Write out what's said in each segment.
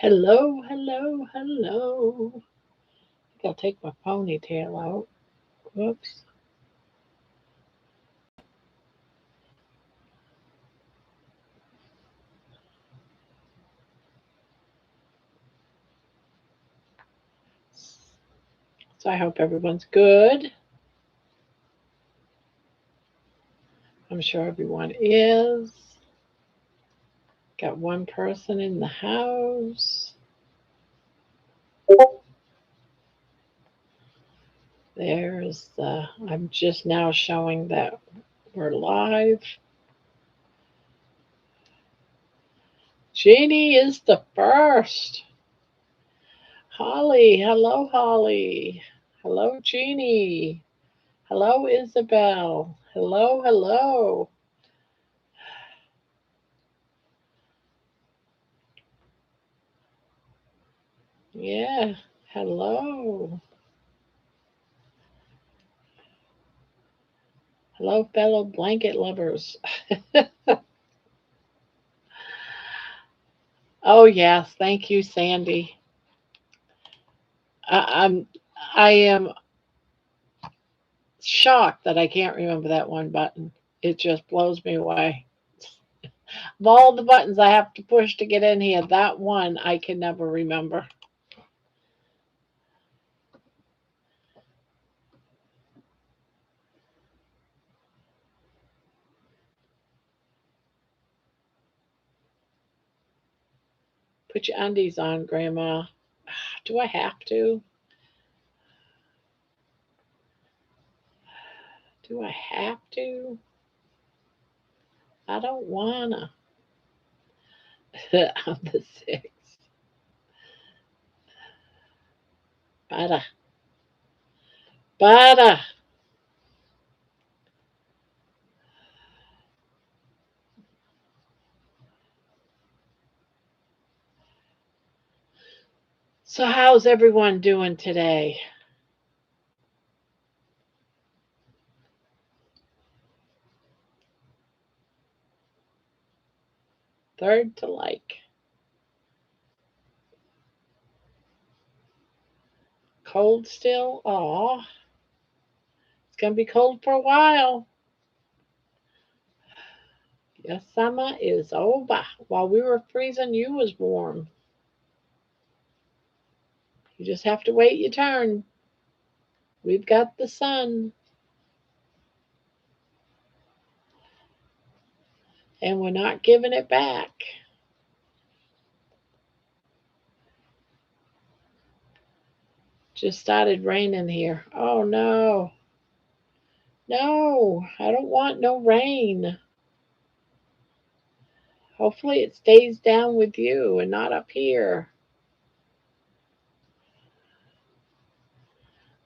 Hello, hello, hello. I think I'll take my ponytail out. Whoops. So I hope everyone's good. I'm sure everyone is. Got one person in the house. There's the, I'm just now showing that we're live. Jeannie is the first. Holly, hello, Holly. Hello, Jeannie. Hello, Isabel. Hello, hello. Yeah, hello. Hello, fellow blanket lovers. Oh, yes. Thank you, Sandy. I, I'm, I am shocked that I can't remember that one button. It just blows me away. Of all the buttons I have to push to get in here, that one I can never remember. Put your undies on, Grandma. Do I have to? Do I have to? I don't wanna. I'm the sixth. Butter. Butter. So, how's everyone doing today? Third to like. Cold still? Aw, it's gonna be cold for a while. Yes, summer is over. While we were freezing, you was warm. You just have to wait your turn. We've got the sun, and we're not giving it back. Just started raining here. Oh no. No, I don't want no rain. Hopefully it stays down with you and not up here.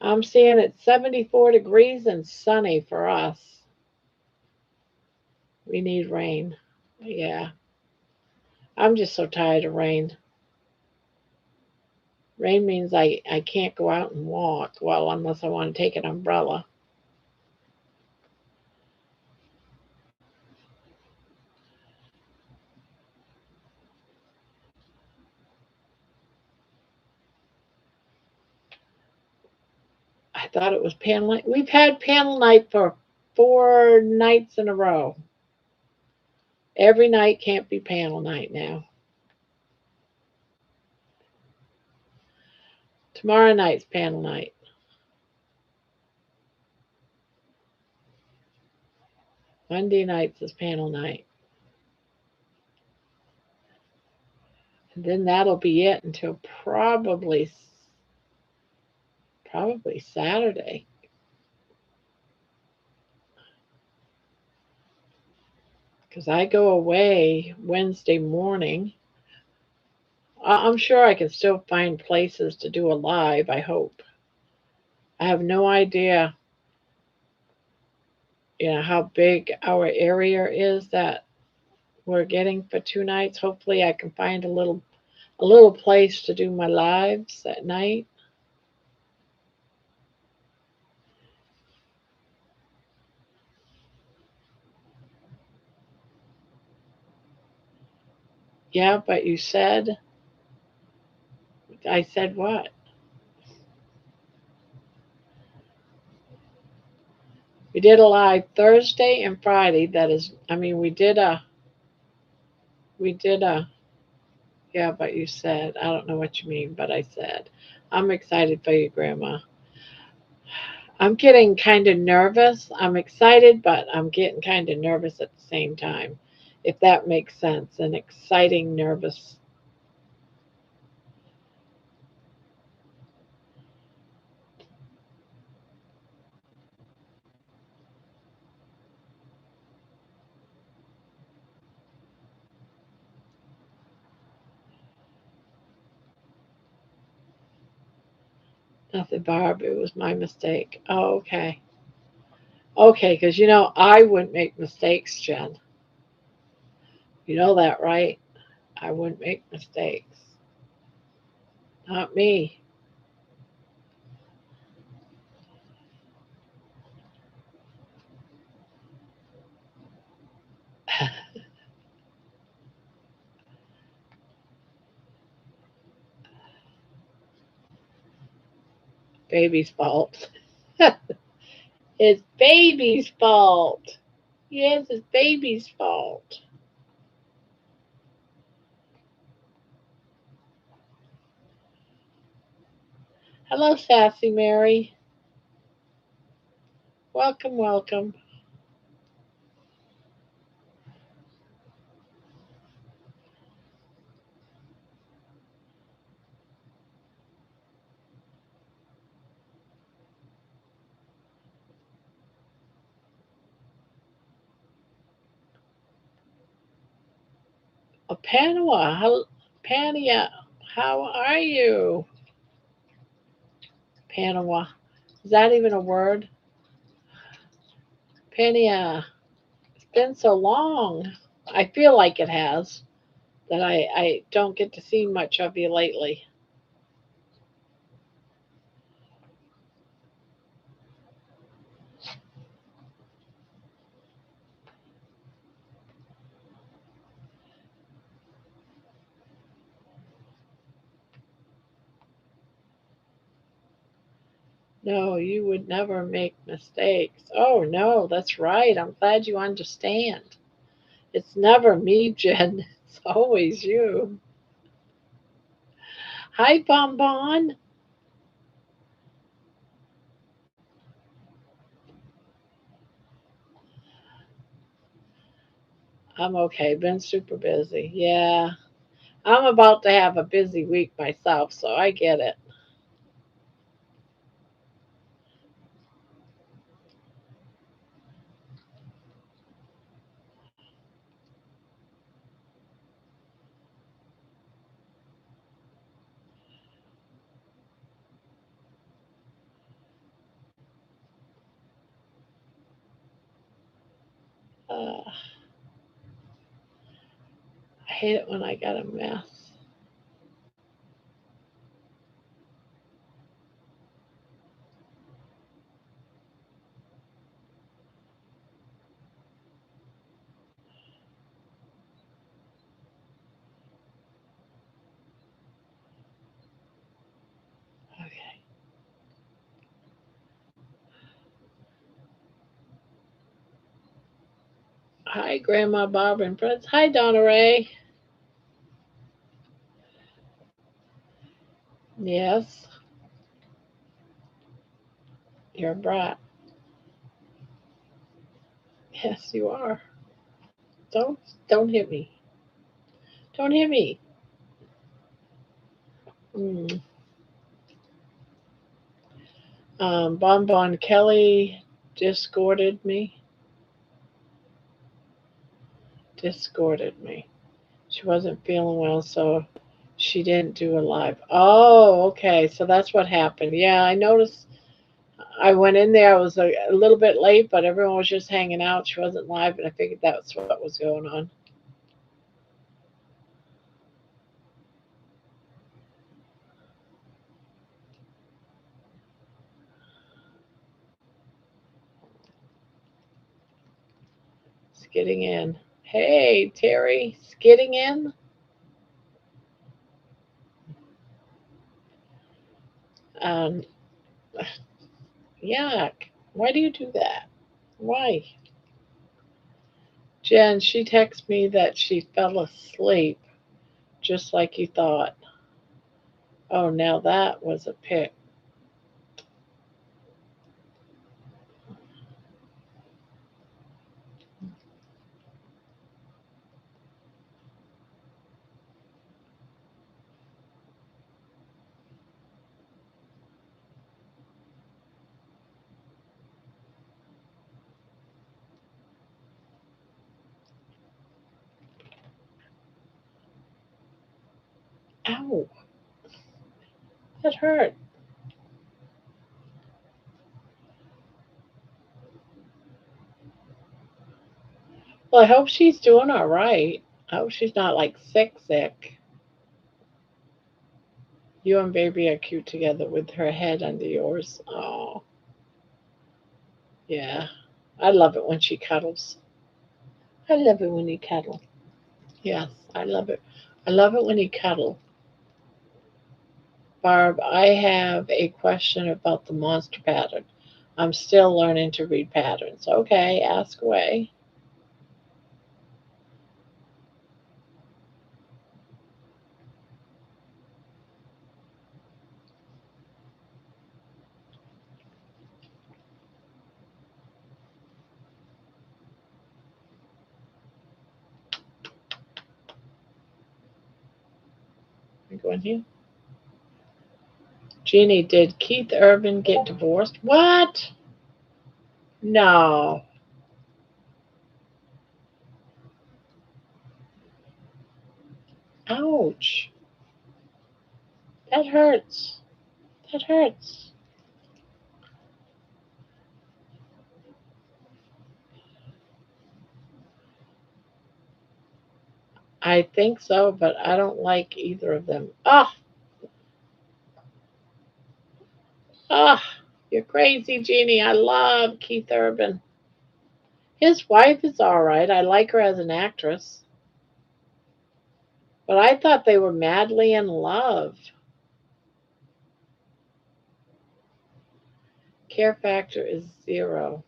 I'm seeing it's 74 degrees and sunny for us. We need rain. Yeah. I'm just so tired of rain. Rain means I can't go out and walk. Well, unless I want to take an umbrella. I thought it was panel night. We've had panel night for 4 nights in a row. Every night can't be panel night now. Tomorrow night's panel night. Monday nights is panel night. And then that'll be it until probably Saturday. Because I go away Wednesday morning. I'm sure I can still find places to do a live, I hope. I have no idea, how big our area is that we're getting for 2 nights. Hopefully I can find a little place to do my lives at night. Yeah, but you said I said what? We did a live Thursday and Friday. That is, I mean, we did a, yeah, but you said, I don't know what you mean, but I said, I'm excited for you, Grandma. I'm getting kind of nervous. I'm excited, but I'm getting kind of nervous at the same time, if that makes sense. An exciting, nervous. Nothing, Barb. It was my mistake. Oh, okay. Okay, because I wouldn't make mistakes, Jen. You know that, right? I wouldn't make mistakes. Not me. Baby's fault. It's baby's fault. Yes, it's baby's fault. Hello, Sassy Mary. Welcome, welcome. Oh, Panama. Pania, how are you? Panama. Is that even a word? Pania. It's been so long. I feel like it has, that I don't get to see much of you lately. No, you would never make mistakes. Oh, no, that's right. I'm glad you understand. It's never me, Jen. It's always you. Hi, Bonbon. I'm okay. Been super busy. Yeah. I'm about to have a busy week myself, so I get it. I hate it when I got a mess. Okay. Hi, Grandma Barbara and friends. Hi, Donna Ray. Yes, you're a brat. Yes, you are. Don't don't hit me. Don't hit me. Mm. Bonbon Kelly discorded me. Discorded me. She wasn't feeling well, so she didn't do a live. Oh, okay. So that's what happened. Yeah, I noticed. I went in there. I was a little bit late, but everyone was just hanging out. She wasn't live, and I figured that's what was going on. Skidding in. Hey, Terry, skidding in. Yuck. Why do you do that? Why? Jen, she texted me that she fell asleep just like you thought. Oh, now that was a pic. Ow, that hurt. Well, I hope she's doing all right. I hope she's not like sick. You and baby are cute together with her head under yours. Oh, yeah. I love it when she cuddles. I love it when you cuddle. Yes, I love it. I love it when you cuddle. Barb, I have a question about the monster pattern. I'm still learning to read patterns. Okay, ask away. I go in here. Jeannie, did Keith Urban get divorced? What? No. Ouch. That hurts. That hurts. I think so, but I don't like either of them. Ah, you're crazy, Jeannie. I love Keith Urban. His wife is all right. I like her as an actress. But I thought they were madly in love. Care factor is zero.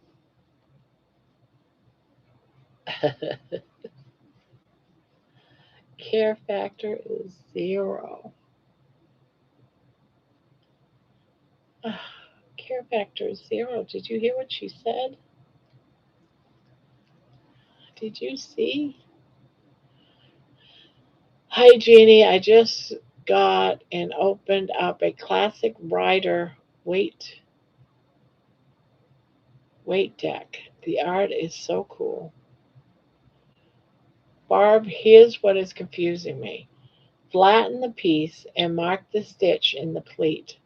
Care factor is zero. Ah, care factor is zero. Did you hear what she said? Did you see? Hi, Jeannie. I just got and opened up a classic rider weight weight deck. The art is so cool. Barb, here's what is confusing me. Flatten the piece and mark the stitch in the pleat.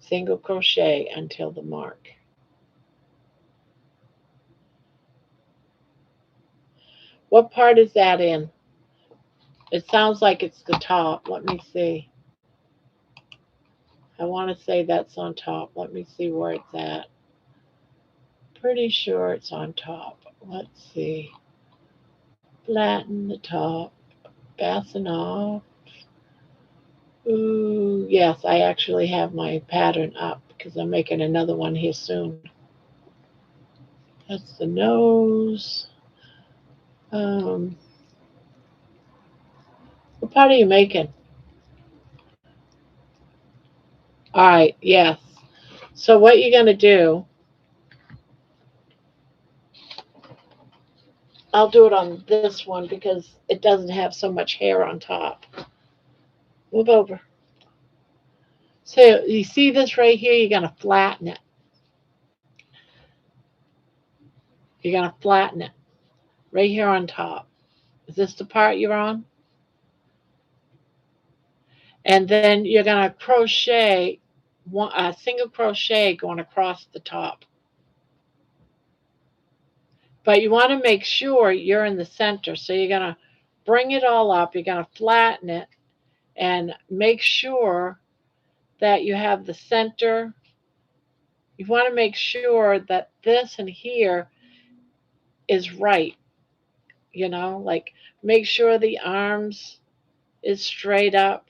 Single crochet until the mark. What part is that in? It sounds like it's the top. Let me see. I want to say that's on top. Let me see where it's at. Pretty sure it's on top. Let's see. Flatten the top. Fasten off. Ooh, yes, I actually have my pattern up because I'm making another one here soon. That's the nose. Um, what part are you making? All right, yes. So what you're going to do, I'll do it on this one because it doesn't have so much hair on top. Move over. So you see this right here? You're going to flatten it. You're going to flatten it right here on top. Is this the part you're on? And then you're going to crochet a single crochet going across the top. But you want to make sure you're in the center. So you're going to bring it all up. You're going to flatten it and make sure that you have the center. You want to make sure that this and here is right. Like make sure the arms is straight up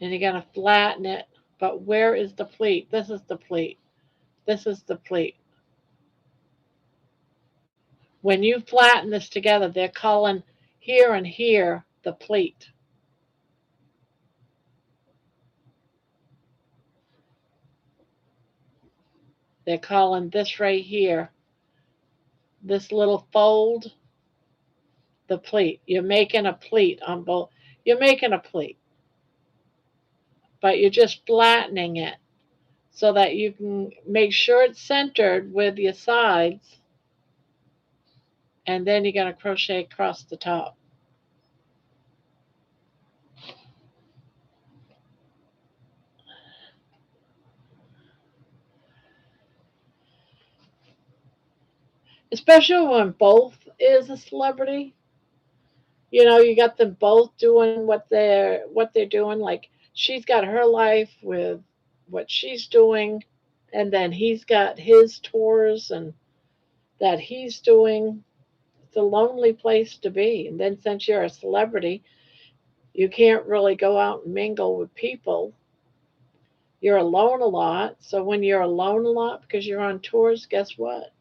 and you're going to flatten it. But where is the pleat? This is the pleat. This is the pleat. When you flatten this together, they're calling here and here the pleat. They're calling this right here, this little fold, the pleat. You're making a pleat on both. You're making a pleat, but you're just flattening it so that you can make sure it's centered with your sides, and then you're going to crochet across the top. Especially when both is a celebrity. You know, you got them both doing what they're doing. Like she's got her life with what she's doing, and then he's got his tours and that he's doing. It's a lonely place to be. And then since you're a celebrity, you can't really go out and mingle with people. You're alone a lot. So when you're alone a lot because you're on tours, guess what?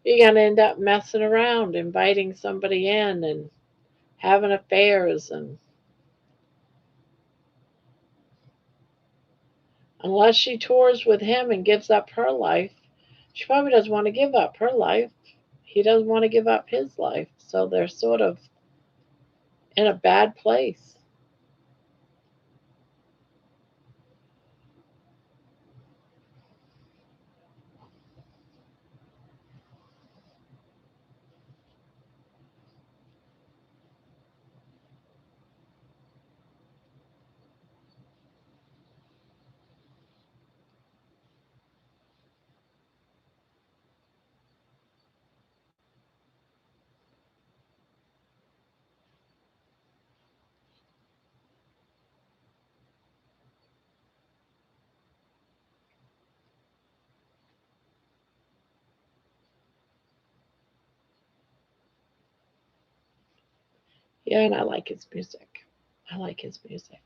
You're going to end up messing around, inviting somebody in and having affairs. And unless she tours with him and gives up her life, she probably doesn't want to give up her life. He doesn't want to give up his life. So they're sort of in a bad place. Yeah, and I like his music. I like his music.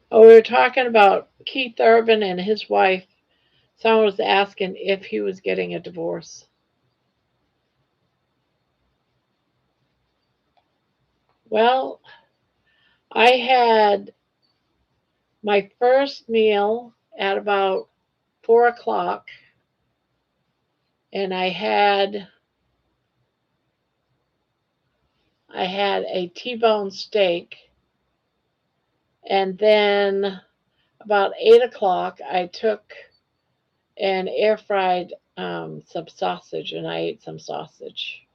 Oh, we were talking about Keith Urban and his wife. Someone was asking if he was getting a divorce. Well, I had my first meal at about 4 o'clock, and I had a T-bone steak, and then about 8 o'clock I took and air fried some sausage, and I ate some sausage.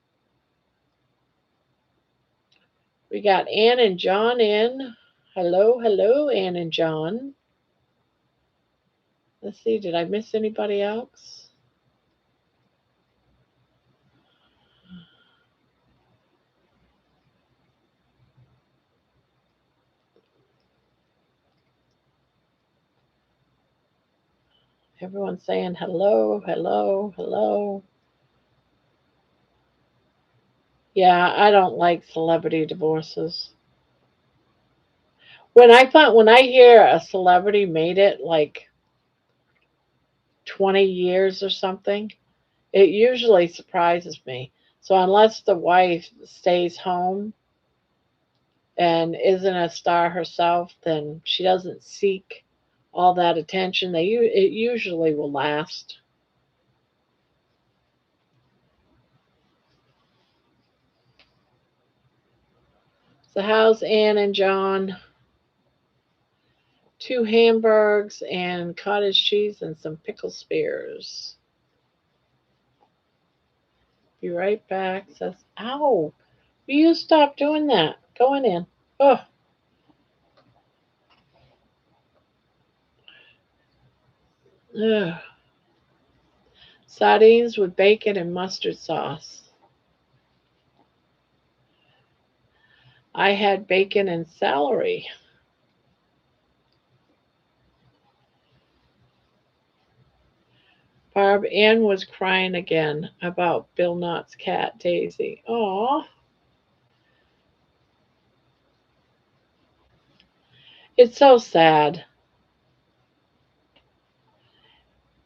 We got Ann and John in. Hello, hello, Ann and John. Let's see, did I miss anybody else? Everyone's saying hello, hello, hello. Yeah, I don't like celebrity divorces. When I hear a celebrity made it like 20 years or something, it usually surprises me. So unless the wife stays home and isn't a star herself, then she doesn't seek all that attention. It usually will last. So how's Ann and John? 2 hamburgers and cottage cheese and some pickle spears. Be right back. Says, ow, will you stop doing that? Going in. Oh, ugh. Sardines with bacon and mustard sauce. I had bacon and celery. Barb Ann was crying again about Bill Knott's cat, Daisy. Aw, it's so sad.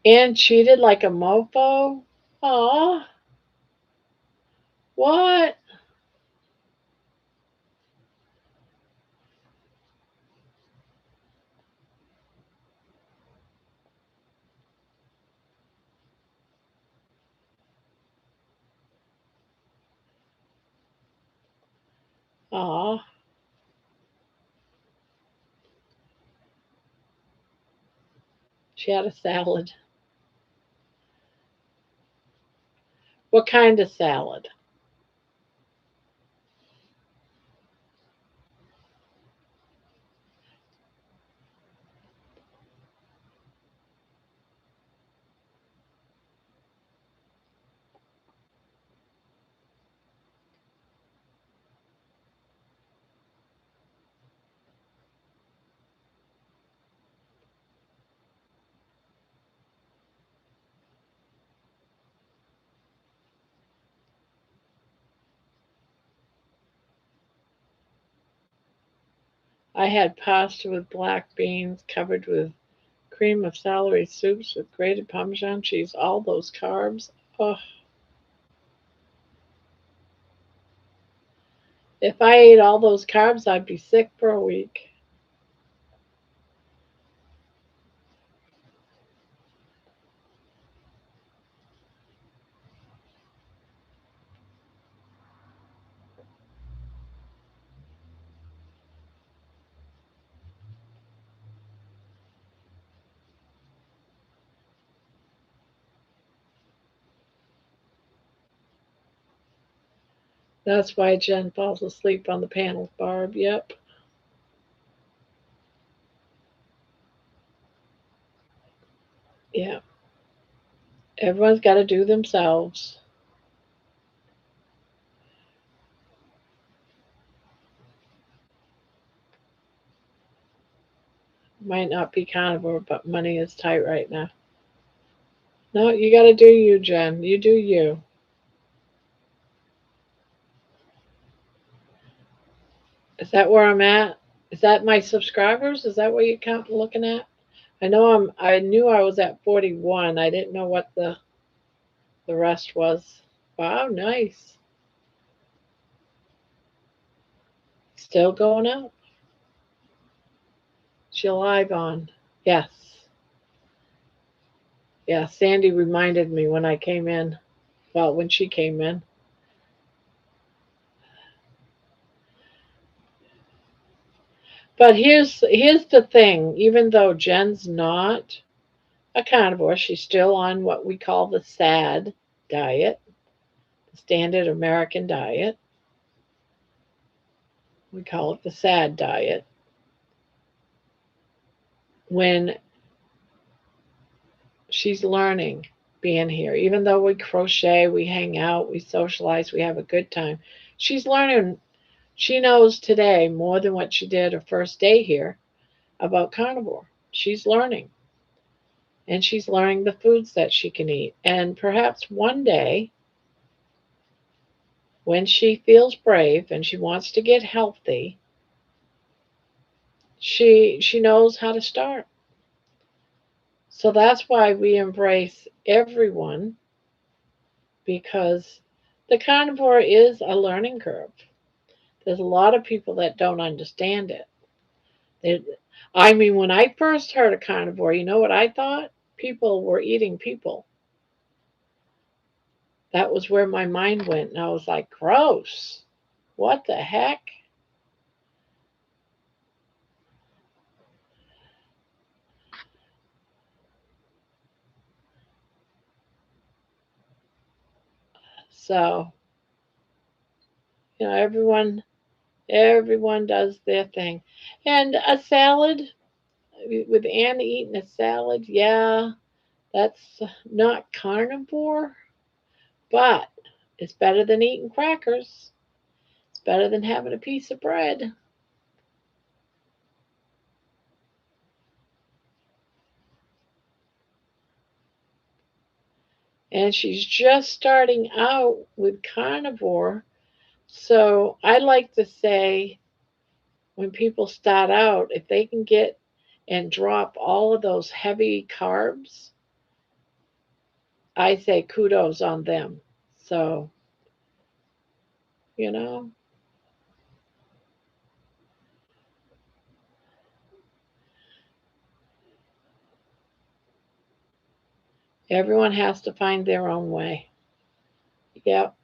Ann cheated like a mofo? Aw, what? Aw, she had a salad. What kind of salad? I had pasta with black beans covered with cream of celery soups with grated Parmesan cheese. All those carbs. Oh, if I ate all those carbs, I'd be sick for a week. That's why Jen falls asleep on the panels, Barb. Yep. Yeah. Everyone's got to do themselves. Might not be carnivore, but money is tight right now. No, you got to do you, Jen. You do you. Is that where I'm at? Is that my subscribers? Is that what you're looking at? I know I'm. I knew I was at 41. I didn't know what the rest was. Wow, nice. Still going up. She live on. Yes. Yeah. Sandy reminded me when I came in. Well, when she came in. But here's the thing. Even though Jen's not a carnivore, she's still on what we call the SAD diet, the standard American diet. We call it the SAD diet. When she's learning being here, even though we crochet, we hang out, we socialize, we have a good time, she's learning. She knows today more than what she did her first day here about carnivore. She's learning, and she's learning the foods that she can eat. And perhaps one day, when she feels brave and she wants to get healthy, she knows how to start. So that's why we embrace everyone, because the carnivore is a learning curve. There's a lot of people that don't understand it. They, I mean, when I first heard of carnivore, you know what I thought? People were eating people. That was where my mind went, and I was like, gross. What the heck? So, everyone does their thing. And a salad, with Anna eating a salad, yeah, that's not carnivore, but it's better than eating crackers. It's better than having a piece of bread. and she's just starting out with carnivore. So I like to say, when people start out, if they can get and drop all of those heavy carbs, I say kudos on them. So, you know, everyone has to find their own way. Yep.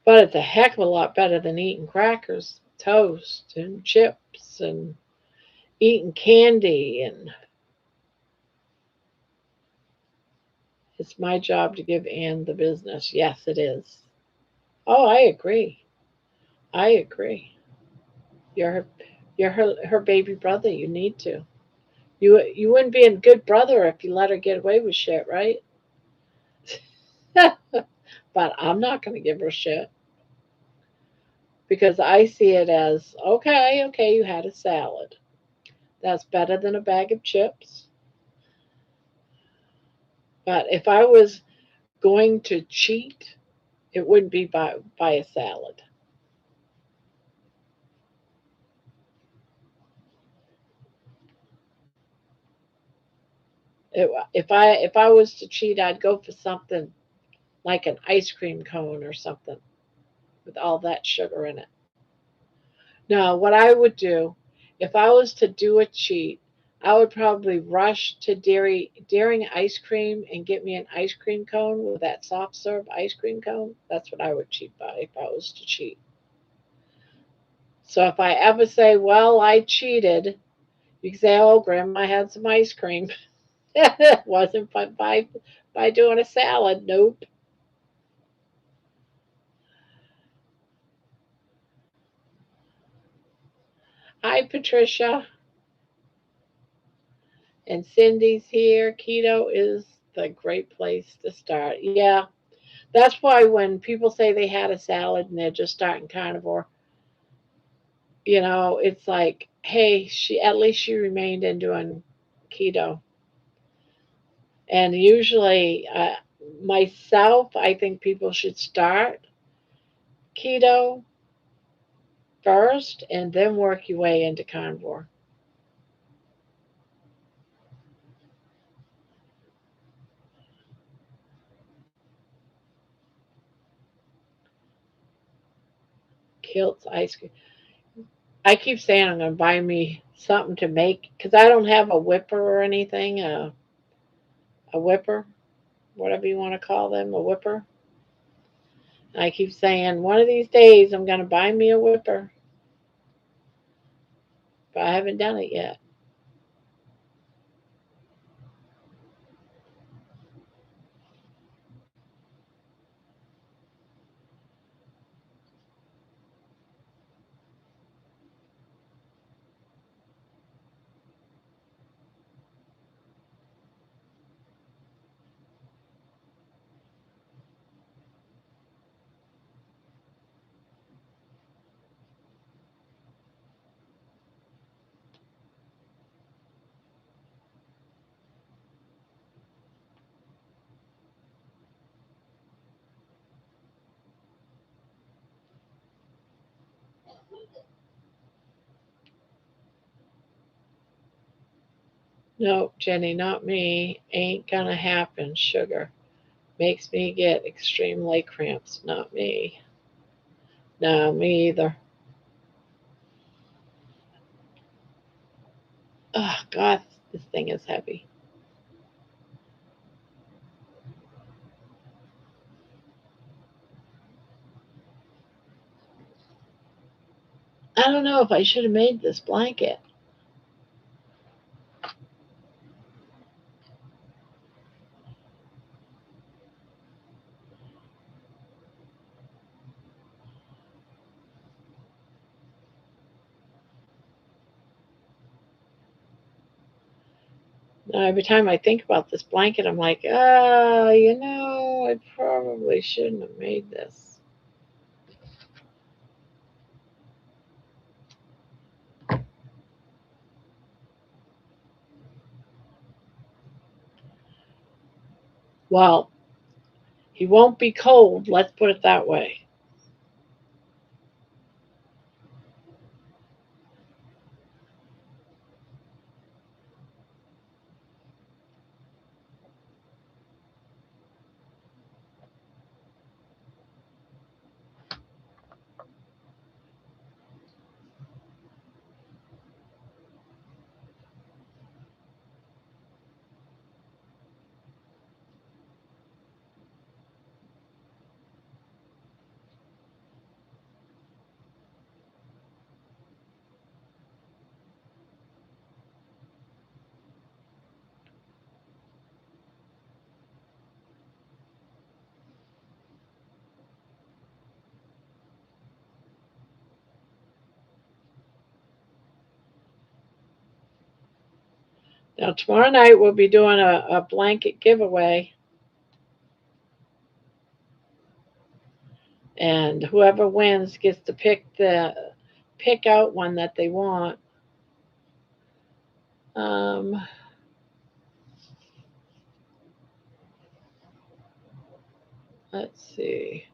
But it's a heck of a lot better than eating crackers, toast, and chips, and eating candy. And it's my job to give Anne the business. Yes, it is. Oh, I agree. I agree. You're her, you're her baby brother. You need to. You wouldn't be a good brother if you let her get away with shit, right? But I'm not going to give her shit because I see it as okay, okay, you had a salad. That's better than a bag of chips. But if I was going to cheat, it wouldn't be by a salad. If I was to cheat, I'd go for something like an ice cream cone or something with all that sugar in it. Now, what I would do if I was to do a cheat, I would probably rush to Daring ice cream and get me an ice cream cone with that soft serve ice cream cone. That's what I would cheat by if I was to cheat. So if I ever say, "Well, I cheated," you can say, "Oh, Grandma had some ice cream." It wasn't by doing a salad. Nope. Hi, Patricia, and Cindy's here. Keto is the great place to start. Yeah, that's why when people say they had a salad and they're just starting carnivore, it's like, hey, she at least she remained in doing keto. And usually, myself, I think people should start keto first and then work your way into carnivore. Kilts ice cream. I keep saying I'm going to buy me something to make because I don't have a whipper or anything. A whipper, whatever you want to call them, a whipper. I keep saying one of these days I'm going to buy me a whipper, but I haven't done it yet. No, Jenny, not me. Ain't gonna happen. Sugar makes me get extreme leg cramps. Not me. No, me either. Oh, God, this thing is heavy. I don't know if I should have made this blanket. Now, every time I think about this blanket, I'm like, I probably shouldn't have made this. Well, he won't be cold, let's put it that way. Now, tomorrow night we'll be doing a blanket giveaway, and whoever wins gets to pick out one that they want. Um, let's see.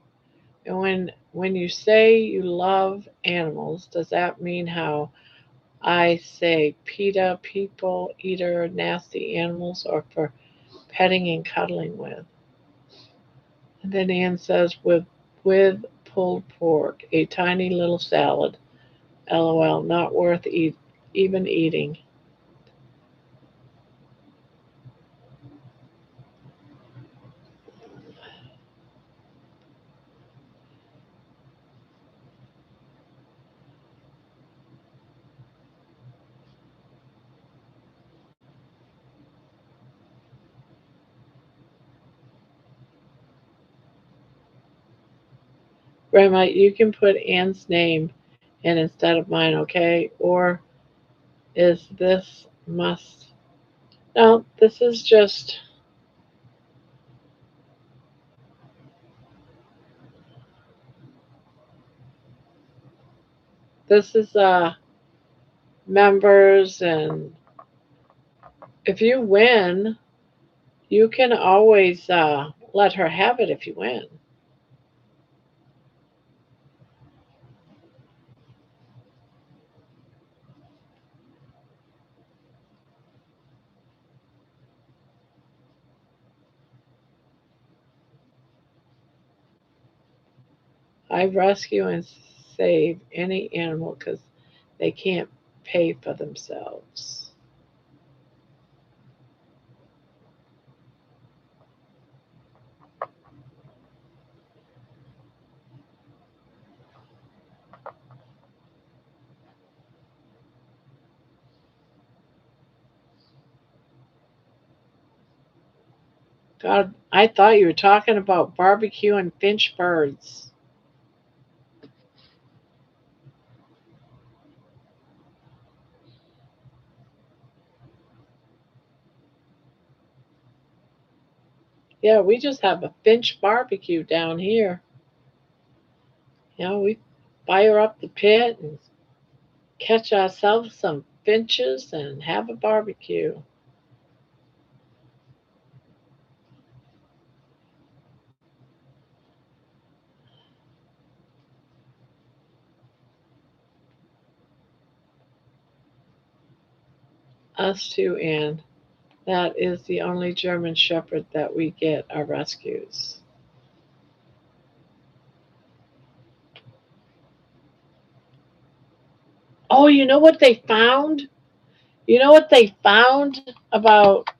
And when you say you love animals, does that mean how I say PETA, people, eater, nasty animals, or for petting and cuddling with? And then Anne says with pulled pork, a tiny little salad. LOL, not worth even eating. Grandma, you can put Anne's name in instead of mine, okay? Or is this must? No, this is members, and if you win, you can always let her have it if you win. I rescue and save any animal because they can't pay for themselves. God, I thought you were talking about barbecue and finch birds. Yeah, we just have a finch barbecue down here. We fire up the pit and catch ourselves some finches and have a barbecue. Us too, Anne. That is the only German Shepherd that we get our rescues. Oh, you know what they found? You know what they found about?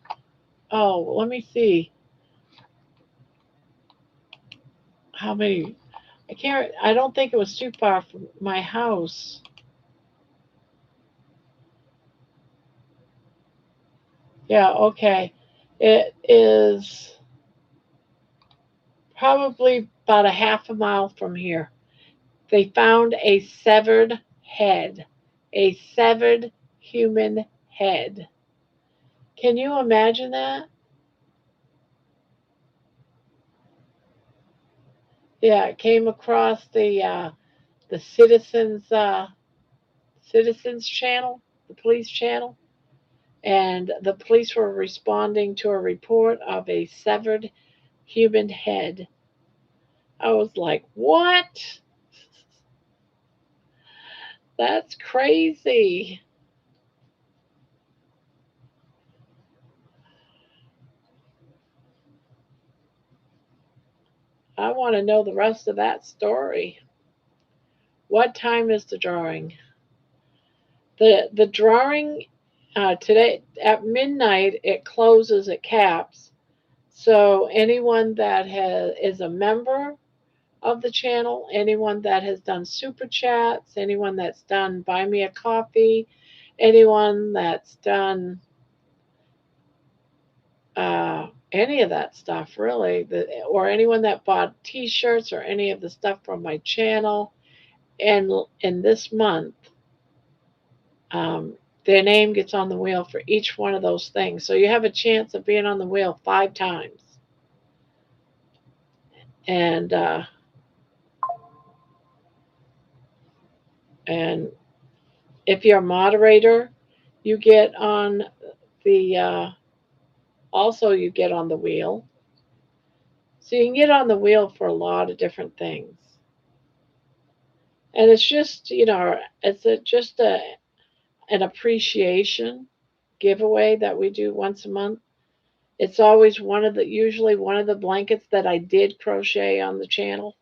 Oh, let me see. How many? I can't. I don't think it was too far from my house. Yeah. Okay. It is probably about a half a mile from here. They found a severed head, a severed human head. Can you imagine that? Yeah, it came across the citizens channel, the police channel, and the police were responding to a report of a severed. human head. I was like, what? That's crazy. I want to know the rest of that story. What time is the drawing? The drawing today at midnight it closes at caps. So anyone that is a member of the channel, anyone that has done super chats, anyone that's done buy me a coffee, anyone that's done any of that stuff really, or anyone that bought T-shirts or any of the stuff from my channel, and in this month, um, their name gets on the wheel for each one of those things. So you have a chance of being on the wheel 5 times, and and if you're a moderator, you get on the also you get on the wheel. So you can get on the wheel for a lot of different things. And it's just, it's just an appreciation giveaway that we do once a month. It's always usually one of the blankets that I did crochet on the channel.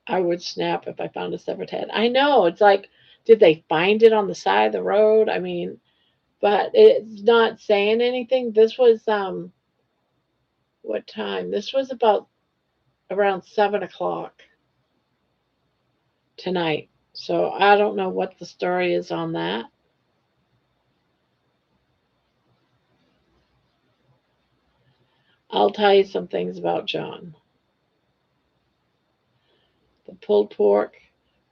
I would snap if I found a severed head. I know. It's like, did they find it on the side of the road? I mean, but it's not saying anything. This was what time? This was about around 7 o'clock tonight. So I don't know what the story is on that. I'll tell you some things about John. The pulled pork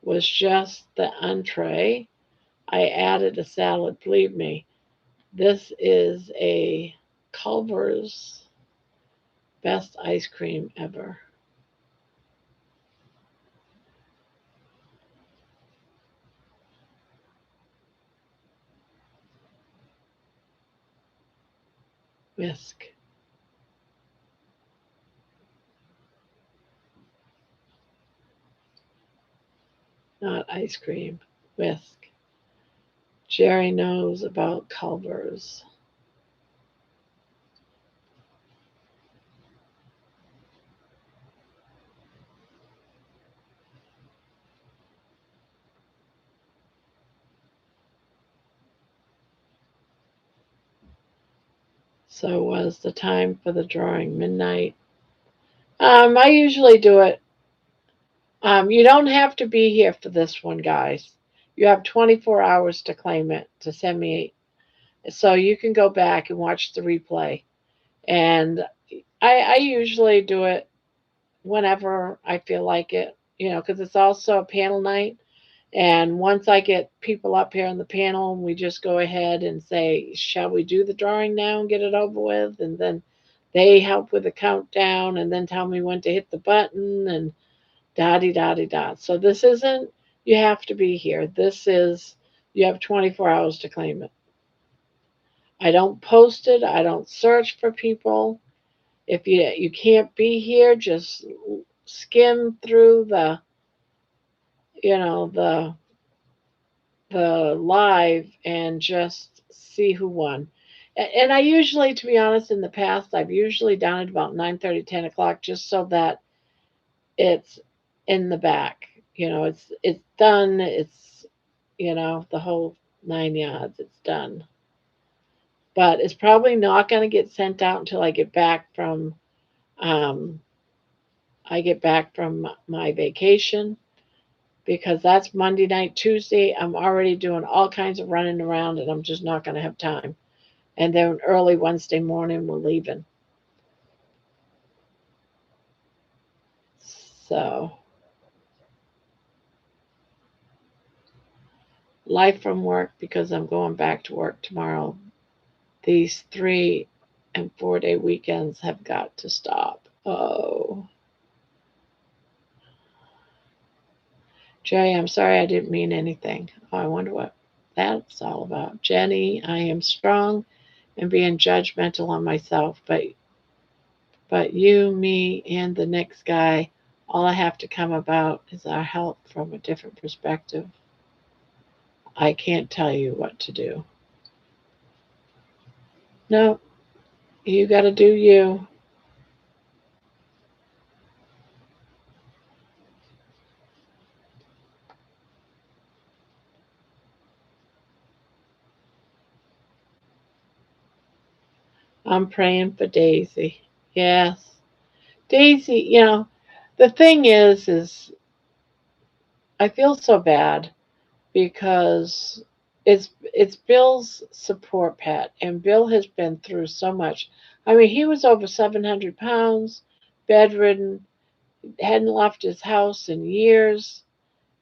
was just the entree. I added a salad. Believe me, this is a Culver's best ice cream ever. Whisk, not ice cream. Whisk. Jerry knows about Culver's. So was the time for the drawing midnight? I usually do it. You don't have to be here for this one, guys. You have 24 hours to claim it to send me, so you can go back and watch the replay. And I usually do it whenever I feel like it, because it's also a panel night. And once I get people up here on the panel, we just go ahead and say, shall we do the drawing now and get it over with? And then they help with the countdown and then tell me when to hit the button and da di da di da. So this isn't, you have to be here. This is, you have 24 hours to claim it. I don't post it, I don't search for people. If you can't be here, just skim through the the live and just see who won. And I usually, to be honest, in the past, I've usually done it about 9:30, 10 o'clock, just so that it's in the back. It's done. It's the whole 9 yards. It's done. But it's probably not going to get sent out until um, I get back from my vacation, because that's Monday night, Tuesday. I'm already doing all kinds of running around and I'm just not going to have time. And then early Wednesday morning, we're leaving. So, life from work, because I'm going back to work tomorrow. These 3 and 4 day weekends have got to stop. Oh, Jay, I'm sorry I didn't mean anything. Oh, I wonder what that's all about. Jenny, I am strong and being judgmental on myself, but you, me, and the next guy, all I have to come about is our help from a different perspective. I can't tell you what to do. No, you got to do you. I'm praying for Daisy. Yes, Daisy. The thing is I feel so bad because it's Bill's support pet, and Bill has been through so much. I mean, he was over 700 pounds, bedridden, hadn't left his house in years,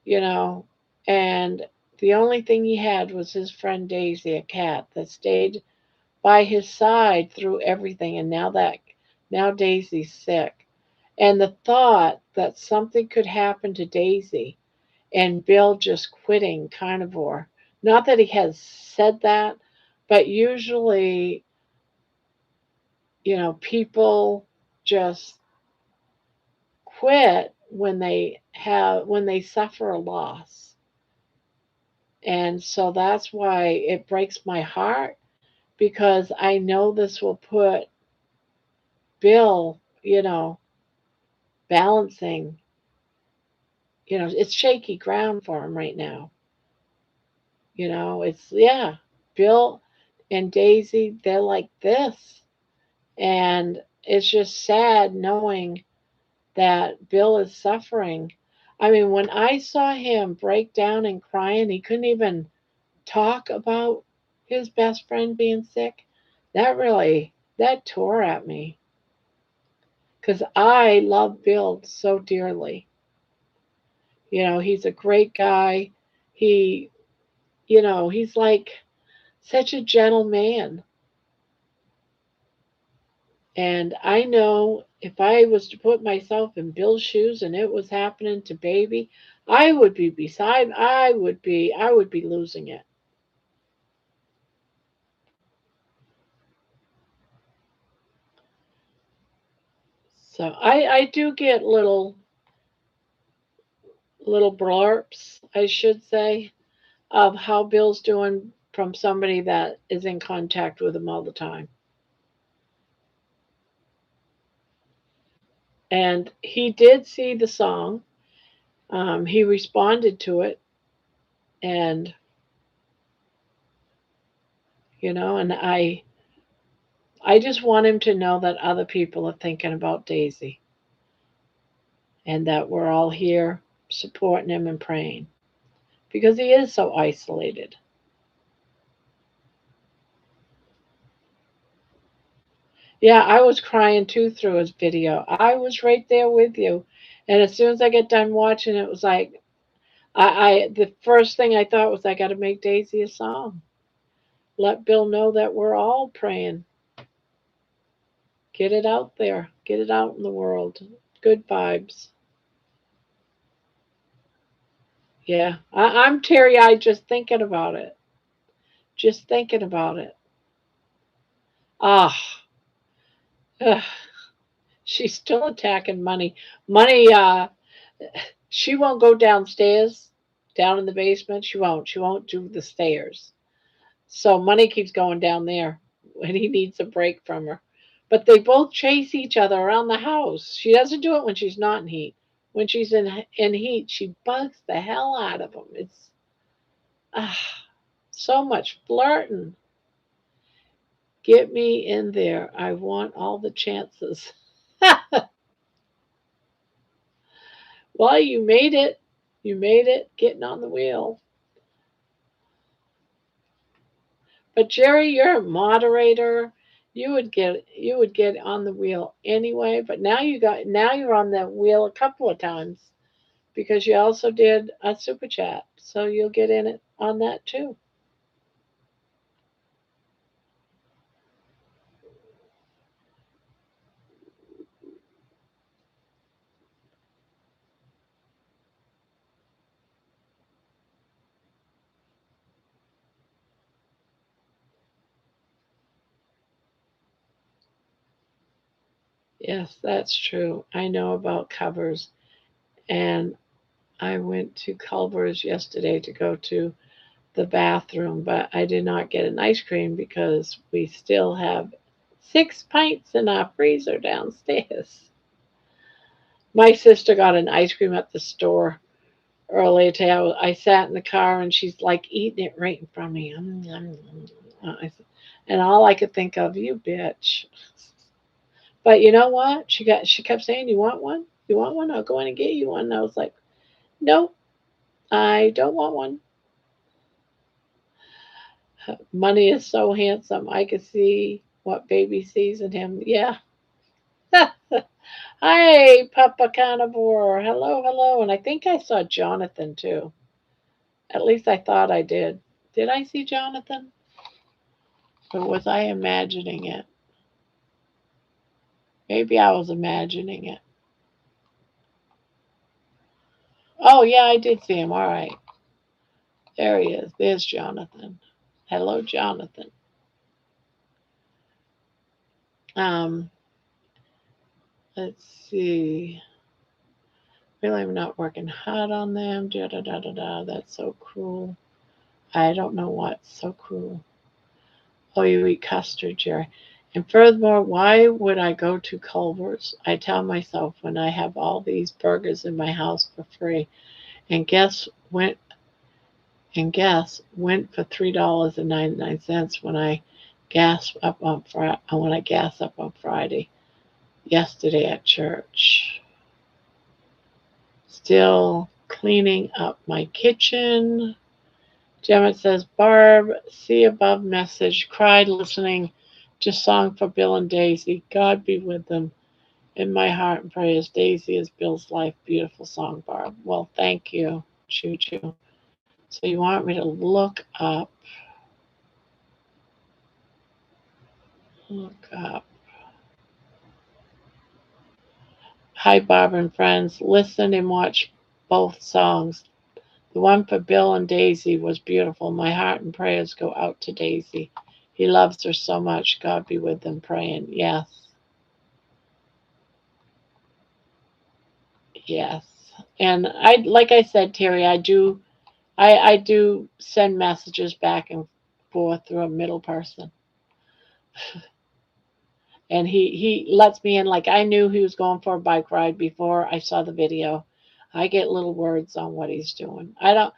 you know, and the only thing he had was his friend Daisy, a cat that stayed by his side through everything. And now Daisy's sick, and the thought that something could happen to Daisy and Bill just quitting carnivore. Not that he has said that, but usually, people just quit when they suffer a loss. And so that's why it breaks my heart, because I know this will put Bill, balancing, it's shaky ground for him right now. It's, yeah, Bill and Daisy, they're like this. And it's just sad knowing that Bill is suffering. I mean, when I saw him break down and crying, he couldn't even talk about his best friend being sick. That tore at me, because I love Bill so dearly. He's a great guy. He, he's like such a gentle man. And I know if I was to put myself in Bill's shoes and it was happening to baby, I would be losing it. So I do get little blurbs, I should say, of how Bill's doing from somebody that is in contact with him all the time. And he did see the song. He responded to it, and and I just want him to know that other people are thinking about Daisy, and that we're all here supporting him and praying, because he is so isolated. Yeah, I was crying too through his video. I was right there with you. And as soon as I get done watching it, was like, the first thing I thought was, I got to make Daisy a song. Let Bill know that we're all praying. Get it out there. Get it out in the world. Good vibes. Yeah, I'm teary eyed just thinking about it. Just thinking about it. Ah, ugh, she's still attacking money. Money, she won't go downstairs, down in the basement. She won't. She won't do the stairs. So money keeps going down there when he needs a break from her. But they both chase each other around the house. She doesn't do it when she's not in heat. When she's in heat, she bugs the hell out of him. It's ah, so much flirting. Get me in there. I want all the chances. Well, you made it. You made it getting on the wheel. But Jerry, you're a moderator. You would get on the wheel anyway. But now you're on that wheel a couple of times, because you also did a super chat, so you'll get in it on that too. Yes, that's true. I know about covers, and I went to Culver's yesterday to go to the bathroom, but I did not get an ice cream because we still have 6 pints in our freezer downstairs. My sister got an ice cream at the store earlier today. I sat in the car and she's like eating it right in front of me. And all I could think of, you bitch. But you know what? She kept saying, "You want one? You want one? I'll go in and get you one." And I was like, "No, I don't want one." Money is so handsome. I could see what baby sees in him. Yeah. Hi, Papa Carnivore. Hello, hello. And I think I saw Jonathan too. At least I thought I did. Did I see Jonathan? Or was I imagining it? Maybe I was imagining it. Oh, yeah, I did see him. All right. There he is. There's Jonathan. Hello, Jonathan. Um, let's see. Really, I'm not working hard on them. Da da da da da. That's so cruel. I don't know what's so cruel. Oh, you eat custard, Jerry. And furthermore, why would I go to Culver's? I tell myself when I have all these burgers in my house for free. And guess went for $3.99 when I gas up on Friday yesterday at church. Still cleaning up my kitchen. Gemma says, Barb, see above message, cried listening to song for Bill and Daisy. God be with them. In my heart and prayers, Daisy is Bill's life. Beautiful song, Barb. Well, thank you, Choo Choo. So you want me to look up. Hi, Barb and friends. Listen and watch both songs. The one for Bill and Daisy was beautiful. My heart and prayers go out to Daisy. He loves her so much. God be with them praying. Yes. Yes. And like I said, Terry, I do send messages back and forth through a middle person. And he lets me in, like I knew he was going for a bike ride before I saw the video. I get little words on what he's doing. I don't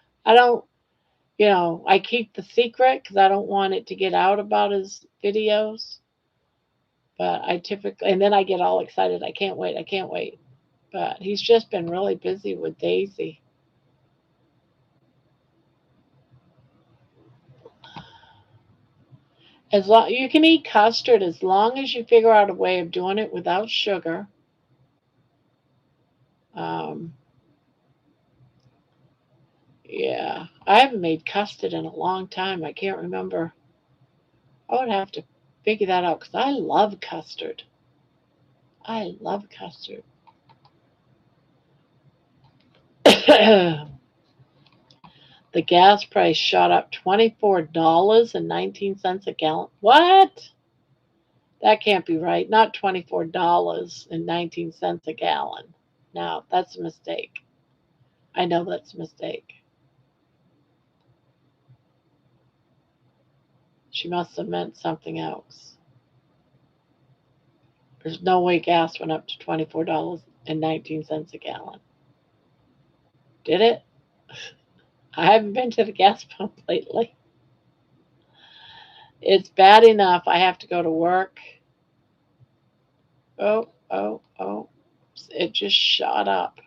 I keep the secret because I don't want it to get out about his videos. But I typically, and then I get all excited. I can't wait. I can't wait. But he's just been really busy with Daisy. As long you can eat custard as long as you figure out a way of doing it without sugar. Um, yeah, I haven't made custard in a long time. I can't remember. I would have to figure that out because I love custard. I love custard. The gas price shot up $24.19 a gallon. What? That can't be right. Not $24.19 a gallon. No, that's a mistake. I know that's a mistake. She must have meant something else. There's no way gas went up to $24.19 a gallon. Did it? I haven't been to the gas pump lately. It's bad enough I have to go to work. Oh, oh, oh. It just shot up.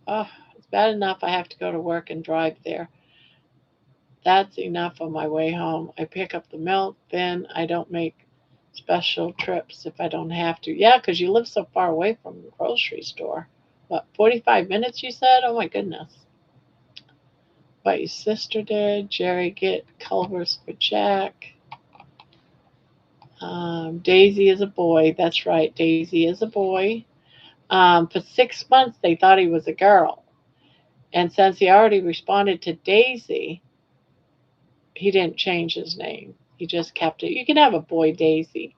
Oh, it's bad enough I have to go to work and drive there. That's enough on my way home. I pick up the milk, then I don't make special trips if I don't have to. Yeah, because you live so far away from the grocery store. What, 45 minutes you said? Oh my goodness. What your sister did, Jerry get Culver's for Jack. Daisy is a boy. That's right, Daisy is a boy. For 6 months, they thought he was a girl. And since he already responded to Daisy, he didn't change his name. He just kept it. You can have a boy Daisy.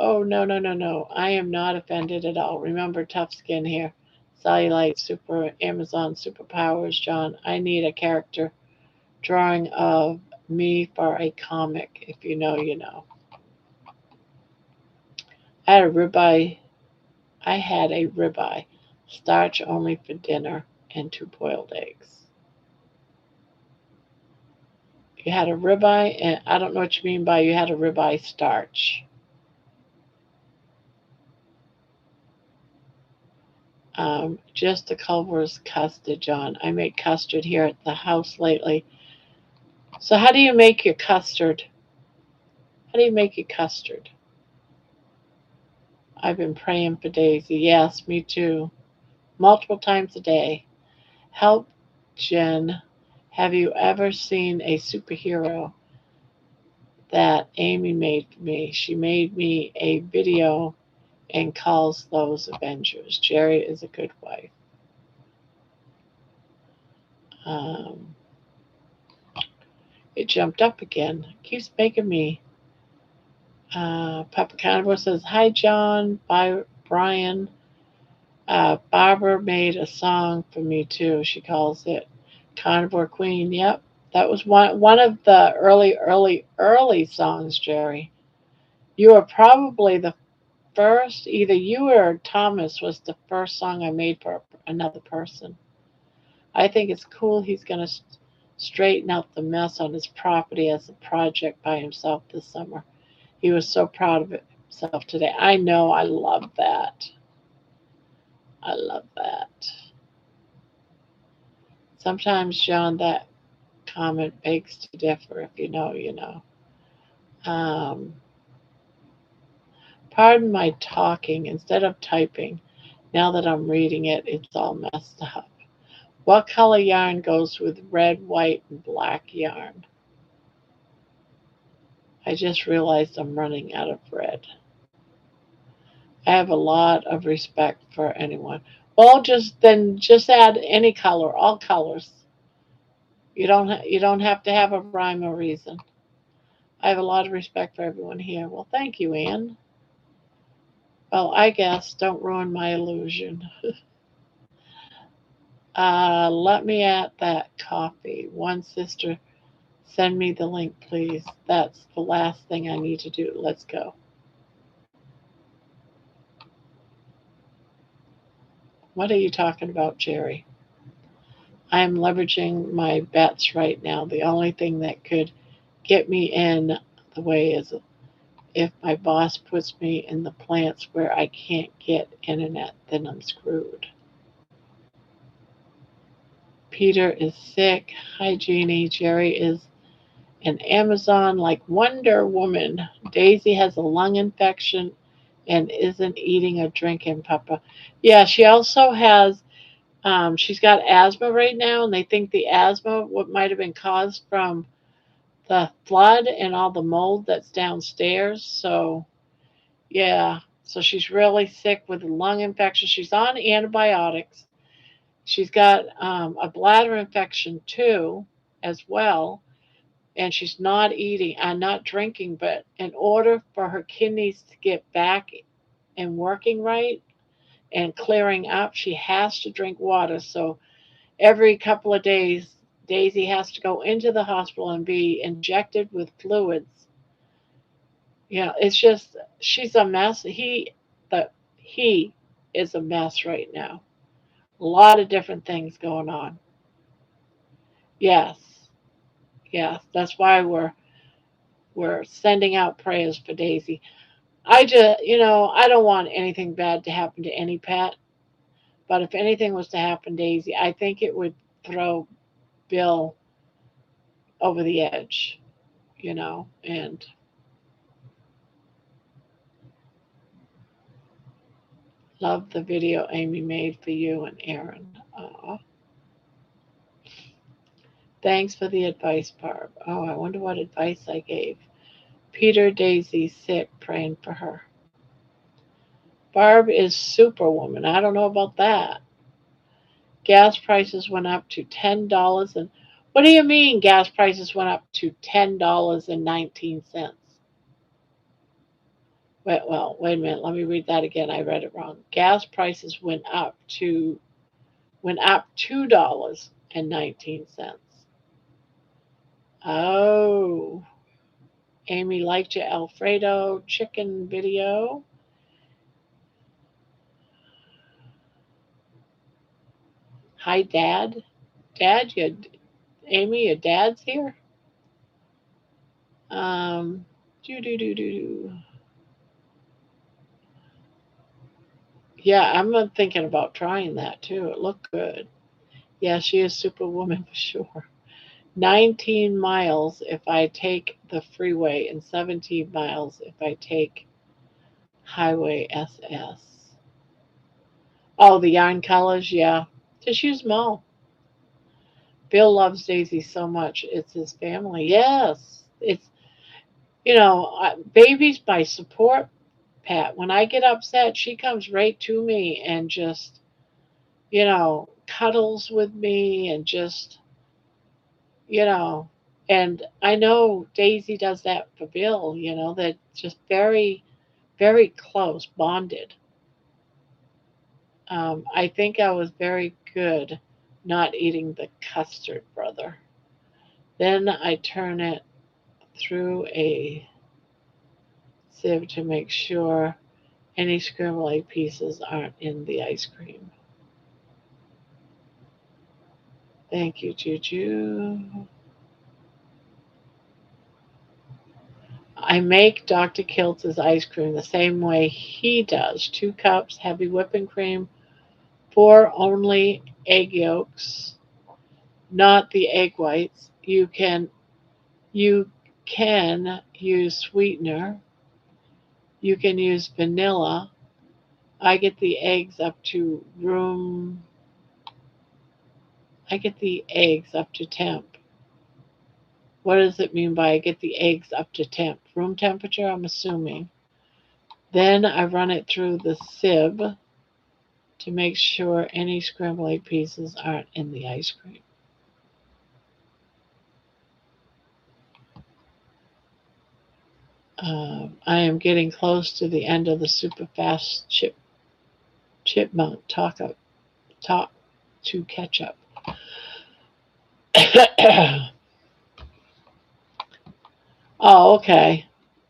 Oh, no, no, no, no. I am not offended at all. Remember, tough skin here. Cellulite, super Amazon superpowers, John. I need a character drawing of me for a comic. If you know, you know. I had a ribeye. I had a ribeye, starch only for dinner, and 2 boiled eggs. You had a ribeye, and I don't know what you mean by you had a ribeye starch. Just the Culver's custard, John. I make custard here at the house lately. So, how do you make your custard? How do you make your custard? I've been praying for Daisy. Yes, me too. Multiple times a day. Help, Jen. Have you ever seen a superhero that Amy made for me? She made me a video and calls those Avengers. Jerry is a good wife. Um, it jumped up again. It keeps making me. Papa Carnivore says, "Hi, John. Bye, Brian. Barbara made a song for me too. She calls it Carnivore Queen." Yep, that was one of the early songs, Jerry. You were probably the first. Either you or Thomas was the first song I made for another person. I think it's cool. He's gonna straighten out the mess on his property as a project by himself this summer. He was so proud of himself today. I know. I love that. I love that. Sometimes, John, that comment begs to differ. If you know, you know. Um, Pardon my talking instead of typing. Now that I'm reading it, it's all messed up. What color yarn goes with red, white, and black yarn? I just realized I'm running out of red. I have a lot of respect for anyone. Well, just add any color, all colors. You don't have to have a rhyme or reason. I have a lot of respect for everyone here. Well, thank you, Anne. Well, I guess don't ruin my illusion. Let me at that coffee. One sister, send me the link, please. That's the last thing I need to do. Let's go. What are you talking about, Jerry? I'm leveraging my bets right now. The only thing that could get me in the way is if my boss puts me in the plants where I can't get internet, then I'm screwed. Peter is sick. Hi, Jeannie. Jerry is an Amazon like Wonder Woman. Daisy has a lung infection and isn't eating or drinking, Papa. Yeah, she also has, she's got asthma right now, and they think the asthma what might have been caused from the flood and all the mold that's downstairs. So, yeah, so she's really sick with a lung infection. She's on antibiotics. She's got a bladder infection too, as well, and she's not eating and not drinking. But in order for her kidneys to get back and working right and clearing up, she has to drink water. So every couple of days, Daisy has to go into the hospital and be injected with fluids. You know, it's just she's a mess. He is a mess right now. A lot of different things going on. Yes, yes. That's why we're sending out prayers for Daisy. I don't want anything bad to happen to any pet, but if anything was to happen, Daisy, I think it would throw Bill over the edge, and love the video Amy made for you and Aaron. Thanks for the advice, Barb. Oh, I wonder what advice I gave. Peter, Daisy's sick, praying for her. Barb is superwoman. I don't know about that. Gas prices went up to $10 and what do you mean gas prices went up to $10.19? Wait a minute. Let me read that again. I read it wrong. Gas prices went up $2.19. Oh, Amy liked your Alfredo chicken video. Hi, Dad. Dad, Amy, your dad's here. Um, do do do do do. Yeah, I'm thinking about trying that too. It looked good. Yeah, she is Superwoman for sure. 19 miles if I take the freeway, and 17 miles if I take Highway SS. Oh, the yarn colors, yeah. Just use them all. Bill loves Daisy so much. It's his family. Yes. It's, baby's my support, Pat. When I get upset, she comes right to me and just, cuddles with me and just, you know, and I know Daisy does that for Bill, that just very, very close, bonded. I think I was very good not eating the custard, brother. Then I turn it through a sieve to make sure any scrambled egg pieces aren't in the ice cream. Thank you, Juju. I make Dr. Kiltz's ice cream the same way he does. 2 cups heavy whipping cream, 4 only egg yolks, not the egg whites. You can use sweetener. You can use vanilla. I get the eggs up to room. I get the eggs up to temp. What does it mean by I get the eggs up to temp? Room temperature, I'm assuming. Then I run it through the sieve to make sure any scrambled egg pieces aren't in the ice cream. I am getting close to the end of the super fast chipmunk talk to catch up. Oh, okay.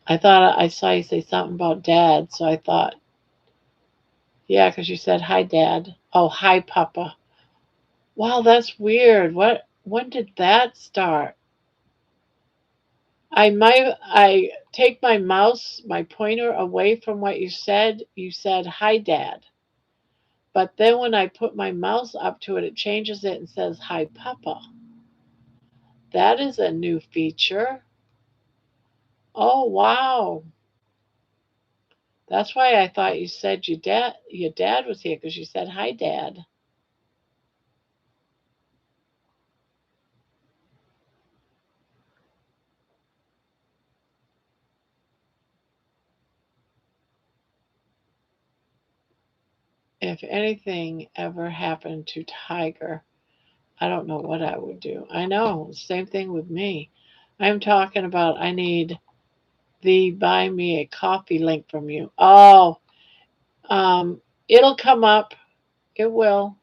I thought I saw you say something about dad, so I thought, yeah, because you said hi, dad. Oh, hi, Papa. Wow, that's weird. When did that start? I take my mouse, my pointer away from what you said. You said hi, dad. But then when I put my mouse up to it, it changes it and says hi, Papa. That is a new feature. Oh, wow. That's why I thought you said your dad was here because you said hi, dad. If anything ever happened to Tiger, I don't know what I would do. I know, same thing with me. I'm talking about I need the buy me a coffee link from you. Oh, it'll come up. It will.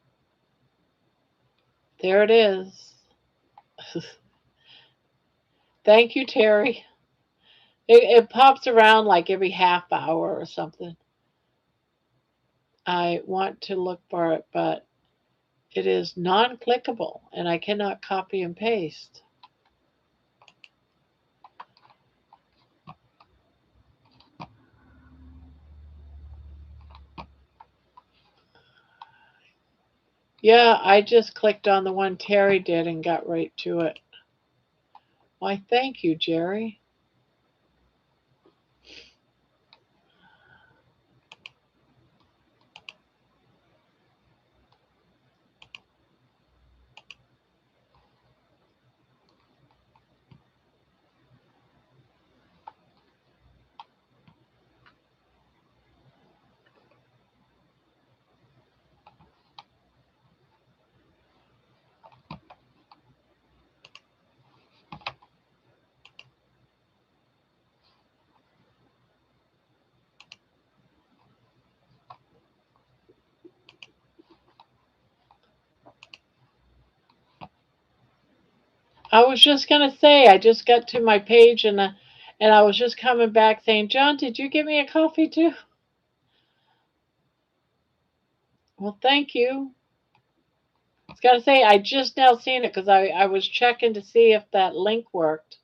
There it is. Thank you, Terry. It pops around like every half hour or something. I want to look for it, but it is non clickable and I cannot copy and paste. Yeah, I just clicked on the one Terry did and got right to it. Why, thank you, Jerry. I was just gonna say, I just got to my page and I was just coming back saying, John, did you give me a coffee too? Well, thank you. I was gonna say, I just now seen it because I was checking to see if that link worked.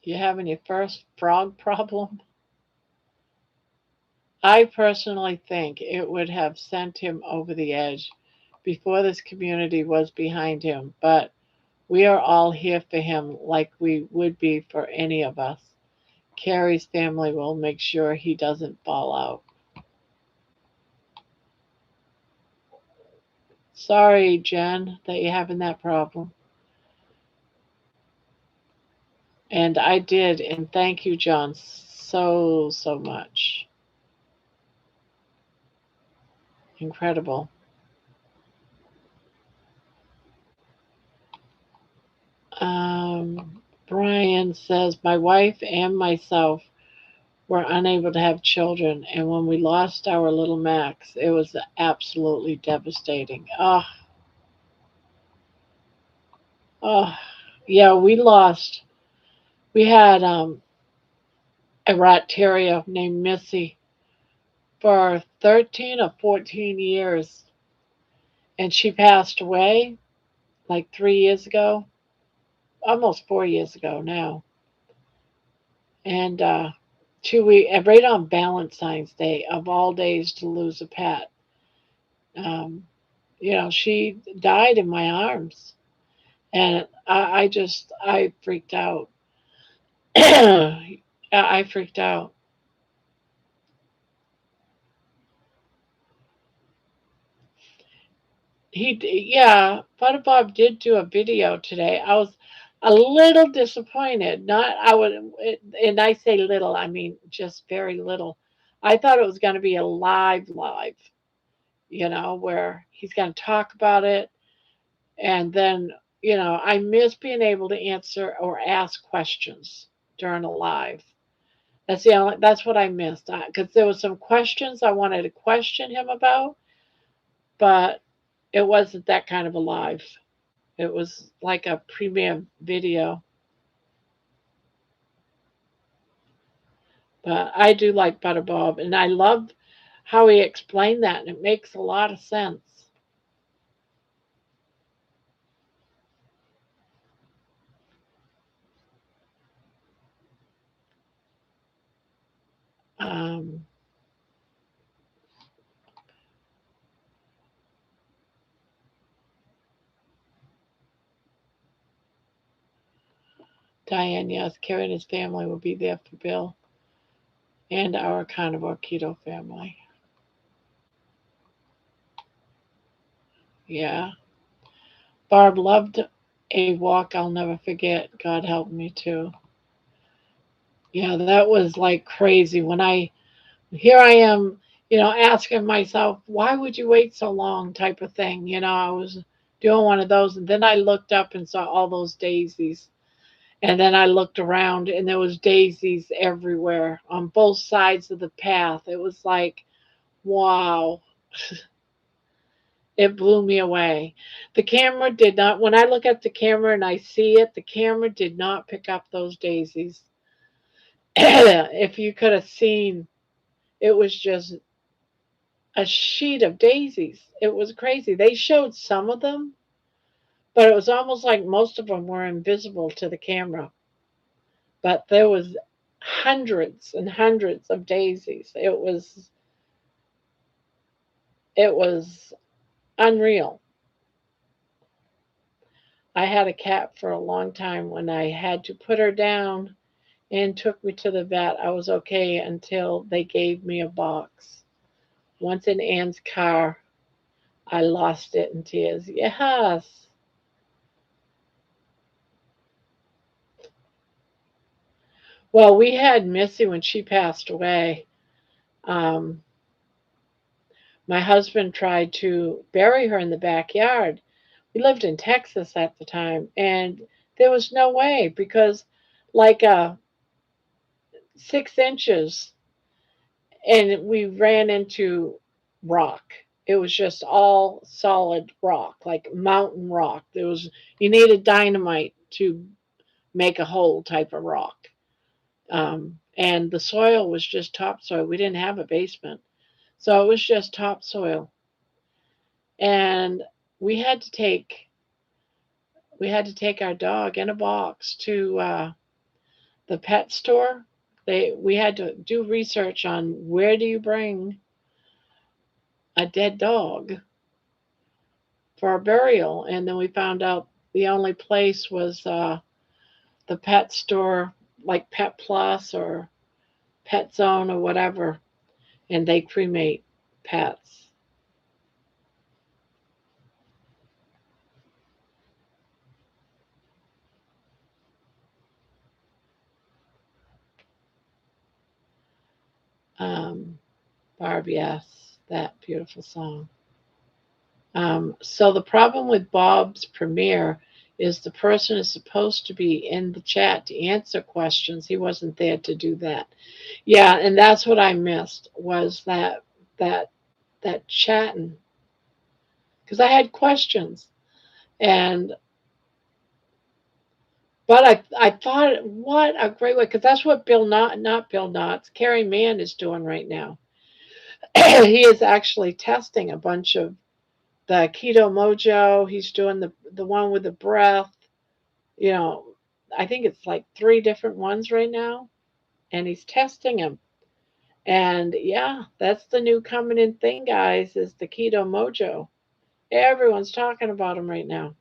You having your first frog problem? I personally think it would have sent him over the edge before this community was behind him, but we are all here for him like we would be for any of us. Carrie's family will make sure he doesn't fall out. Sorry, Jen, that you're having that problem. And I did, and thank you, John, so much. Incredible. Brian says, my wife and myself were unable to have children, and when we lost our little Max, it was absolutely devastating. Oh, yeah, we had a rat terrier named Missy for 13 or 14 years, and she passed away like 3 years ago, almost 4 years ago now. And 2 weeks, right on Valentine's Day, of all days to lose a pet. Um, she died in my arms, and I freaked out. I freaked out. Yeah, Butter Bob did do a video today. I was a little disappointed. Not, I would, and I say little, I mean just very little. I thought it was going to be a live, where he's going to talk about it, and then, I miss being able to answer or ask questions during a live. That's what I missed because there was some questions I wanted to question him about, but it wasn't that kind of a live. It was like a premium video. But I do like Butterbob, and I love how he explained that, and it makes a lot of sense. Um, Diane, yes, Kerry and his family will be there for Bill and our carnivore keto family. Yeah. Barb loved a walk I'll never forget. God help me too. Yeah, that was like crazy when here I am, asking myself, why would you wait so long type of thing. I was doing one of those, and then I looked up and saw all those daisies. And then I looked around and there was daisies everywhere on both sides of the path. It was like, wow, it blew me away. The camera did not, when I look at the camera and I see it, the camera did not pick up those daisies. If you could have seen, it was just a sheet of daisies. It was crazy. They showed some of them, but it was almost like most of them were invisible to the camera. But there was hundreds and hundreds of daisies. It was unreal. I had a cat for a long time. When I had to put her down and took me to the vet, I was okay until they gave me a box. Once in Ann's car, I lost it in tears. Yes. Well, we had Missy when she passed away. Um, my husband tried to bury her in the backyard. We lived in Texas at the time, and there was no way because, like, 6 inches and we ran into rock. It was just all solid rock, like mountain rock. You needed dynamite to make a hole type of rock. And the soil was just topsoil. We didn't have a basement, so it was just topsoil. And we had to take we had to take our dog in a box to the pet store. We had to do research on where do you bring a dead dog for a burial, and then we found out the only place was the pet store, like Pet Plus or Pet Zone or whatever, and they cremate pets. Um, Barb, yes, that beautiful song. So the problem with Bob's premiere is the person is supposed to be in the chat to answer questions. He wasn't there to do that. Yeah, and that's what I missed was that that chatting because I had questions and but I thought what a great way because that's what not Bill Knotts Carrie Mann is doing right now. He is actually testing a bunch of the keto mojo. He's doing the one with the breath. You know, I think it's like three different ones right now, and he's testing them. And yeah, that's the new coming in thing, guys. Is the keto mojo? Everyone's talking about them right now.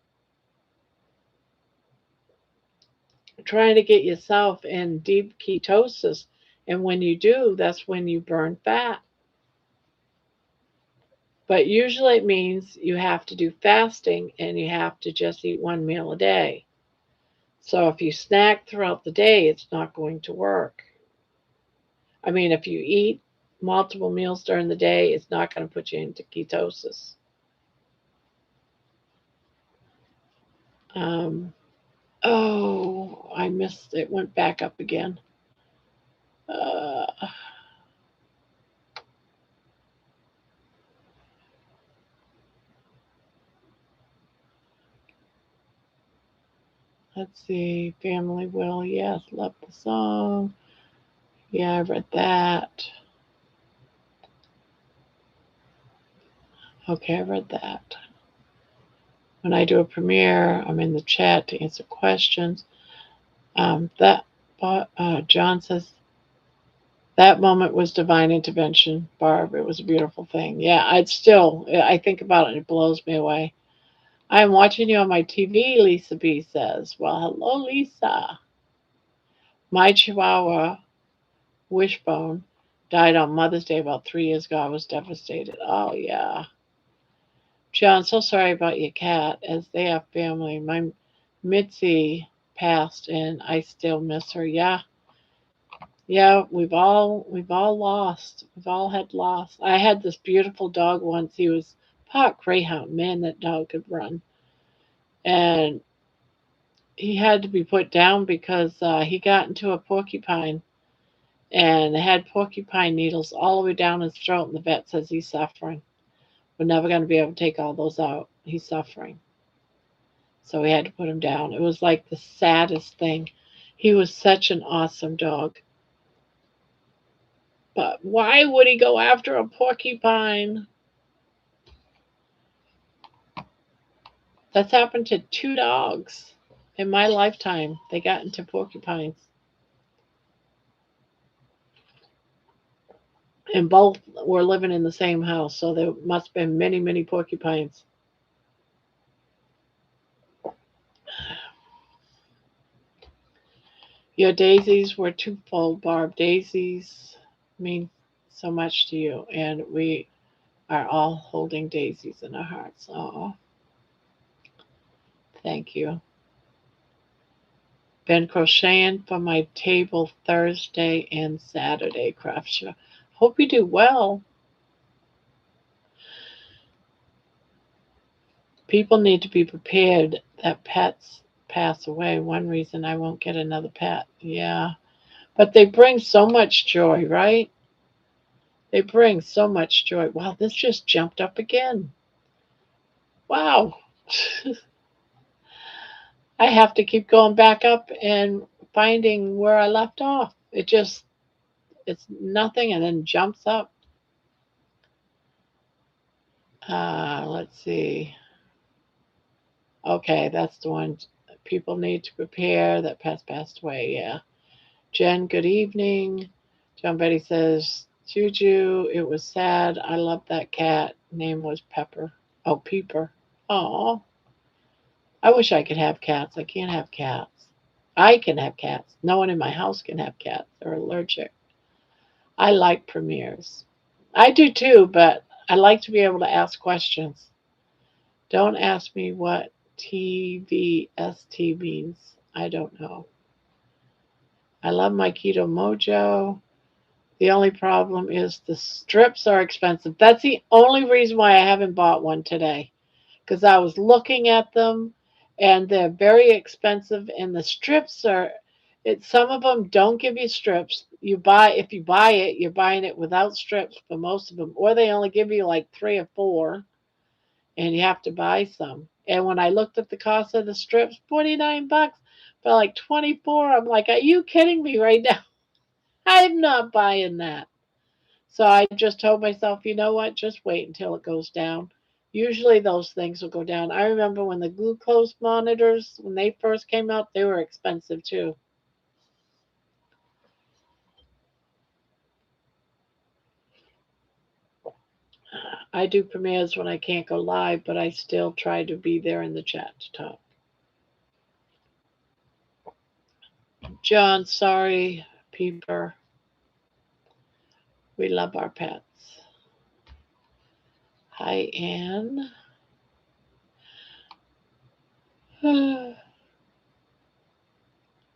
Trying to get yourself in deep ketosis, and when you do, that's when you burn fat. But usually it means you have to do fasting and you have to just eat one meal a day. So if you snack throughout the day, it's not going to work. I mean, if you eat multiple meals during the day, it's not going to put you into ketosis. Um, oh, I missed it. Went back up again. Uh, let's see. Family Will. Yes, love the song. Yeah, I read that. Okay, I read that. When I do a premiere, I'm in the chat to answer questions. That John says that moment was divine intervention, Barb. It was a beautiful thing. Yeah, I think about it and it blows me away. I'm watching you on my TV, Lisa B says. Well, hello, Lisa. My Chihuahua, Wishbone, died on Mother's Day about 3 years ago. I was devastated. Oh, yeah. John, so sorry about your cat, as they have family. My Mitzi passed, and I still miss her. Yeah, yeah, we've all lost. We've all had loss. I had this beautiful dog once. He was part greyhound. Man, that dog could run, and he had to be put down because he got into a porcupine and had porcupine needles all the way down his throat. And the vet says he's suffering. We're never going to be able to take all those out. He's suffering. So we had to put him down. It was like the saddest thing. He was such an awesome dog. But why would he go after a porcupine? That's happened to two dogs in my lifetime. They got into porcupines. And both were living in the same house, so there must have been many, many porcupines. Your daisies were twofold, Barb. Daisies mean so much to you, and we are all holding daisies in our hearts. Oh, thank you. Been crocheting for my table Thursday and Saturday, craft show. Hope you do well. People need to be prepared that pets pass away. One reason I won't get another pet. Yeah. But they bring so much joy, right? They bring so much joy. Wow, this just jumped up again. Wow. I have to keep going back up and finding where I left off. It's nothing and then jumps up. Let's see. Okay, that's the one. People need to prepare that passed away. Yeah. Jen, good evening. John Betty says, Juju, it was sad. I love that cat. Name was Pepper. Oh, Peeper. Oh, I wish I could have cats. I can't have cats. I can have cats. No one in my house can have cats. They're allergic. I like premieres. I do too, but I like to be able to ask questions. Don't ask me what TVST means. I don't know. I love my Keto Mojo. The only problem is the strips are expensive. That's the only reason why I haven't bought one today. Because I was looking at them and they're very expensive and the strips are some of them don't give you strips. If you buy it, you're buying it without strips for most of them, or they only give you like 3 or 4 and you have to buy some. And when I looked at the cost of the strips, $49 for like 24, I'm like, are you kidding me right now? I'm not buying that. So I just told myself, you know what? Just wait until it goes down. Usually those things will go down. I remember when the glucose monitors, when they first came out, they were expensive too. I do premieres when I can't go live, but I still try to be there in the chat to talk. John, sorry, Peeper. We love our pets. Hi, Anne.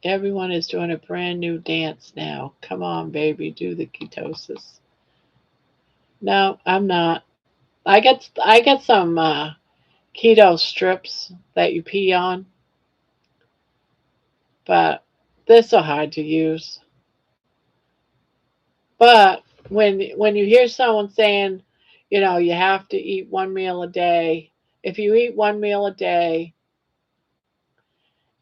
Everyone is doing a brand new dance now. Come on, baby, do the ketosis. No, I'm not. I get some keto strips that you pee on, but they're so hard to use. But when you hear someone saying, you have to eat one meal a day, if you eat one meal a day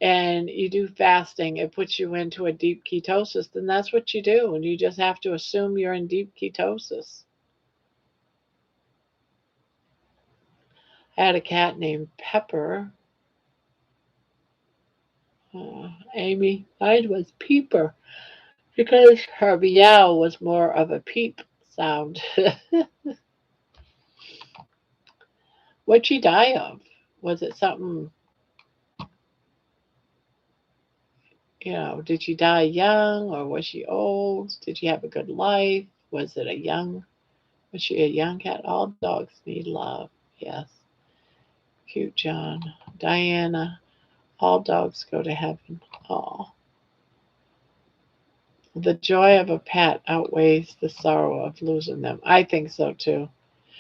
and you do fasting, it puts you into a deep ketosis, then that's what you do, and you just have to assume you're in deep ketosis. I had a cat named Pepper. Amy, mine was Peeper because her meow was more of a peep sound. What'd she die of? Was it something, did she die young or was she old? Did she have a good life? Was she a young cat? All dogs need love. Yes. Cute John. Diana, all dogs go to heaven. Oh. The joy of a pet outweighs the sorrow of losing them. I think so too.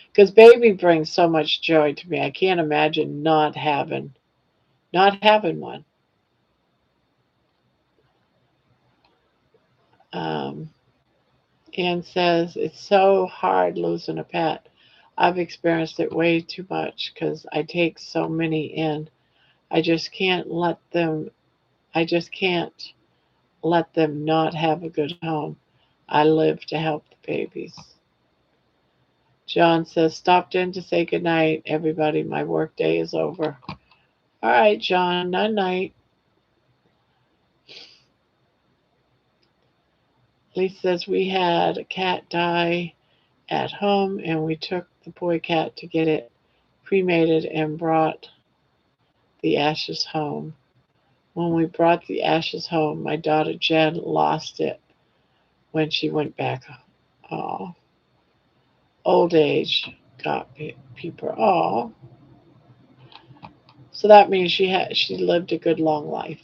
Because baby brings so much joy to me. I can't imagine not having one. Um, Anne says it's so hard losing a pet. I've experienced it way too much because I take so many in. I just can't let them. I just can't let them not have a good home. I live to help the babies. John says, stopped in to say goodnight, everybody. My work day is over. All right, John, night night. Lisa says, we had a cat die at home and we took the boy cat to get it cremated and brought the ashes home. When we brought the ashes home, my daughter Jen lost it when she went back. Oh, old age got people. Oh, so that means she lived a good long life.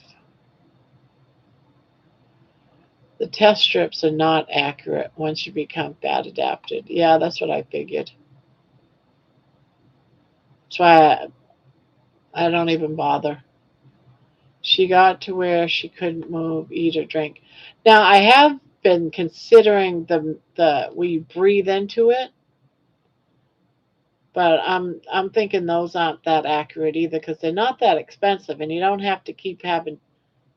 The test strips are not accurate once you become fat adapted. Yeah, that's what I figured. That's why I don't even bother. She got to where she couldn't move, eat, or drink. Now, I have been considering the we breathe into it, but I'm thinking those aren't that accurate either because they're not that expensive, and you don't have to keep having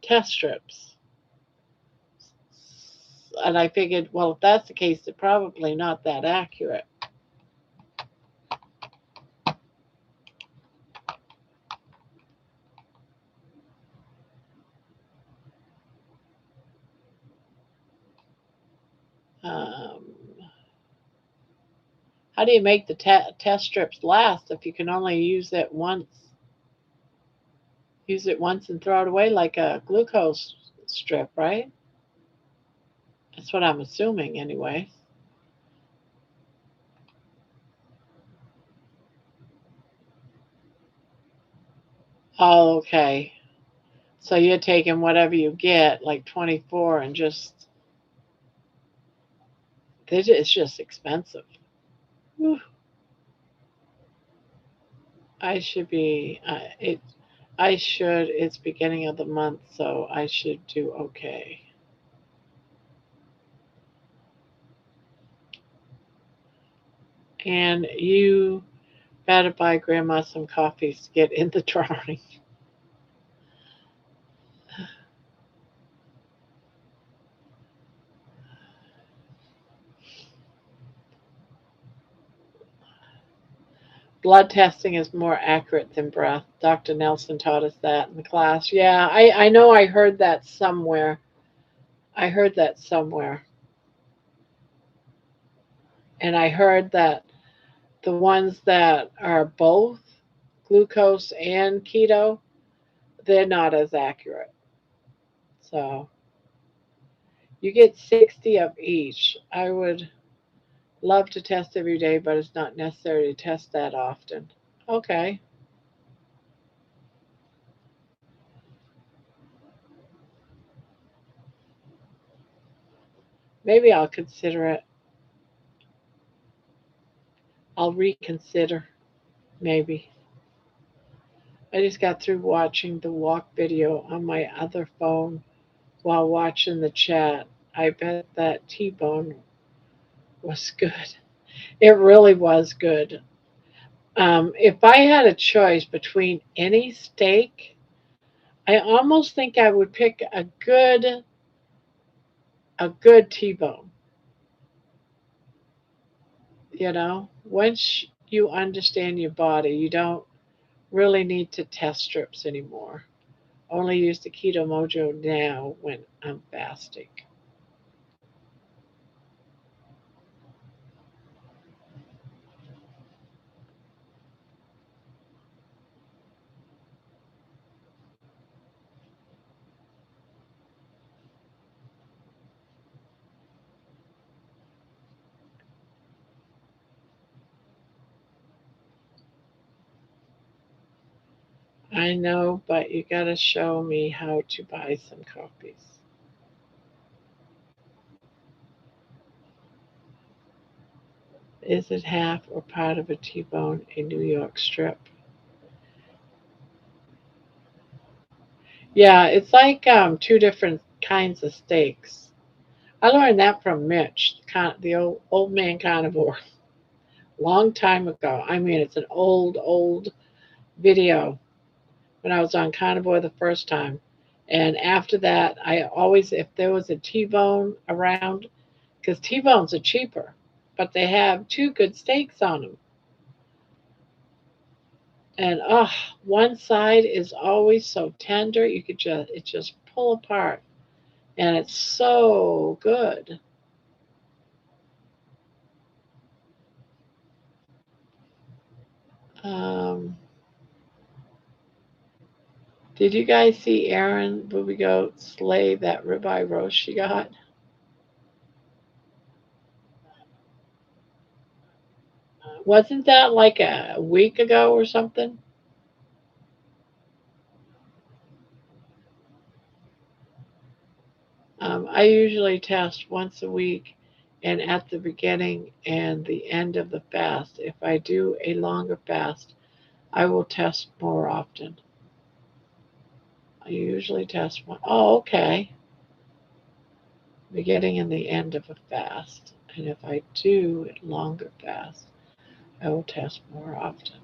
test strips. And I figured, well, if that's the case, they're probably not that accurate. Um, how do you make the test strips last if you can only use it once? Use it once and throw it away like a glucose strip, right? That's what I'm assuming, anyway. Oh, okay. So you're taking whatever you get, like 24, and it's just expensive. Whew. I should be it. I should. It's beginning of the month, so I should do okay. And you better buy Grandma some coffees to get in the drawing. Blood testing is more accurate than breath. Dr. Nelson taught us that in the class. Yeah, I know I heard that somewhere. I heard that somewhere. And I heard that the ones that are both glucose and keto, they're not as accurate. So you get 60 of each. I would love to test every day, but it's not necessary to test that often. Okay, maybe I'll consider it. I'll reconsider, maybe. I just got through watching the walk video on my other phone while watching the chat. I bet that T bone was good. It really was good. If I had a choice between any steak, I almost think I would pick a good T-bone. Once you understand your body, you don't really need to test strips anymore. Only use the Keto Mojo now when I'm fasting. I know, but you gotta show me how to buy some copies. Is it half or part of a T-bone, a New York strip? Yeah, it's like two different kinds of steaks. I learned that from Mitch, the old man carnivore, long time ago. I mean, it's an old video when I was on carnivore the first time. And after that, I always, if there was a T-bone around, because T-bones are cheaper, but they have two good steaks on them. And one side is always so tender, you could just pull apart, and it's so good. Um, did you guys see Erin Booby Goat slay that ribeye roast she got? Wasn't that like a week ago or something? I usually test once a week and at the beginning and the end of the fast. If I do a longer fast, I will test more often. I usually test one. Oh, okay. beginning and the end of a fast. And if I do a longer fast, I will test more often.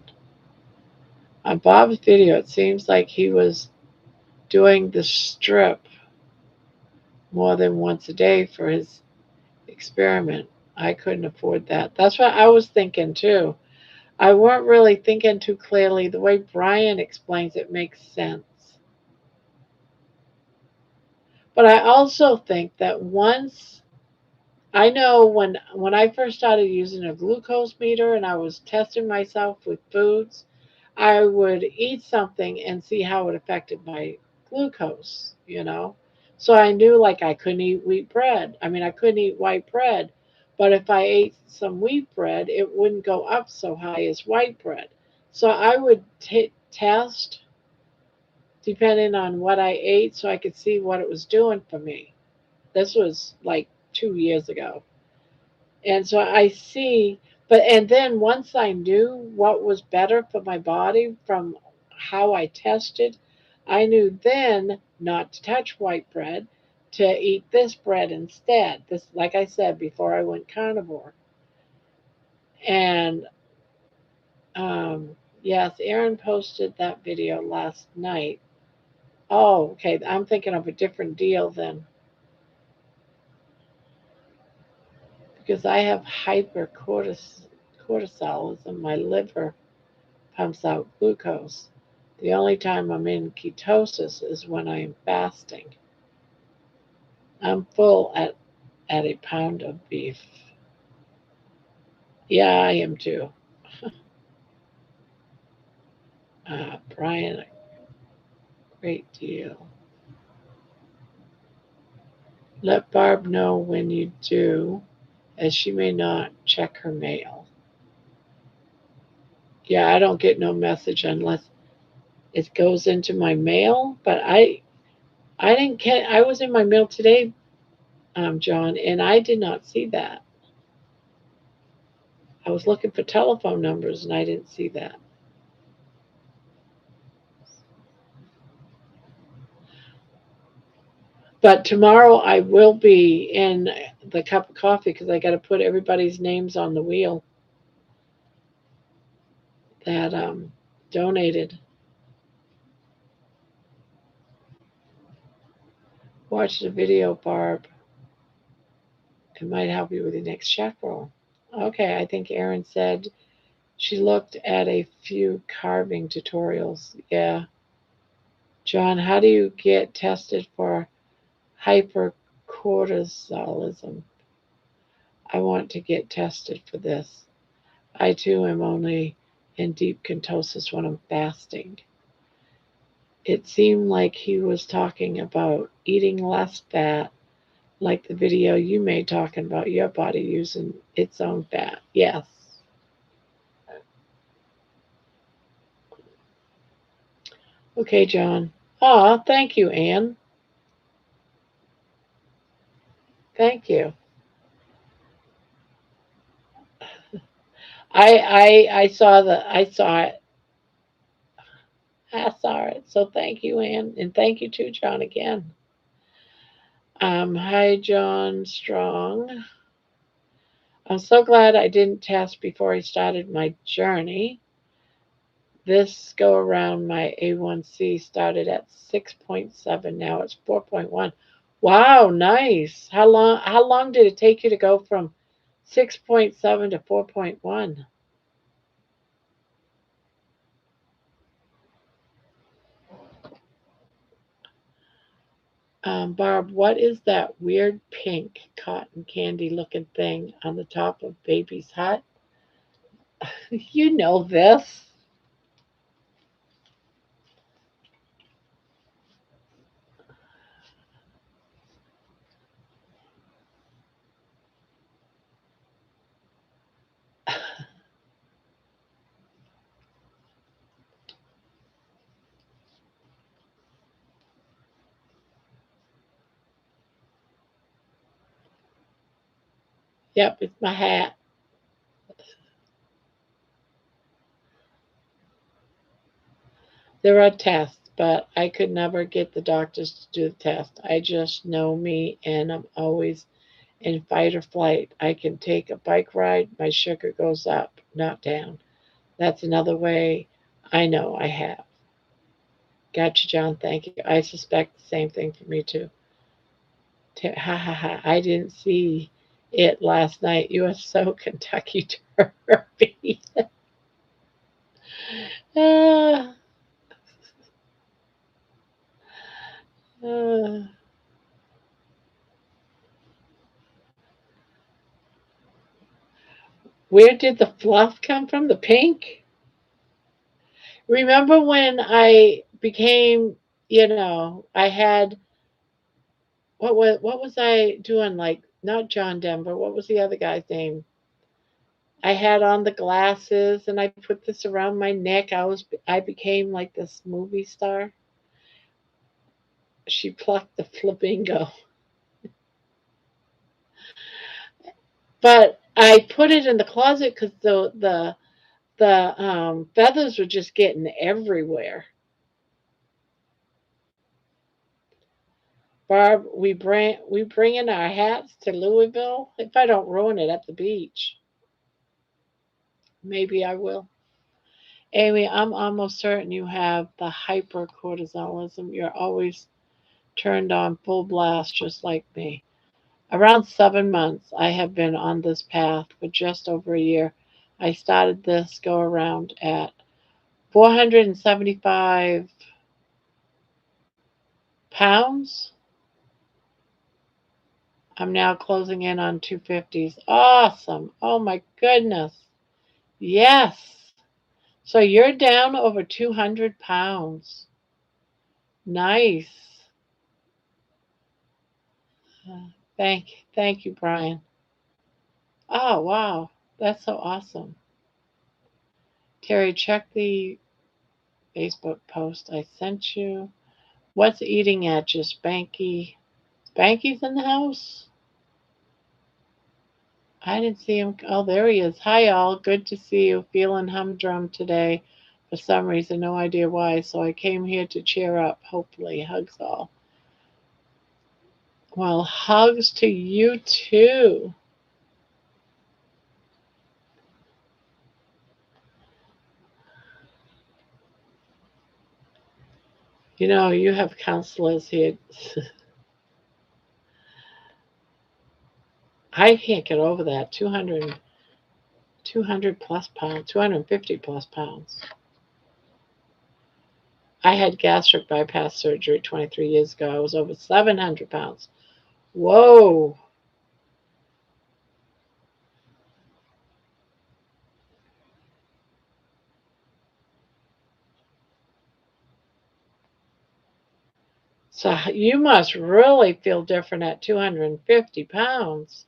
On Bob's video, it seems like he was doing the strip more than once a day for his experiment. I couldn't afford that. That's what I was thinking too. I weren't really thinking too clearly. The way Brian explains it makes sense. But I also think that once I know when I first started using a glucose meter and I was testing myself with foods, I would eat something and see how it affected my glucose. So I knew like I couldn't eat wheat bread. I mean, I couldn't eat white bread, but if I ate some wheat bread, it wouldn't go up so high as white bread. So I would test depending on what I ate so I could see what it was doing for me. This was like 2 years ago. And so I see, and then once I knew what was better for my body from how I tested, I knew then not to touch white bread, to eat this bread instead. This, like I said, before I went carnivore. And um, yes, Aaron posted that video last night. Oh, okay. I'm thinking of a different deal then, because I have hypercortisolism. My liver pumps out glucose. The only time I'm in ketosis is when I'm fasting. I'm full at a pound of beef. Yeah, I am too. Brian, a great deal. Let Barb know when you do, as she may not check her mail. Yeah, I don't get no message unless it goes into my mail. But I didn't get. I was in my mail today, John, and I did not see that. I was looking for telephone numbers and I didn't see that. But tomorrow I will be in the cup of coffee because I got to put everybody's names on the wheel that donated. Watch the video, Barb. It might help you with your next check roll. Okay, I think Erin said she looked at a few carving tutorials. Yeah. John, how do you get tested for hypercortisolism? I want to get tested for this. I too am only in deep ketosis when I'm fasting. It seemed like he was talking about eating less fat, like the video you made talking about your body using its own fat. Yes. Okay, John. Aw, thank you, Anne. Thank you. I saw it. I saw it. So thank you, Anne, and thank you too, John, again. Hi, John Strong. I'm so glad I didn't test before I started my journey. This go around, my A1C started at 6.7. Now it's 4.1. Wow, nice. How long did it take you to go from 6.7 to 4.1? Barb, what is that weird pink cotton candy looking thing on the top of baby's hut? You know this. Yep, it's my hat. There are tests. but I could never get the doctors to do the test. I just know me and I'm always in fight or flight. I can take a bike ride, my sugar goes up, not down. That's another way I know I have. Gotcha, John. Thank you. I suspect the same thing for me too. Ha ha ha. I didn't see it last night. USO Kentucky Derby. uh, uh, where did the fluff come from? The pink? Remember when I became, I had what was I doing? Like not John Denver. What was the other guy's name? I had on the glasses and I put this around my neck. I became like this movie star. She plucked the flamingo, but I put it in the closet because the feathers were just getting everywhere. Barb, we bring in our hats to Louisville. If I don't ruin it at the beach, maybe I will. Amy, I'm almost certain you have the hypercortisolism. You're always turned on full blast, just like me. Around 7 months, I have been on this path for just over a year. I started this go around at 475 pounds. I'm now closing in on 250s. Awesome. Oh my goodness. Yes. So you're down over 200 pounds. Nice. Thank you, Brian. Oh, wow. That's so awesome. Terry, check the Facebook post I sent you. What's eating at you, Spanky? Spanky's in the house? I didn't see him. Oh, there he is. Hi, all. Good to see you. Feeling humdrum today for some reason. No idea why. So I came here to cheer up. Hopefully. Hugs all. Well, hugs to you too. You have counselors here. I can't get over that. 200 plus pounds, 250 plus pounds. I had gastric bypass surgery 23 years ago. I was over 700 pounds. Whoa. So you must really feel different at 250 pounds.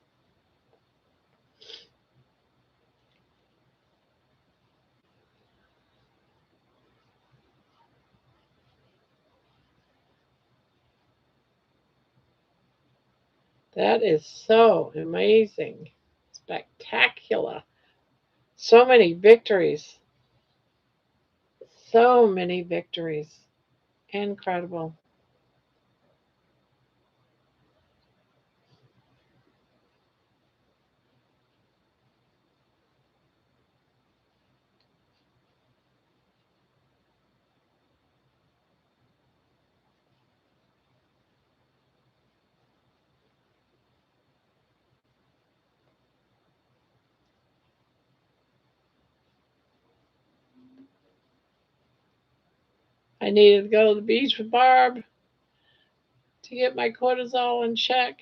That is so amazing. Spectacular. So many victories. So many victories. Incredible. I needed to go to the beach with Barb to get my cortisol in check.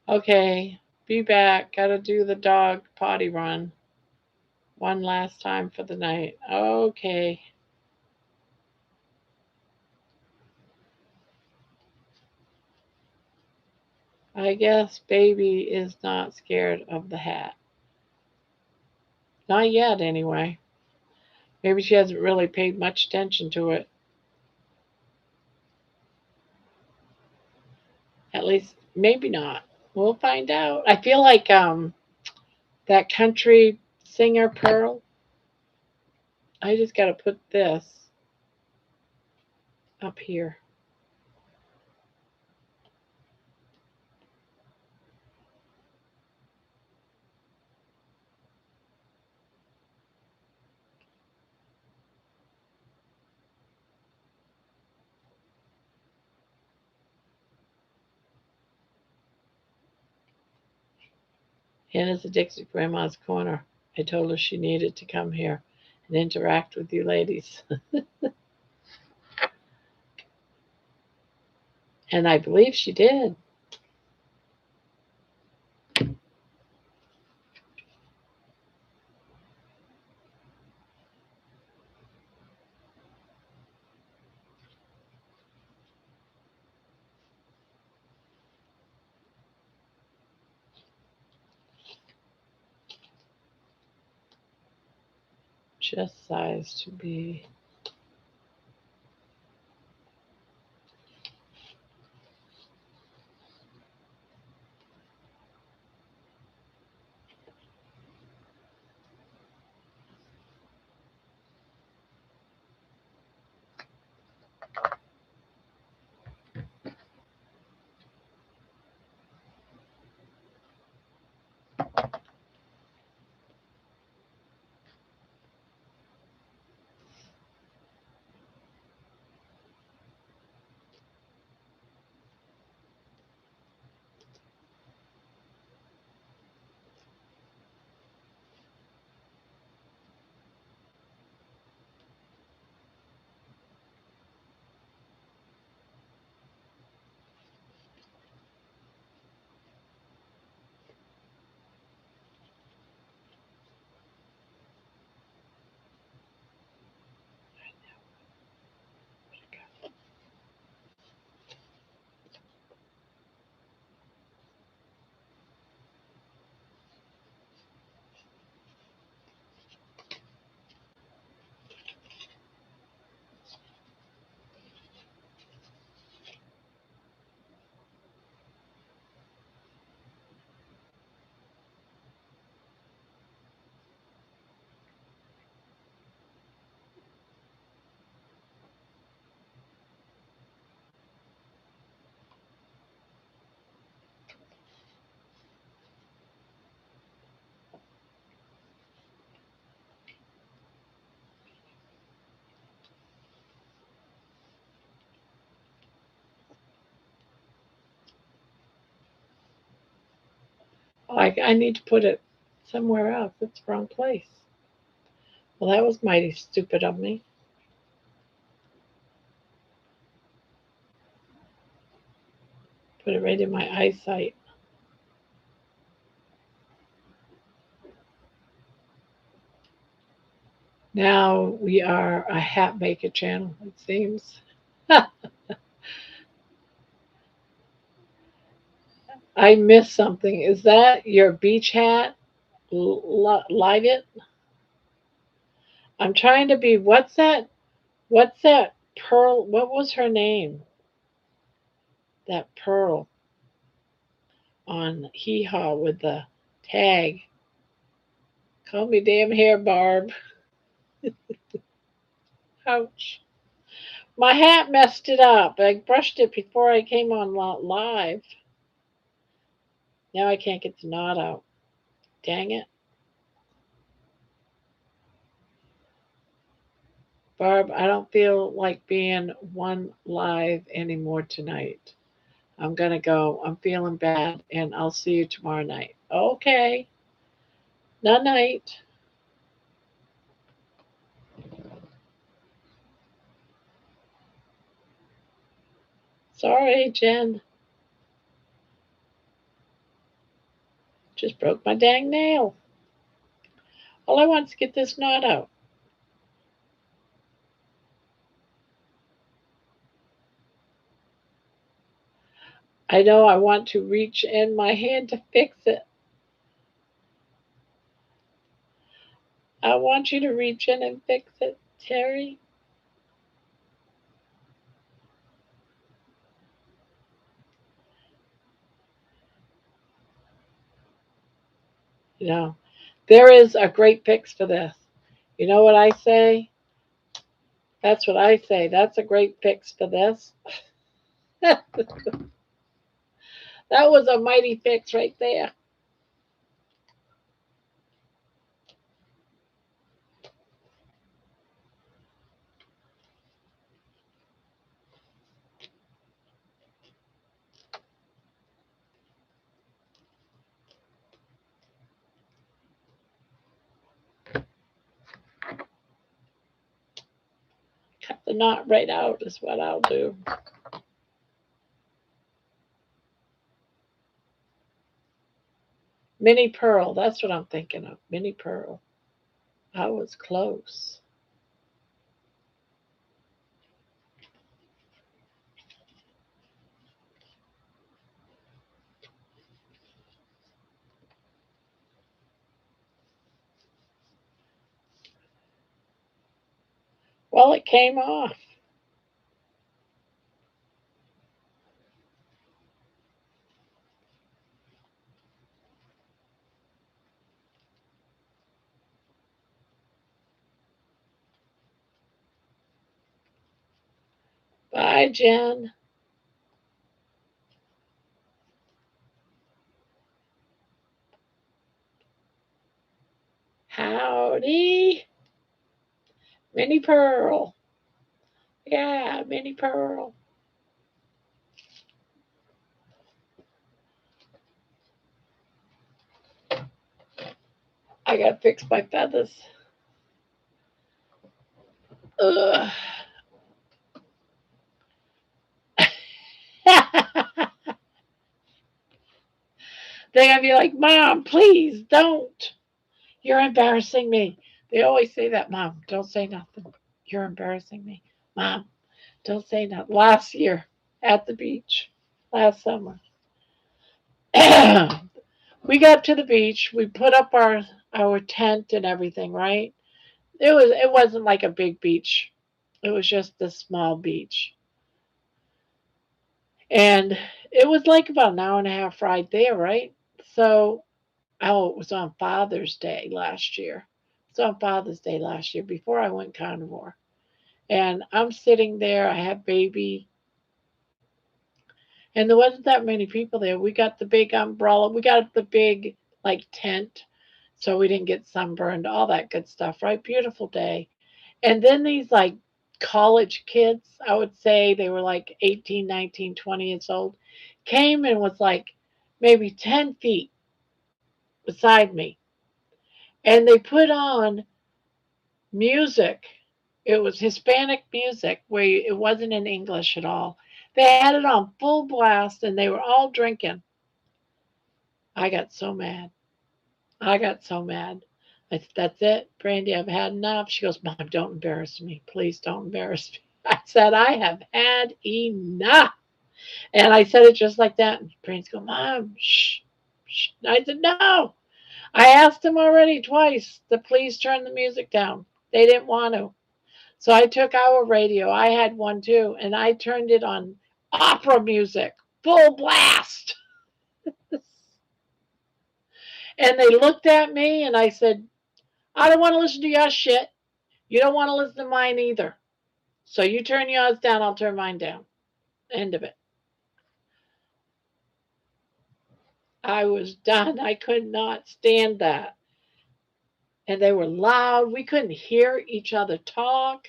Okay, be back. Gotta do the dog potty run one last time for the night. Okay. I guess baby is not scared of the hat. Not yet, anyway. Maybe she hasn't really paid much attention to it. At least, maybe not. We'll find out. I feel like that country singer Pearl. I just got to put this up here. Hannah's addicted to Grandma's Corner. I told her she needed to come here and interact with you ladies. And I believe she did. Chest size to be. I need to put it somewhere else. It's the wrong place. Well, that was mighty stupid of me. Put it right in my eyesight. Now we are a hat maker channel, it seems. I missed something. Is that your beach hat? Light it. I'm trying to be. What's that? What's that Pearl? What was her name? That Pearl on Hee Haw with the tag. Call me damn hair, Barb. Ouch. My hat messed it up. I brushed it before I came on live. Now I can't get the knot out. Dang it. Barb, I don't feel like being one live anymore tonight. I'm going to go. I'm feeling bad, and I'll see you tomorrow night. Okay. Night night. Sorry, Jen. Just broke my dang nail. All I want is to get this knot out. I know I want to reach in my hand to fix it. I want you to reach in and fix it, Terry. You know, there is a great fix for this. You know what I say? That's what I say. That's a great fix for this. That was a mighty fix right there. Cut the knot right out is what I'll do. Mini pearl. That's what I'm thinking of. Mini pearl. I was close. Well, it came off. Bye, Jen. Howdy. Mini pearl. Yeah, mini pearl. I gotta fix my feathers. Ugh. They're gonna be like, Mom, please don't. You're embarrassing me. They always say that, Mom, don't say nothing. You're embarrassing me. Mom, don't say nothing. Last year at the beach, last summer, we got to the beach. We put up our tent and everything, right? It wasn't like a big beach. It was just a small beach. And it was like about an hour and a half ride there, right? So, oh, it was on Father's Day last year. It was on Father's Day last year before I went carnivore. And I'm sitting there, I have baby, and there wasn't that many people there. We got the big umbrella, we got the big like tent, so we didn't get sunburned, all that good stuff, right? Beautiful day. And then these like college kids, I would say they were like 18, 19, 20 years old, came and was like maybe 10 feet beside me. And they put on music. It was Hispanic music where it wasn't in English at all. They had it on full blast and they were all drinking. I got so mad. I got so mad. I said, That's it, Brandy, I've had enough. She goes, Mom, don't embarrass me. Please don't embarrass me. I said, I have had enough. And I said it just like that. And Brandy's go, Mom, shh, shh. I said, no. I asked them already twice to please turn the music down. They didn't want to. So I took our radio. I had one too, and I turned it on opera music, full blast. And they looked at me and I said, I don't want to listen to your shit. You don't want to listen to mine either. So you turn yours down, I'll turn mine down. End of it. I was done. I could not stand that. And they were loud. We couldn't hear each other talk.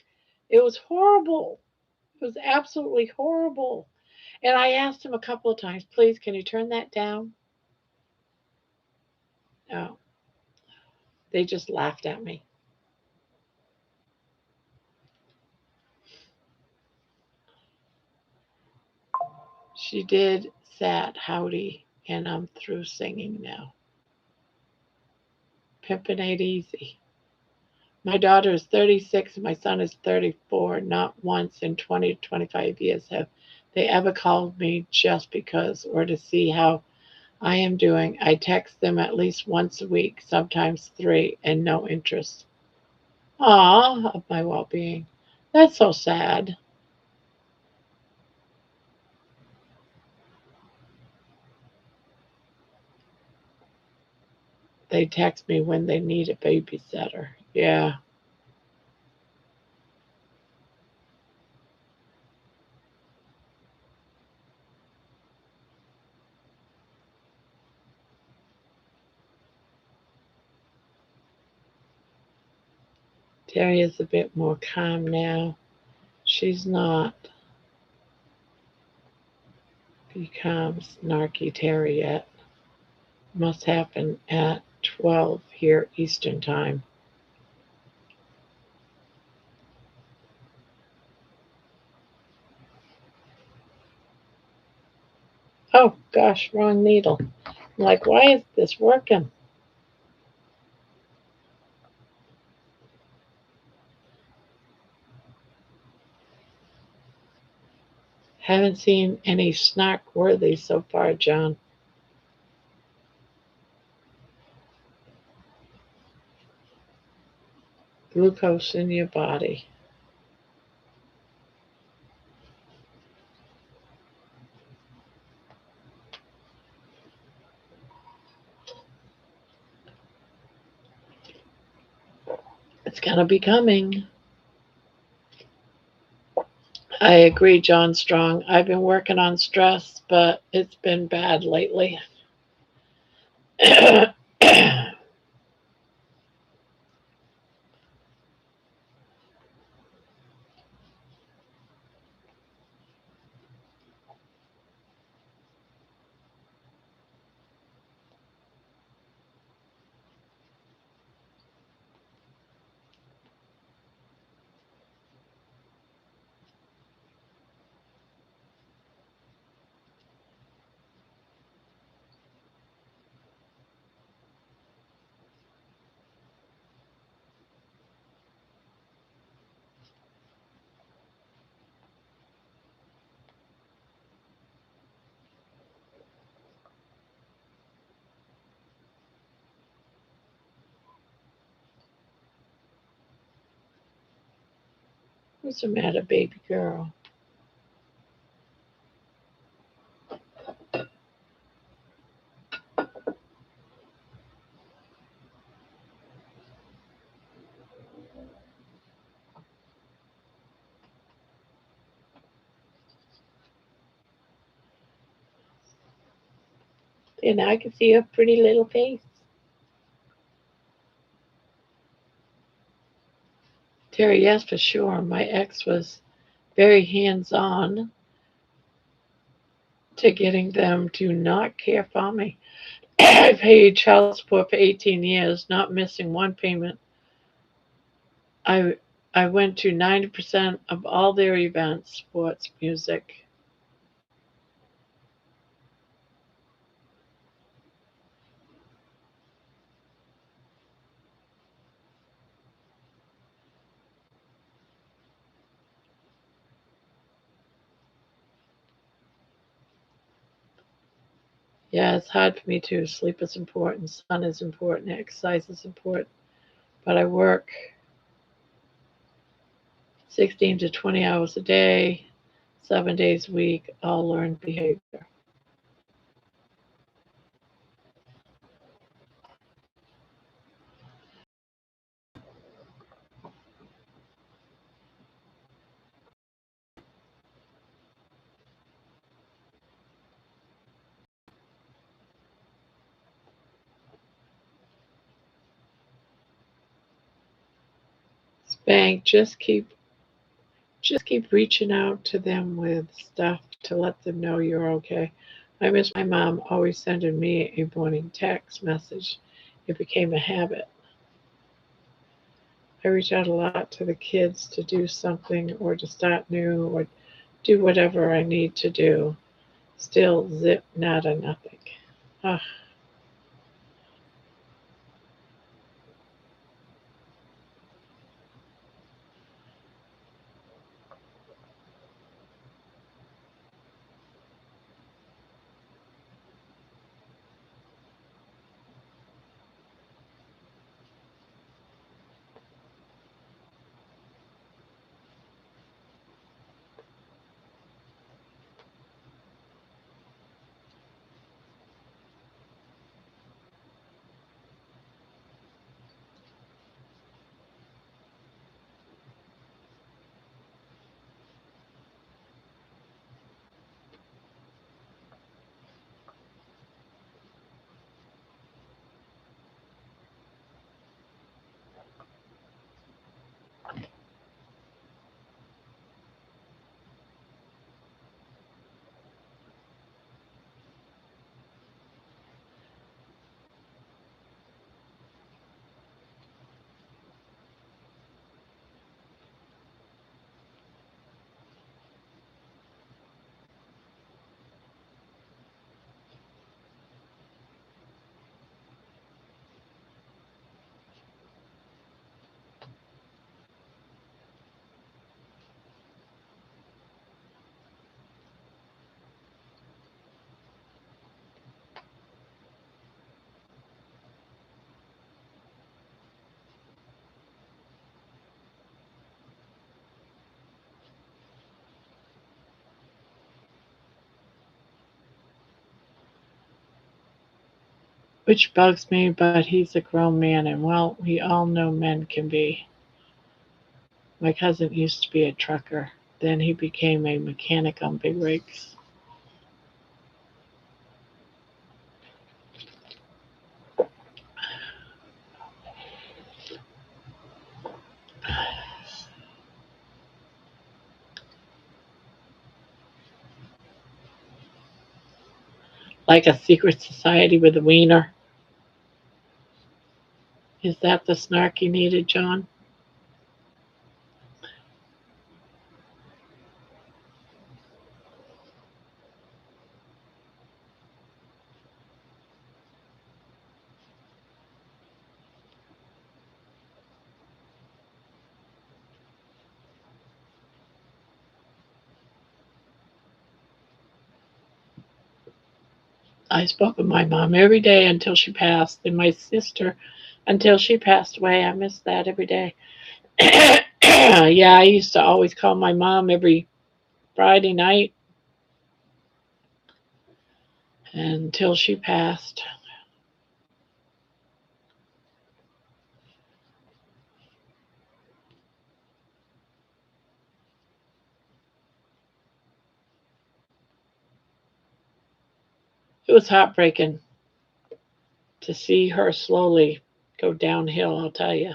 It was horrible. It was absolutely horrible. And I asked him a couple of times, please, can you turn that down? No, they just laughed at me. She did sad howdy, and I'm through singing now. Pimpin' ain't easy. My daughter is 36 and my son is 34. Not once in 20 to 25 years have they ever called me just because or to see how I am doing. I text them at least once a week, sometimes three, and no interest. Ah, of my well being. That's so sad. They text me when they need a babysitter. Yeah, Terry is a bit more calm now. She's not become snarky Terry yet. Must happen at 12 here Eastern Time. Oh gosh, wrong needle. I'm like, why is this working? Haven't seen any snark worthy so far, John. Glucose in your body. It's gonna be coming. I agree, John Strong. I've been working on stress, but it's been bad lately. It's What's the matter, baby girl? And I can see your pretty little face. Terry, yes, for sure. My ex was very hands on to getting them to not care for me. I paid child support for 18 years, not missing one payment. I I went to 90% of all their events, sports, music. Yeah, it's hard for me too. Sleep is important, sun is important, exercise is important. But I work 16 to 20 hours a day, 7 days a week, all learned behavior. Spank, just keep reaching out to them with stuff to let them know you're okay. I miss my mom always sending me a morning text message. It became a habit. I reach out a lot to the kids to do something or to start new or do whatever I need to do. Still zip nada nothing. Ah, which bugs me, but he's a grown man, and well, we all know men can be. My cousin used to be a trucker, then he became a mechanic on big rigs. Like a secret society with a wiener. Is that the snark you needed, John? I spoke with my mom every day until she passed, and my sister until she passed away. I miss that every day. Yeah, I used to always call my mom every Friday night until she passed. It was heartbreaking to see her slowly go downhill, I'll tell you,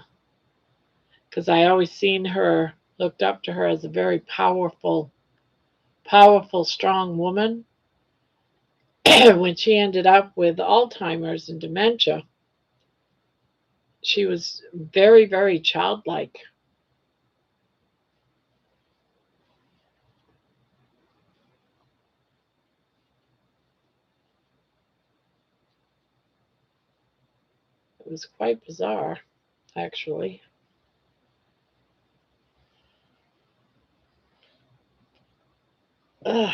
because I always seen her, looked up to her as a very powerful, strong woman. When she ended up with Alzheimer's and dementia, she was very, very childlike. It was quite bizarre, actually. Ugh.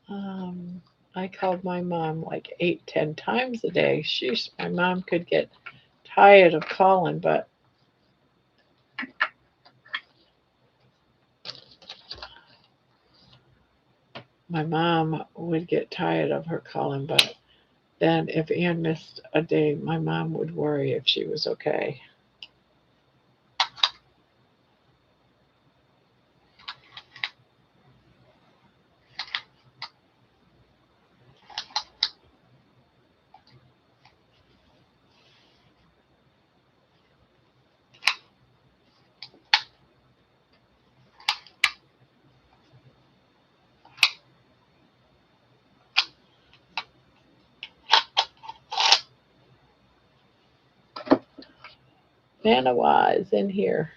Um, I called my mom like 8, 10 times a day. Sheesh, my mom could get tired of calling, but my mom would get tired of her calling. But then if Ann missed a day, my mom would worry if she was okay. Vanna Wise in here.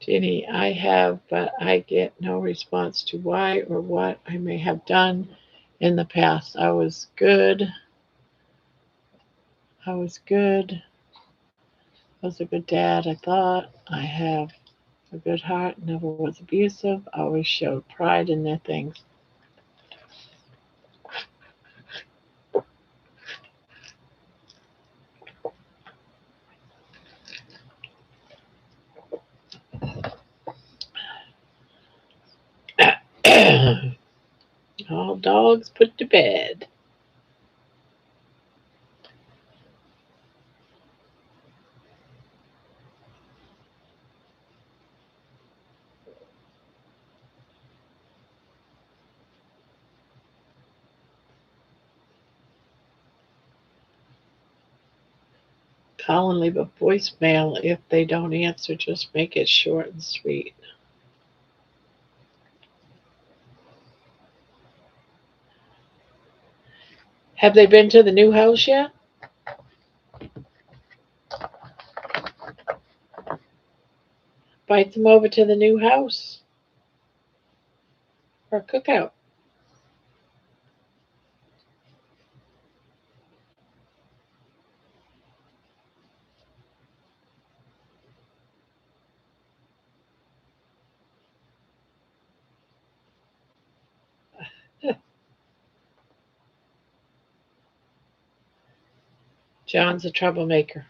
Jeannie, I have, but I get no response to why or what I may have done in the past. I was good. I was a good dad, I thought. I have a good heart, never was abusive, always showed pride in their things. All dogs put to bed. Call and leave a voicemail. If they don't answer, just make it short and sweet. Have they been to the new house yet? Invite them over to the new house for a cookout. John's a troublemaker.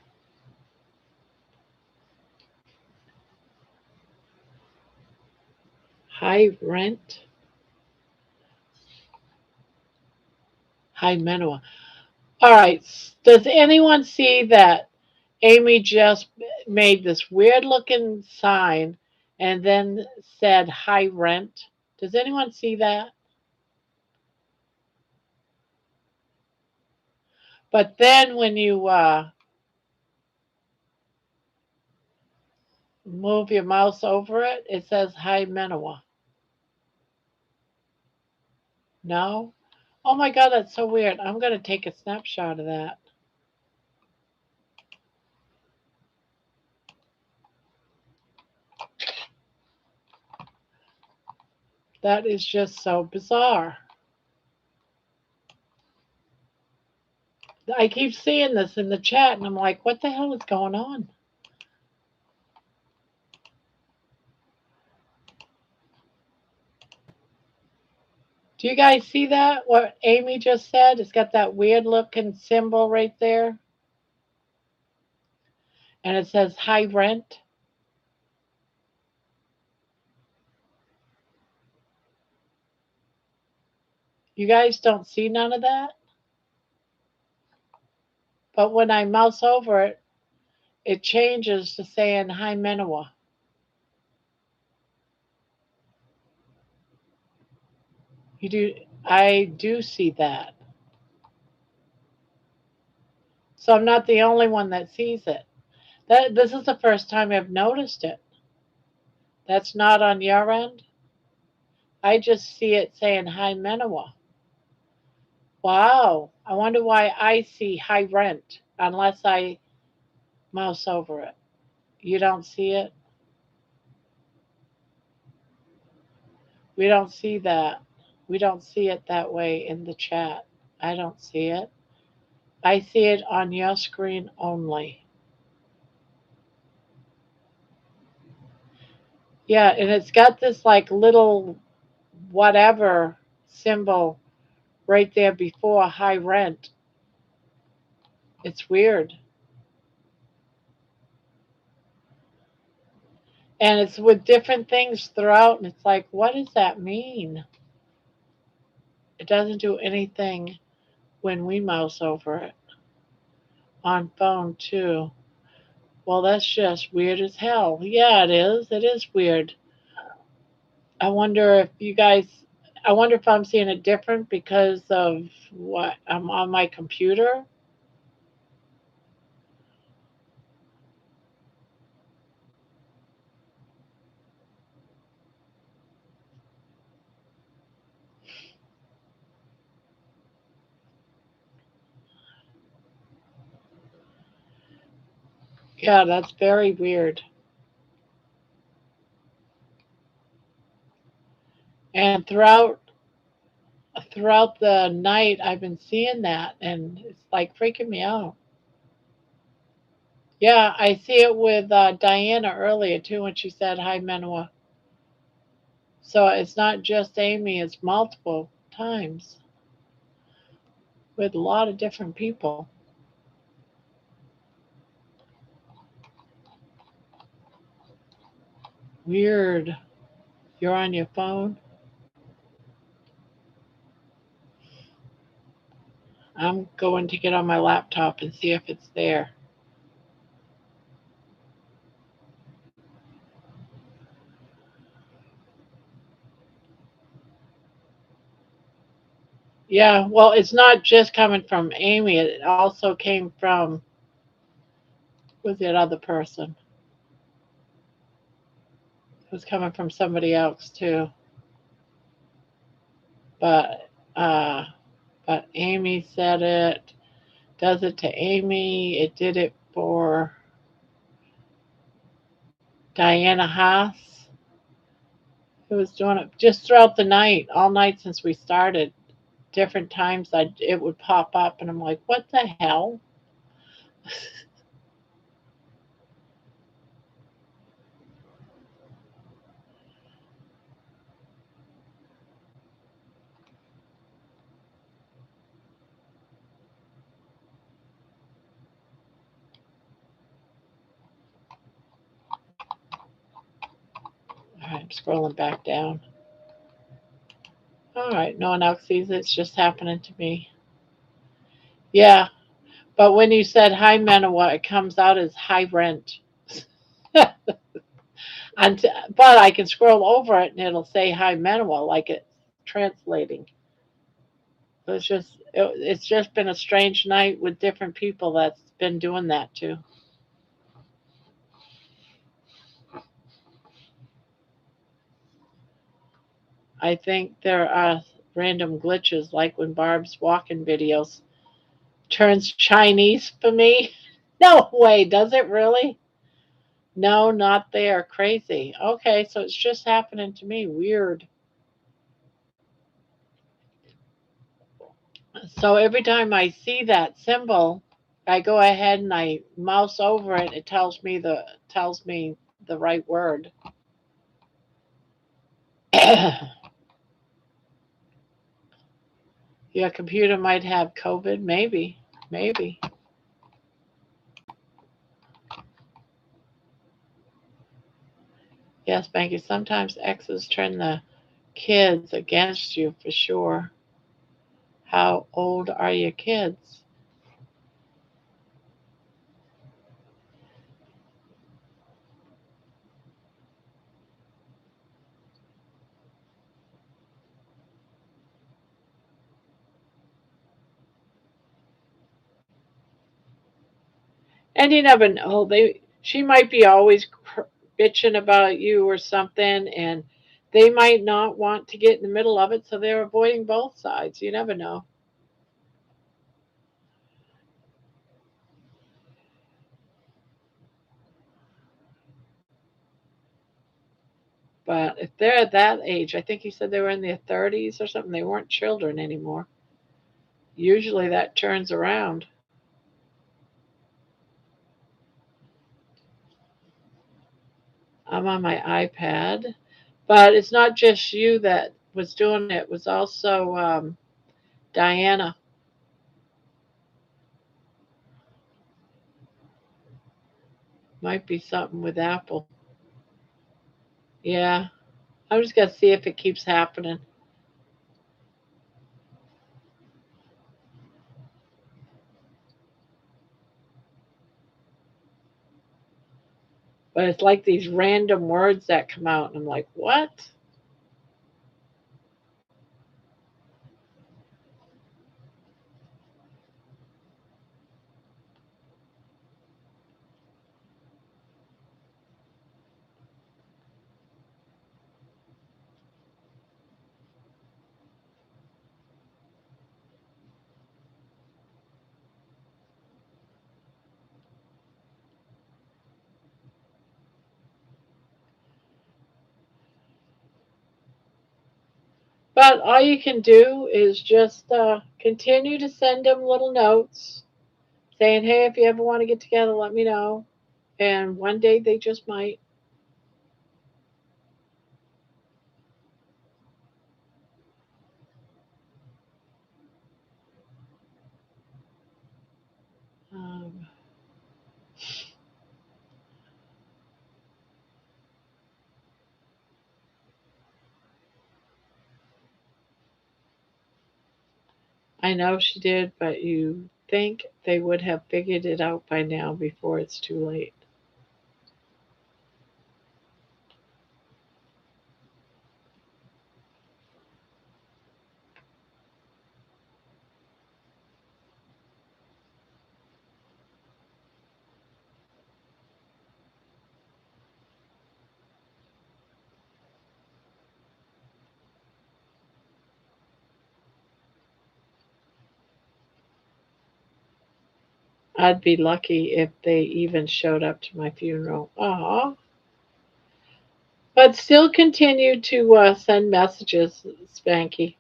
High rent, high Manoa. All right. Does anyone see that Amy just made this weird looking sign and then said high rent? Does anyone see that? But then when you move your mouse over it, it says high Manoa. No? Oh my God, that's so weird. I'm going to take a snapshot of that. That is just so bizarre. I keep seeing this in the chat and I'm like, what the hell is going on? Do you guys see that? What Amy just said? It's got that weird looking symbol right there. And it says high rent. You guys don't see none of that? But when I mouse over it, it changes to saying high Manoa. You do? I do see that. So I'm not the only one that sees it. This is the first time I've noticed it. That's not on your end? I just see it saying high Manoa. Wow. I wonder why I see high rent unless I mouse over it. You don't see it? We don't see that. We don't see it that way in the chat. I don't see it. I see it on your screen only. Yeah, and it's got this like little whatever symbol right there before high rent. It's weird. And it's with different things throughout, and it's like, what does that mean? It doesn't do anything when we mouse over it. On phone, too. Well, that's just weird as hell. Yeah, it is. It is weird. I wonder if you guys, I wonder if I'm seeing it different because of what I'm on my computer. Yeah, that's very weird. And throughout the night, I've been seeing that, and it's like freaking me out. Yeah, I see it with Diana earlier too when she said hi, Manoa. So it's not just Amy; it's multiple times with a lot of different people. Weird. You're on your phone. I'm going to get on my laptop and see if it's there. Yeah, well, it's not just coming from Amy. It also came from who's that other person? It was coming from somebody else too. But uh, but Amy said it. Does it to Amy. It did it for Diana Haas. It was doing it just throughout the night, all night since we started. Different times, it would pop up, and I'm like, what the hell? All right, I'm scrolling back down. All right, no one else sees it. It's just happening to me. Yeah, but when you said high Manawa, it comes out as high rent. and but I can scroll over it and it'll say high Manawa like it's translating. So it's just been a strange night with different people that's been doing that too. I think there are random glitches like when Barb's walking videos turns Chinese for me. No way, does it really? No, not there. Crazy. Okay, so it's just happening to me. Weird. So every time I see that symbol, I go ahead and I mouse over it. It tells me the right word. Your computer might have COVID. Maybe. Maybe. Yes, Banky. Sometimes exes turn the kids against you for sure. How old are your kids? And you never know. She might be always bitching about you or something, and they might not want to get in the middle of it, so they're avoiding both sides. You never know. But if they're at that age, I think you said they were in their 30s or something, they weren't children anymore. Usually that turns around. I'm on my iPad, but it's not just you that was doing it. It was also Diana. Might be something with Apple. Yeah, I'm just gonna see if it keeps happening. But it's like these random words that come out, and I'm like, what? But all you can do is just continue to send them little notes saying, hey, if you ever want to get together, let me know. And one day they just might. Um, I know she did, but you think they would have figured it out by now before it's too late. I'd be lucky if they even showed up to my funeral. Aw. But still continue to send messages, Spanky.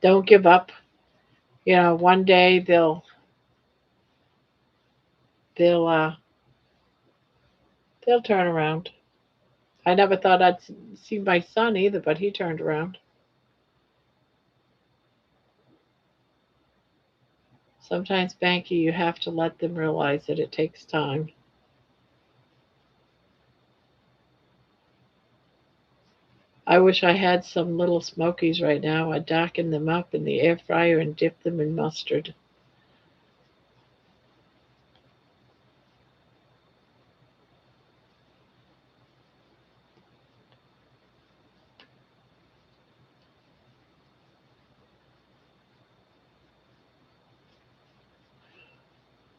Don't give up. You know, one day they'll they'll turn around. I never thought I'd see my son either, but he turned around. Sometimes, Banky, you have to let them realize that it takes time. I wish I had some little smokies right now. I'd darken them up in the air fryer and dip them in mustard.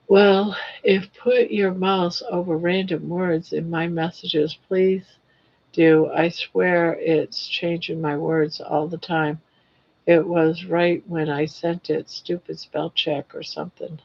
Well, if put your mouse over random words in my messages, please do. I swear it's changing my words all the time. It was right when I sent it. Stupid spell check or something.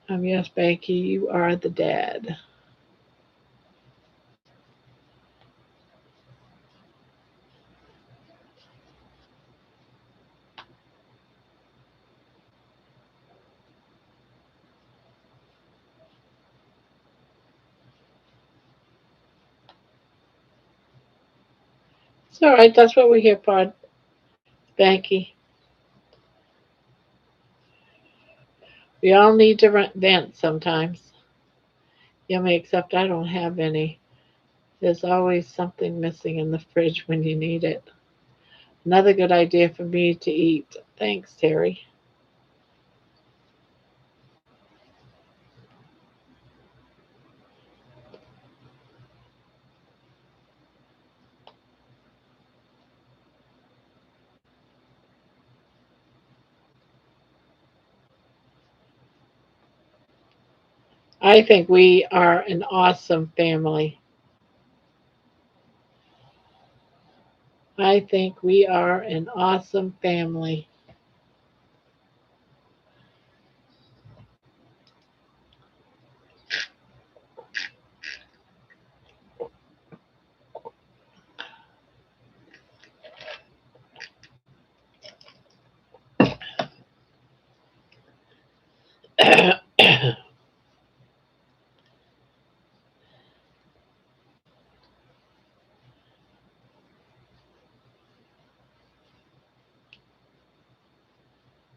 Yes, Banky, you are the dad. It's all right. That's what we're here for, Banky. We all need to vent sometimes. Yummy, except I don't have any. There's always something missing in the fridge when you need it. Another good idea for me to eat. Thanks, Terry. I think we are an awesome family. I think we are an awesome family.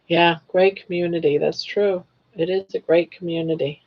Yeah, great community. That's true. It is a great community.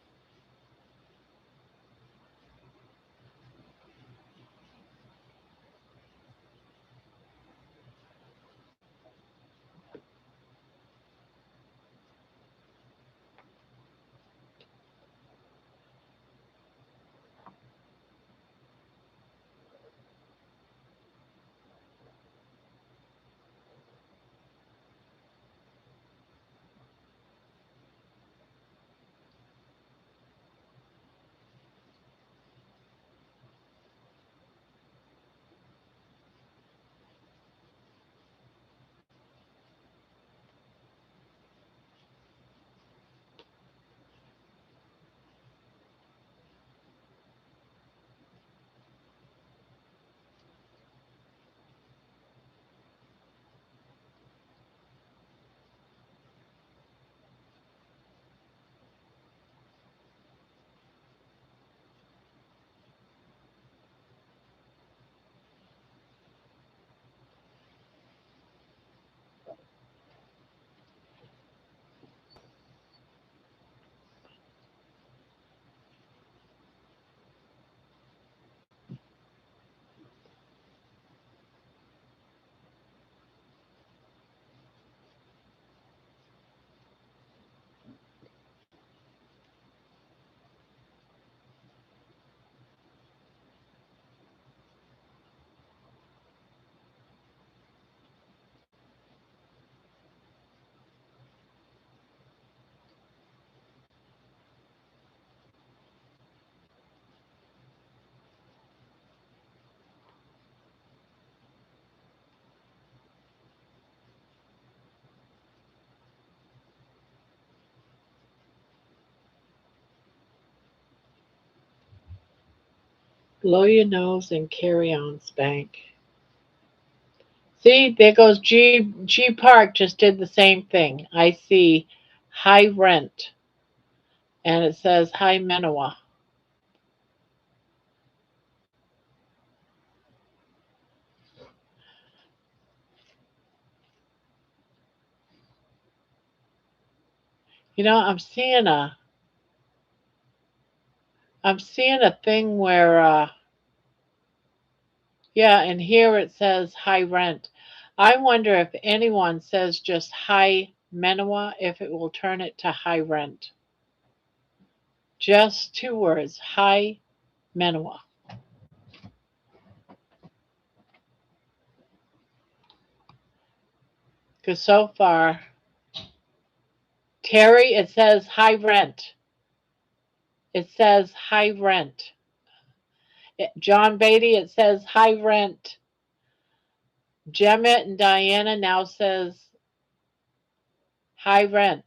Blow your nose and carry on, Spank. See, there goes G Park just did the same thing. I see high rent and it says high Manawa. You know, I'm seeing a thing where yeah, and here it says high rent. I wonder if anyone says just high Manawa, if it will turn it to high rent. Just two words, high Manawa. Because so far, Terry, it says high rent. It says high rent. John Beatty, it says high rent. Jemmett and Diana now says high rent.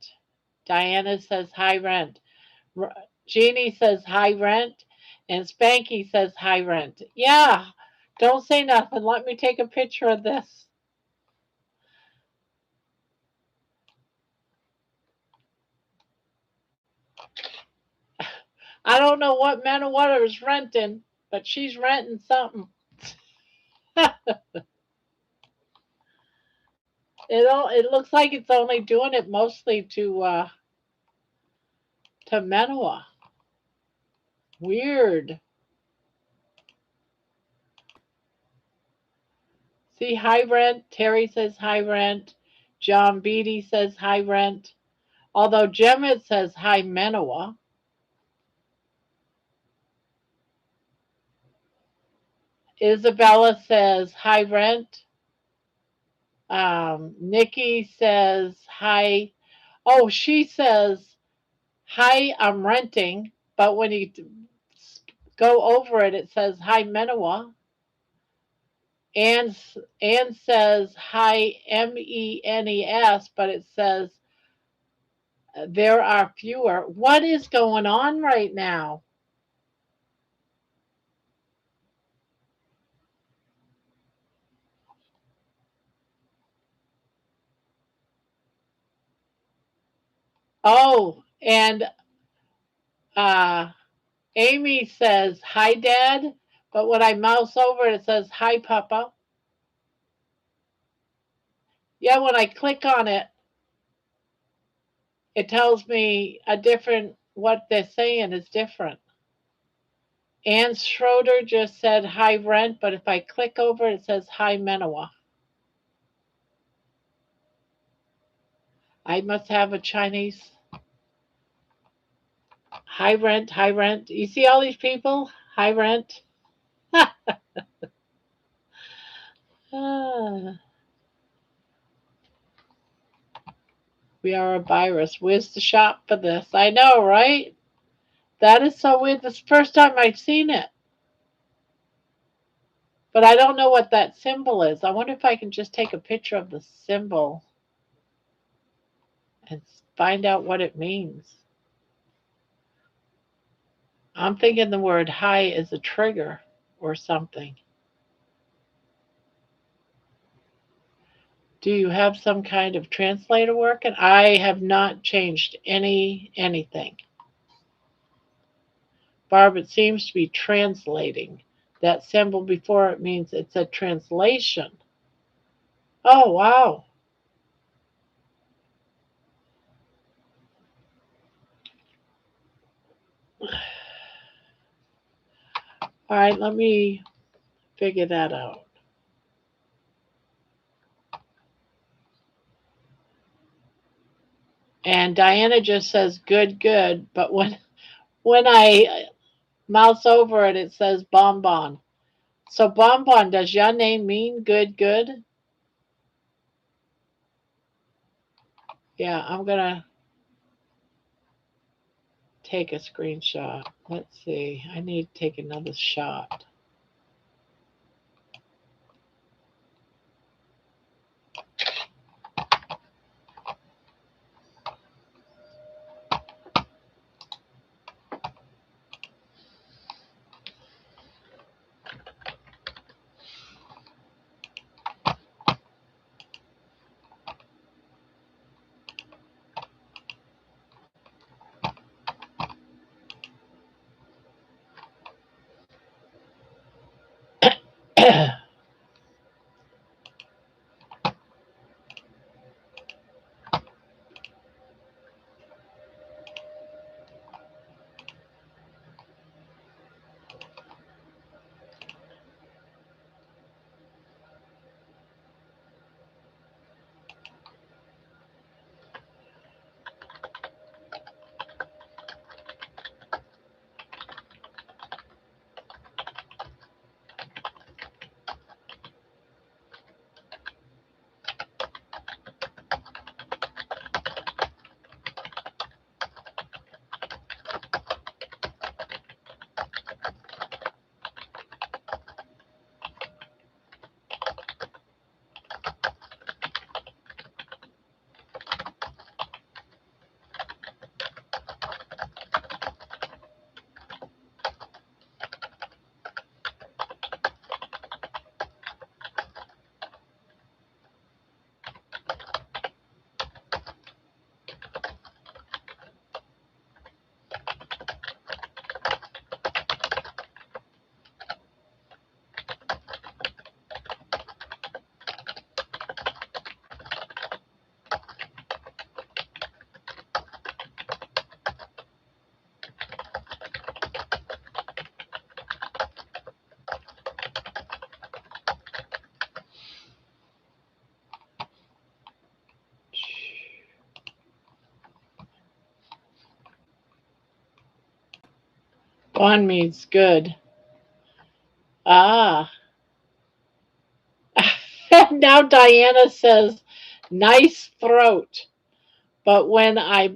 Diana says high rent. Jeannie says high rent. And Spanky says high rent. Yeah, don't say nothing. Let me take a picture of this. I don't know what Manawater is renting, but she's renting something. It looks like it's only doing it mostly to Manawa. Weird. See, high rent. Terry says high rent. John Beatty says high rent. Although Jemmett says high Manawa. Isabella says high rent. Nikki says hi. Oh, she says hi. I'm renting, but when you go over it, it says hi Menawa. Anne says hi MENES, but it says there are fewer. What is going on right now? Oh, and uh, Amy says hi, Dad, but when I mouse over it, it says hi, Papa. Yeah, when I click on it, it tells me a different, what they're saying is different. Ann Schroeder just said hi rent, but if I click over it says hi Menawa. I must have a Chinese high rent, high rent. You see all these people? High rent. Ah, we are a virus. Where's the shop for this? I know, right? That is so weird. This is the first time I've seen it. But I don't know what that symbol is. I wonder if I can just take a picture of the symbol and find out what it means. I'm thinking the word high is a trigger or something. Do you have some kind of translator working? I have not changed anything. Barb, it seems to be translating. That symbol before it means it's a translation. Oh, wow. All right, let me figure that out. And Diana just says good, good, but when I mouse over it, it says bonbon. So bonbon, does your name mean good, good? Yeah, I'm gonna take a screenshot. Let's see. I need to take another shot. Bon means good. Ah. Now Diana says, nice throat. But when I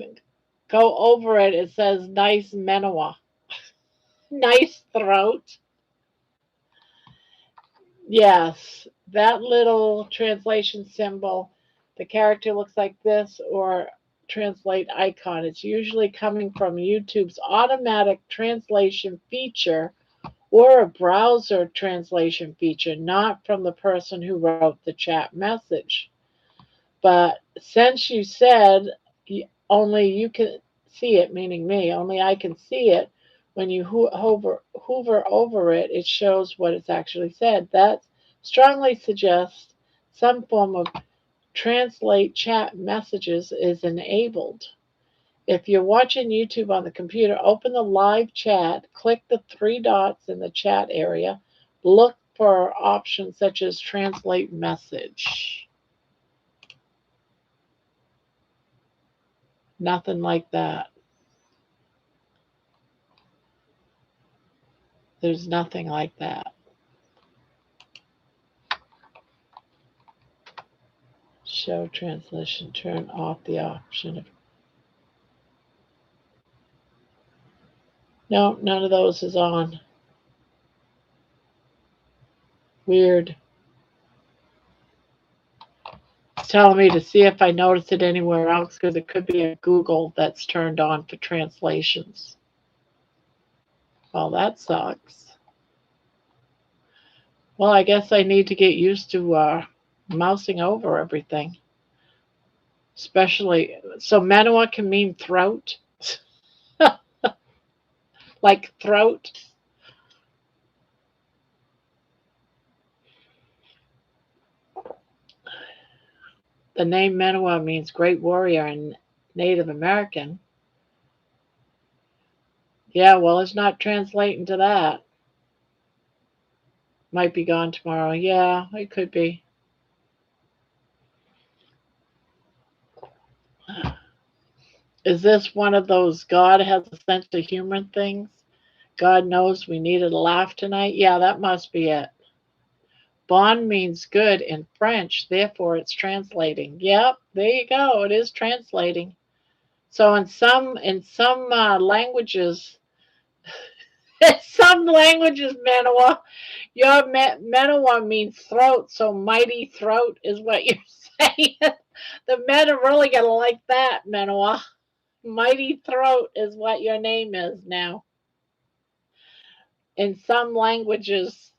go over it, it says nice menawa. Nice throat. Yes, that little translation symbol, the character looks like this or translate icon. It's usually coming from YouTube's automatic translation feature or a browser translation feature, not from the person who wrote the chat message. But since you said only you can see it, meaning me, only I can see it, when you hover over it, it shows what it's actually said. That strongly suggests some form of translate chat messages is enabled. If you're watching YouTube on the computer, open the live chat, click the three dots in the chat area, look for options such as translate message. Nothing like that. There's nothing like that. Show translation. Turn off the option of. No, none of those is on. Weird. It's telling me to see if I notice it anywhere else because it could be a Google that's turned on for translations. Well, that sucks. Well, I guess I need to get used to mousing over everything. Especially, so Manawa can mean throat. Like throat. The name Manawa means great warrior in Native American. Yeah, well, it's not translating to that. Might be gone tomorrow. Yeah, it could be. Is this one of those God has a sense of humor things? God knows we needed a laugh tonight? Yeah, that must be it. Bon means good in French, therefore it's translating. Yep, there you go. It is translating. So in some languages, some languages, Manawa, your Manawa means throat, so mighty throat is what you're saying. The men are really gonna like that, Manawa. Mighty throat is what your name is now. In some languages.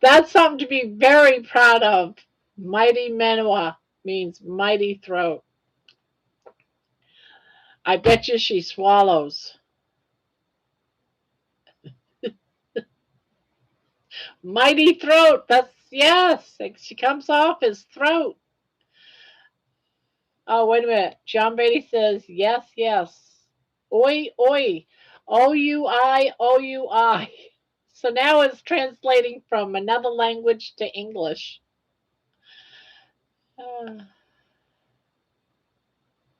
That's something to be very proud of. Mighty Manawa means mighty throat. I bet you she swallows. Mighty throat. That's yes. She comes off as throat. Oh, wait a minute. John Beatty says yes, yes. Oi, oi. OUI, OUI. So now it's translating from another language to English. Uh,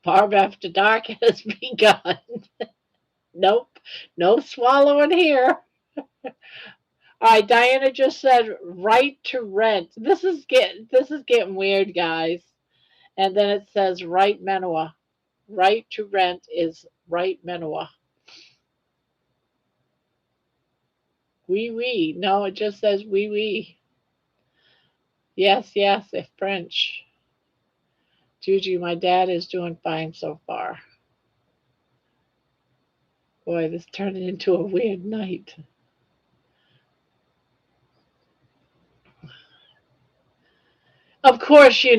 Barb after dark has begun. Nope, no swallowing here. All right, Diana just said right to rent. This is getting weird, guys. And then it says right Manawa. Right to rent is right Manawa. Oui, oui. No, it just says oui, oui. Yes, yes, if French. Juju, my dad is doing fine so far. Boy, this turned into a weird night. Of course, in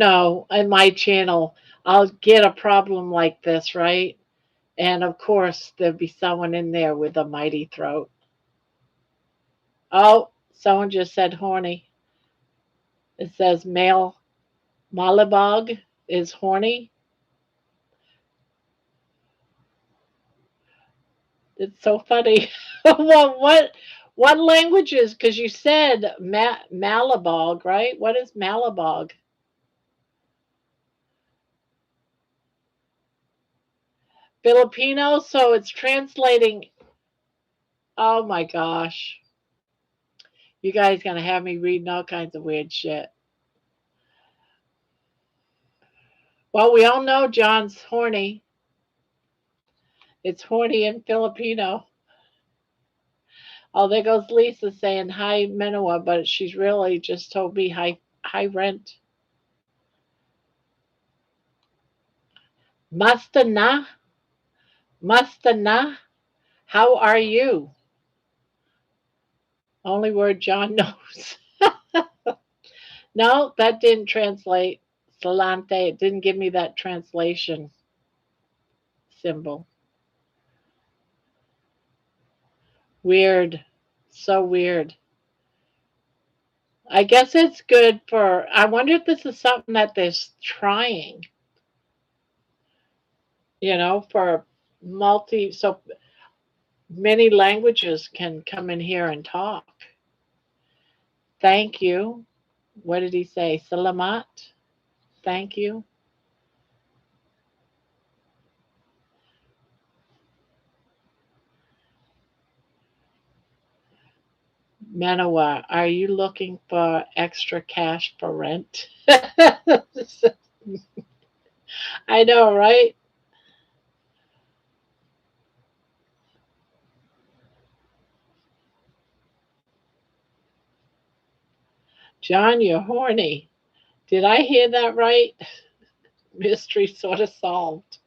my channel, I'll get a problem like this, right? And of course, there'll be someone in there with a mighty throat. Oh, someone just said horny. It says male Malibog is horny. It's so funny. Well, what languages? Because you said Malibog, right? What is Malibog? Filipino, so it's translating. Oh my gosh. You guys gonna have me reading all kinds of weird shit. Well, we all know John's horny. It's horny in Filipino. Oh, there goes Lisa saying hi Manoa, but she's really just told me hi rent. Mastana, Mastana, how are you? Only word John knows. No, that didn't translate. Salante, it didn't give me that translation symbol. Weird. So weird. I guess it's good for, I wonder if this is something that they're trying, for so many languages can come in here and talk. Thank you. What did he say? Salamat. Thank you. Manawa, are you looking for extra cash for rent? I know, right? John, you're horny. Did I hear that right? Mystery sort of solved.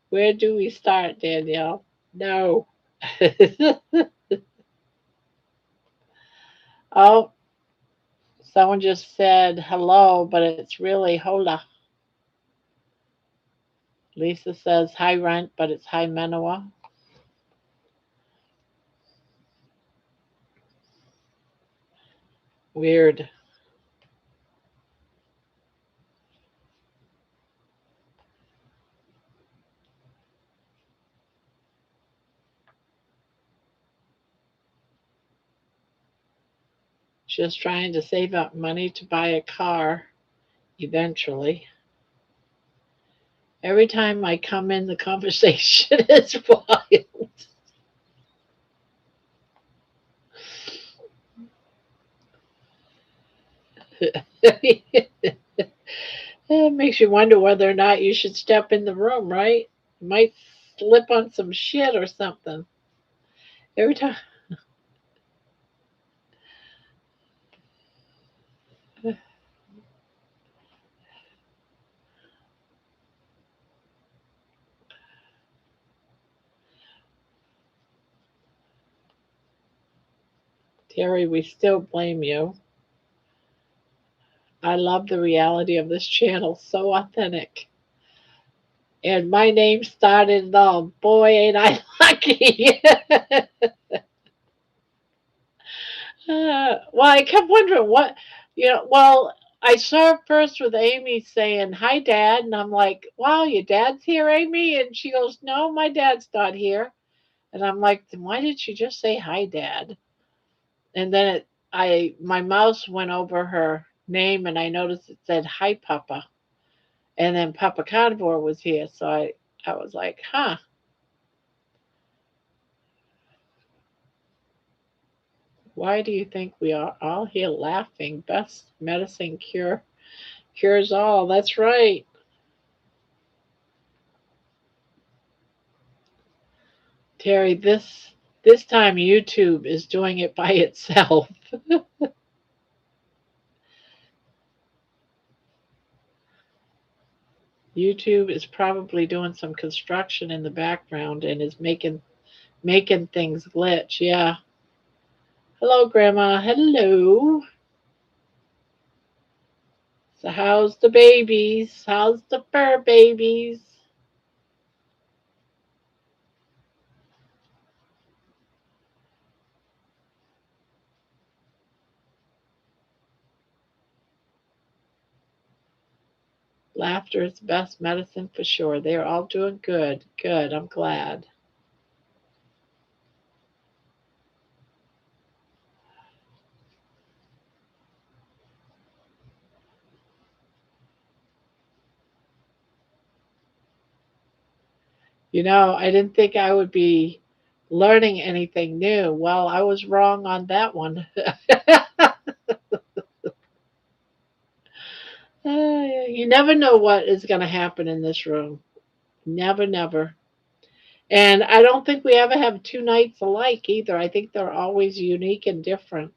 Where do we start, Danielle? No. Oh, someone just said hello, but it's really hola. Lisa says hi rent, but it's hi Manoa. Weird. Just trying to save up money to buy a car eventually. Every time I come in, the conversation is wild. It makes you wonder whether or not you should step in the room, right? You might slip on some shit or something. Every time. Terry, we still blame you. I love the reality of this channel. So authentic. And my name started it all. Boy, ain't I lucky. Well, I kept wondering well, I saw first with Amy saying, hi, Dad. And I'm like, wow, your dad's here, Amy? And she goes, no, my dad's not here. And I'm like, then why did she just say, hi, Dad? And then my mouse went over her name and I noticed it said, hi, Papa. And then Papa Carnivore was here. So I was like, huh. Why do you think we are all here laughing? Best medicine cures all. That's right. Terry, this time YouTube is doing it by itself. YouTube is probably doing some construction in the background and is making things glitch. Yeah. Hello, Grandma. Hello. So how's the babies? How's the fur babies? Laughter is the best medicine for sure. They're all doing good. Good. I'm glad. I didn't think I would be learning anything new. Well, I was wrong on that one. You never know what is going to happen in this room. Never, never. And I don't think we ever have two nights alike either. I think they're always unique and different.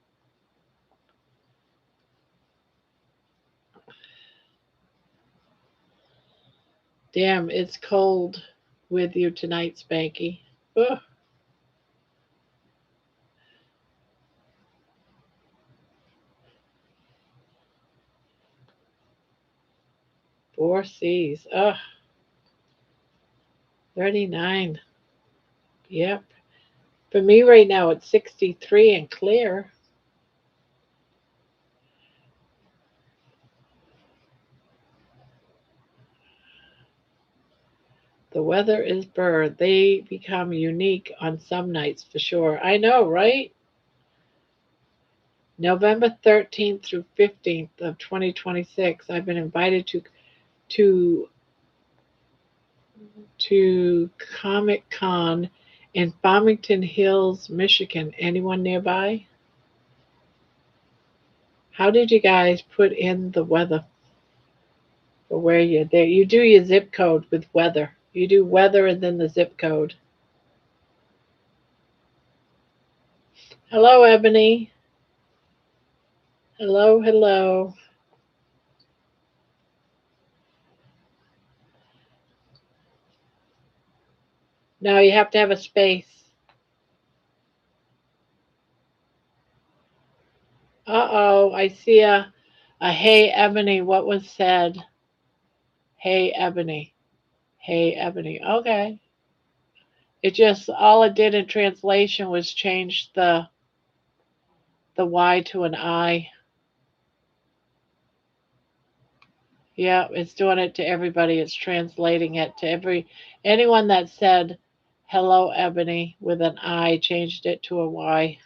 Damn, it's cold with you tonight, Spanky. Ugh, 4 C's. Ugh, 39. Yep. For me right now, it's 63 and clear. The weather is burr. They become unique on some nights for sure. I know, right? November 13th through 15th of 2026. I've been invited to to Comic Con in Farmington Hills, Michigan. Anyone nearby? How did you guys put in the weather for where you're there? You do your zip code with weather. You do weather and then the zip code. Hello, Ebony. Hello, hello. No, you have to have a space. Uh-oh, I see a hey, Ebony. What was said? Hey, Ebony. Hey, Ebony. Okay. It just, all it did in translation was change the Y to an I. Yeah, it's doing it to everybody. It's translating it to anyone that said hello, Ebony, with an I, changed it to a Y.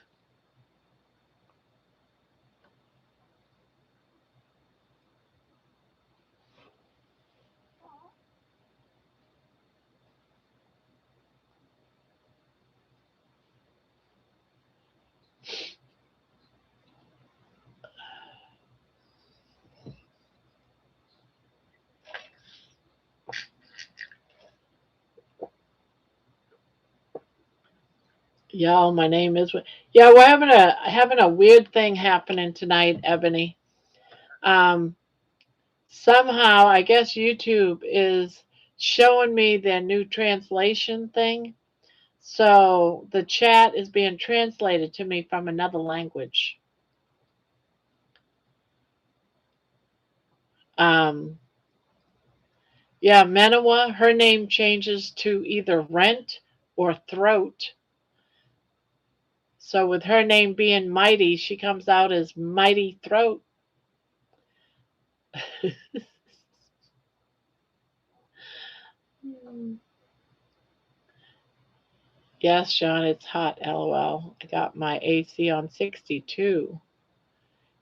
Y'all, my name is. Yeah, we're having a weird thing happening tonight, Ebony. Um, Somehow, I guess YouTube is showing me their new translation thing. So the chat is being translated to me from another language. Um, yeah, Menawa, her name changes to either rent or throat. So with her name being Mighty, she comes out as Mighty Throat. Yes, Sean, it's hot, lol. I got my AC on 62.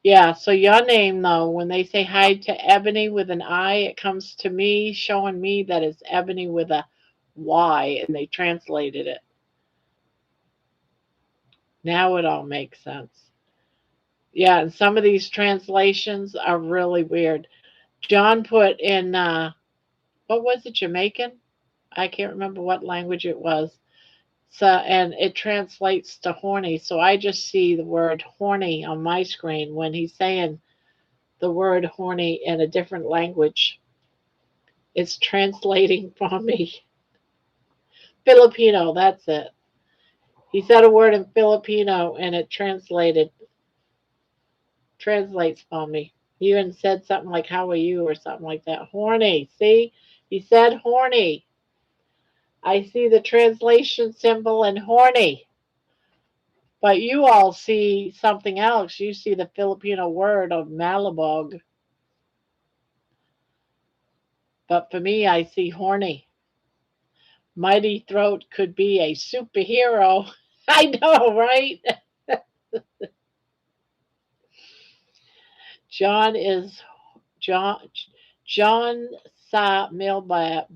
Yeah, so your name, though, when they say hi to Ebony with an I, it comes to me showing me that it's Ebony with a Y, and they translated it. Now it all makes sense. Yeah, and some of these translations are really weird. John put in, what was it, Jamaican? I can't remember what language it was. So, and it translates to horny. So I just see the word horny on my screen when he's saying the word horny in a different language. It's translating for me. Filipino, that's it. He said a word in Filipino and it translates for me. He even said something like how are you or something like that. Horny. See? He said horny. I see the translation symbol in horny. But you all see something else. You see the Filipino word of malabog. But for me, I see horny. Mighty Throat could be a superhero. I know, right? John is John John sa mailbag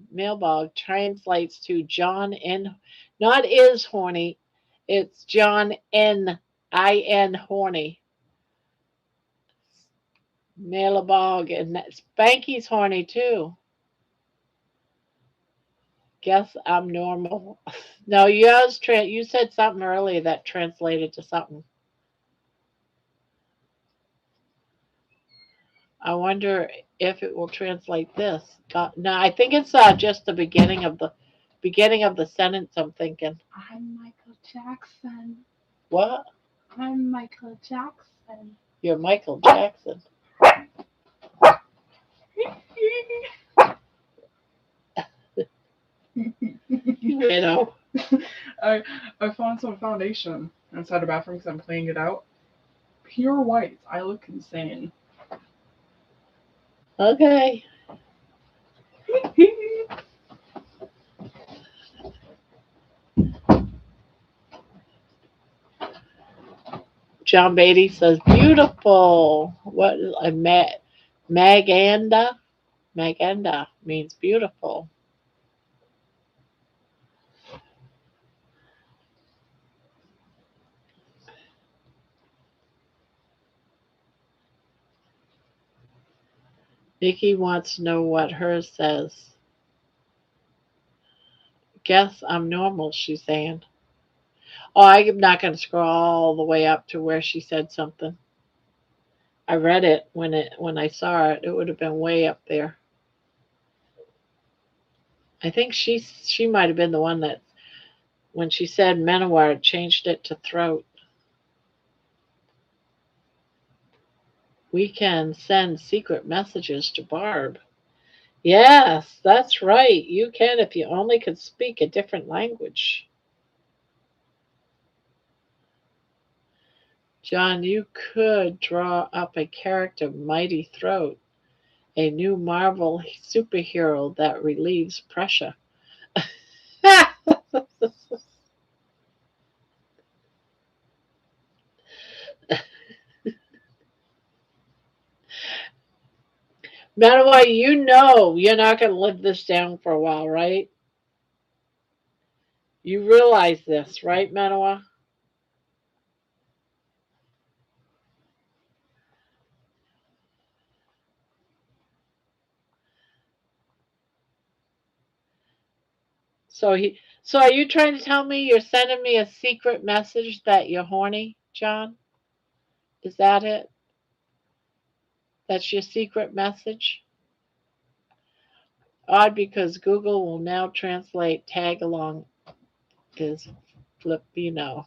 translates to John N. Not is horny, it's John N. I-N horny. Mailbag, and Spanky's horny too. Guess I'm normal. No, you said something earlier that translated to something. I wonder if it will translate this. No, I think it's just the beginning of the sentence. I'm thinking. I'm Michael Jackson. What? I'm Michael Jackson. You're Michael Jackson. You know. I I found some foundation inside the bathroom because I'm cleaning it out. Pure white. I look insane. Okay. John Beatty says beautiful. What a Maganda? Maganda means beautiful. Nikki wants to know what hers says. Guess I'm normal, she's saying. Oh, I'm not going to scroll all the way up to where she said something. I read it when I saw it. It would have been way up there. I think she might have been the one that when she said Menowar changed it to throat. We can send secret messages to Barb. Yes, that's right. You can if you only could speak a different language. John, you could draw up a character, Mighty Throat, a new Marvel superhero that relieves pressure. Manawa, you know you're not going to live this down for a while, right? You realize this, right, Manawa? So are you trying to tell me you're sending me a secret message that you're horny, John? Is that it? That's your secret message? Odd because Google will now translate tag along is Filipino.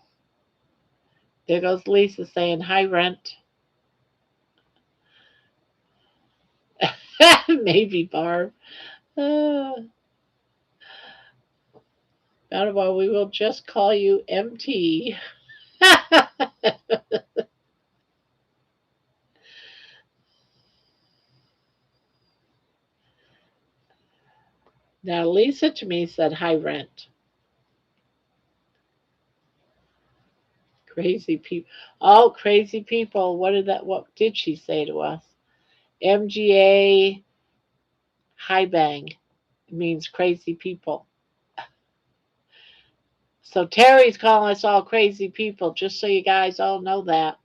There goes Lisa saying hi rent. Maybe Barb. Uh, well, we will just call you MT. Now Lisa to me said hi rent. Crazy people. All crazy people. What did she say to us? MGA high bang means crazy people. So Terry's calling us all crazy people, just so you guys all know that.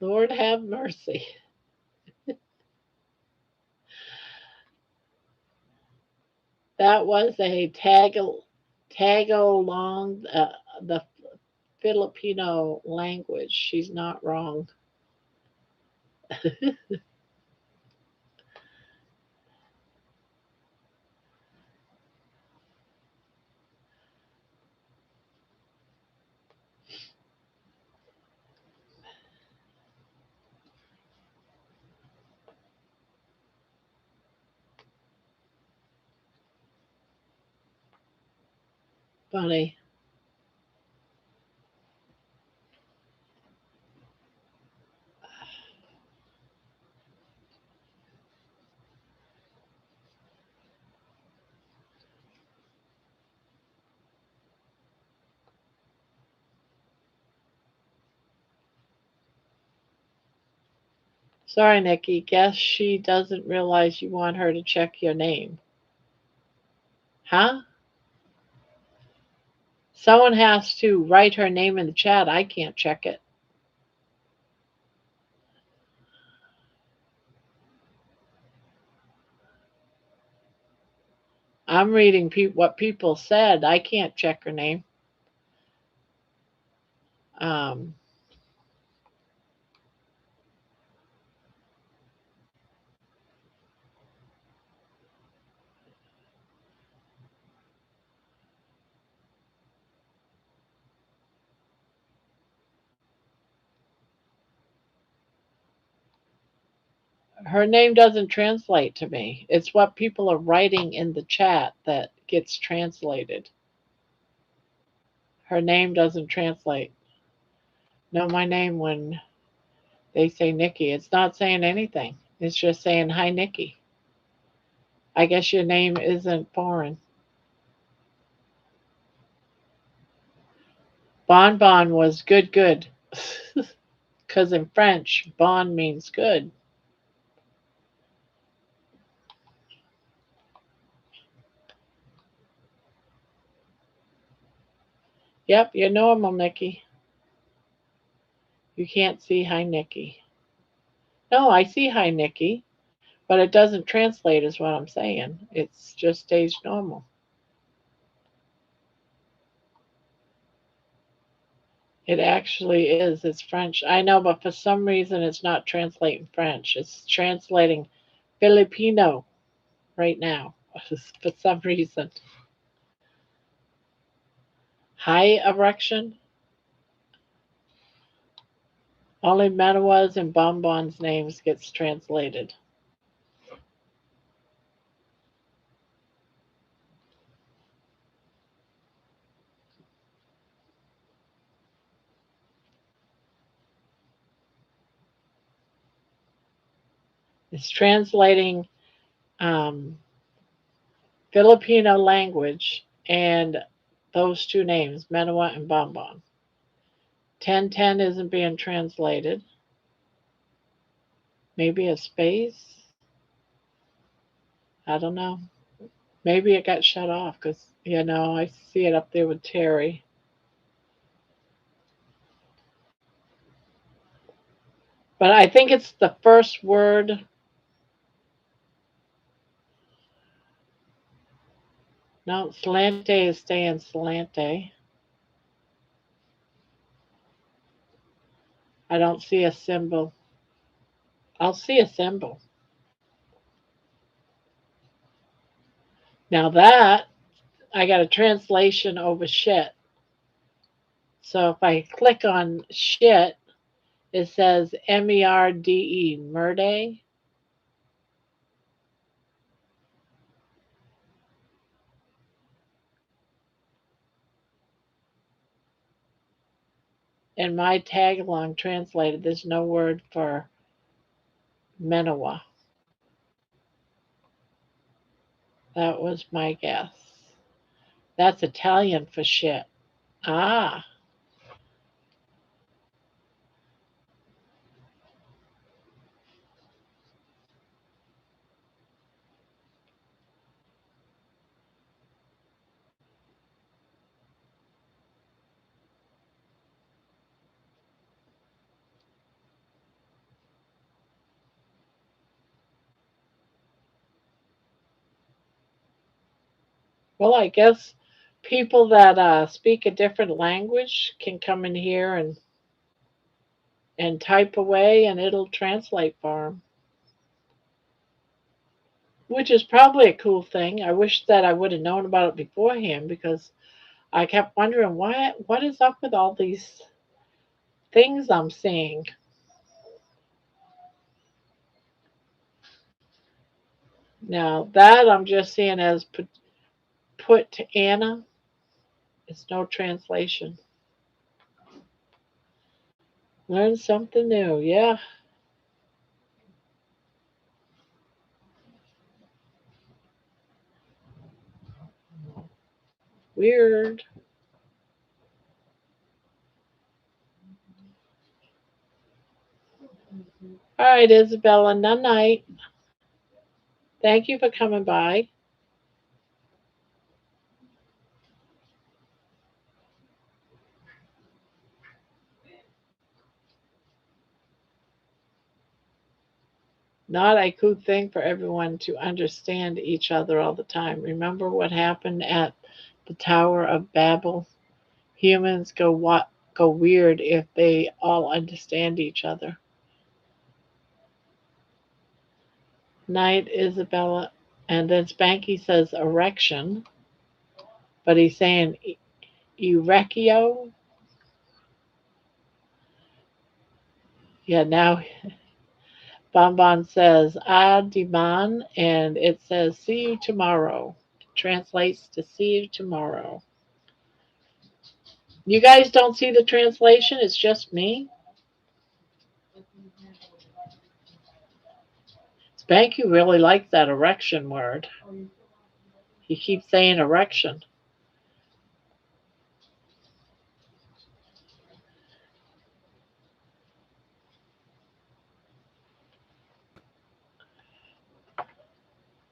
Lord have mercy. That was a tag along the Filipino language. She's not wrong. Funny. Sorry, Nikki. Guess she doesn't realize you want her to check your name. Huh? Someone has to write her name in the chat. I can't check it. I'm reading what people said. I can't check her name. Um, Her name doesn't translate to me. It's what people are writing in the chat that gets translated. Her name doesn't translate. Know my name when they say Nikki. It's not saying anything. It's just saying, hi, Nikki. I guess your name isn't foreign. Bon Bon was good, good. Because in French, bon means good. Yep, you're normal, Nikki. You can't see hi, Nikki. No, I see hi, Nikki, but it doesn't translate, is what I'm saying. It just stays normal. It actually is. It's French. I know, but for some reason, it's not translating French. It's translating Filipino right now for some reason. High erection. Only Manoa's and Bonbon's names gets translated. It's translating um, Filipino language and those two names, Manoa and Bonbon. 1010 isn't being translated. Maybe a space? I don't know. Maybe it got shut off because, I see it up there with Terry. But I think it's the first word. No, Salante is staying Salante. I don't see a symbol. I'll see a symbol. Now that, I got a translation over shit. So if I click on shit, it says MERDE, Merde. In my tag along translated, there's no word for Menoa. That was my guess. That's Italian for shit. Ah. Well, I guess people that speak a different language can come in here and type away and it'll translate for them, which is probably a cool thing. I wish that I would have known about it beforehand because I kept wondering what is up with all these things I'm seeing. Now that I'm just seeing as put to Anna, it's no translation. Learn something new, yeah. Weird. All right, Isabella, night night. Thank you for coming by. Not a good thing for everyone to understand each other all the time. Remember what happened at the Tower of Babel? Humans go weird if they all understand each other. Night, Isabella. And then Spanky says erection, but he's saying erecchio. Yeah, now Bonbon says adiman, and it says see you tomorrow. Translates to see you tomorrow. You guys don't see the translation? It's just me? Spanky really likes that erection word. He keeps saying erection.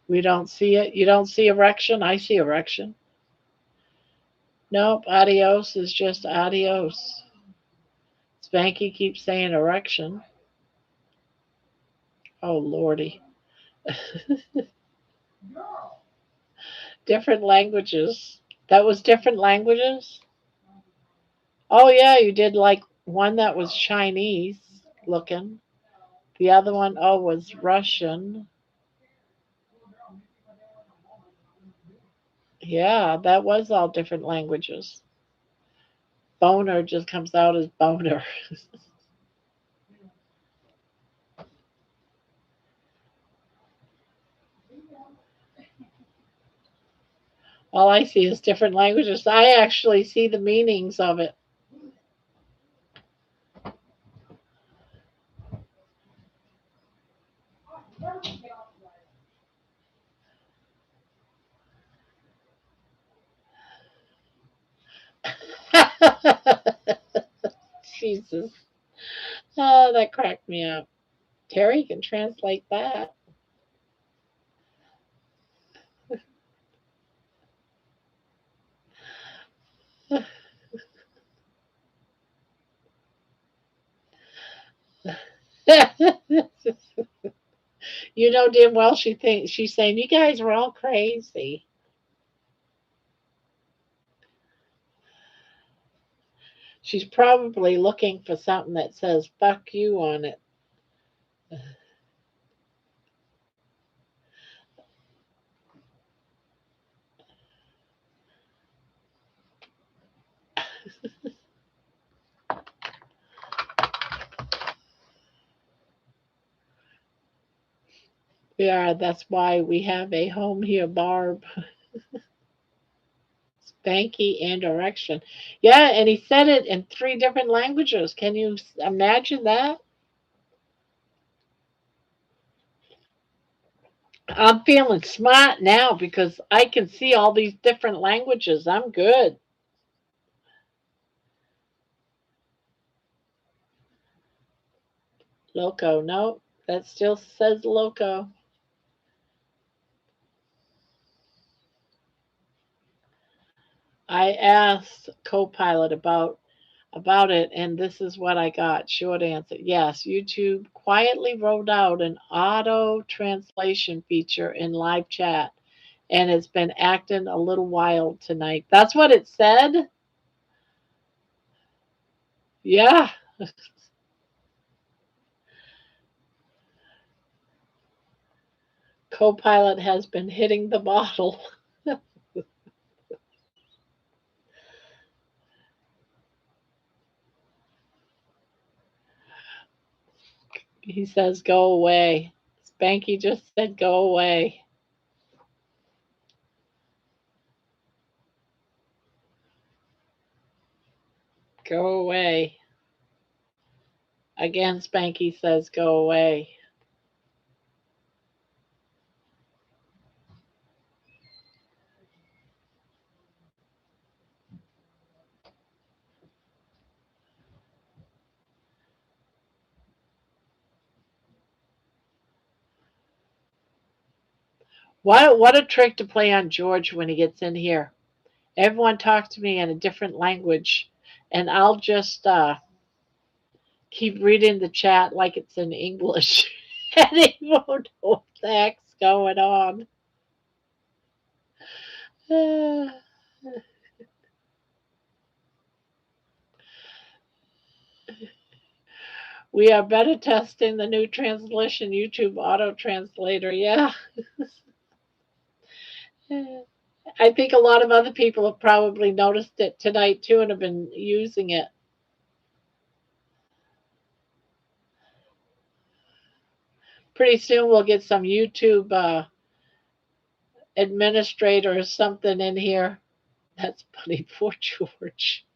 We don't see it. You don't see erection? I see erection. Nope, adios is just adios. Spanky keeps saying erection. Oh, lordy. Different languages. That was different languages? Oh, yeah, you did like one that was Chinese looking. The other one, oh, was Russian. Yeah, that was all different languages. Boner just comes out as boner. All I see is different languages. I actually see the meanings of it. Jesus. Oh, that cracked me up. Terry can translate that. You know damn well she thinks she's saying you guys are all crazy. She's probably looking for something that says fuck you on it. Yeah, that's why we have a home here, Barb. Spanky and direction. Yeah, and he said it in three different languages. Can you imagine that? I'm feeling smart now because I can see all these different languages. I'm good. Loco. No, that still says loco. I asked Copilot about it, and this is what I got. Short answer: yes. YouTube quietly rolled out an auto translation feature in live chat, and it's been acting a little wild tonight. That's what it said. Yeah, Copilot has been hitting the bottle. He says, "Go away." Spanky just said, "Go away." Go away. Again, Spanky says, "Go away." What a trick to play on George when he gets in here. Everyone talks to me in a different language, and I'll just keep reading the chat like it's in English, and he won't know what the heck's going on. Uh, we are beta testing the new translation YouTube auto translator. Yeah. I think a lot of other people have probably noticed it tonight too and have been using it. Pretty soon we'll get some YouTube administrator or something in here. That's funny. Poor George.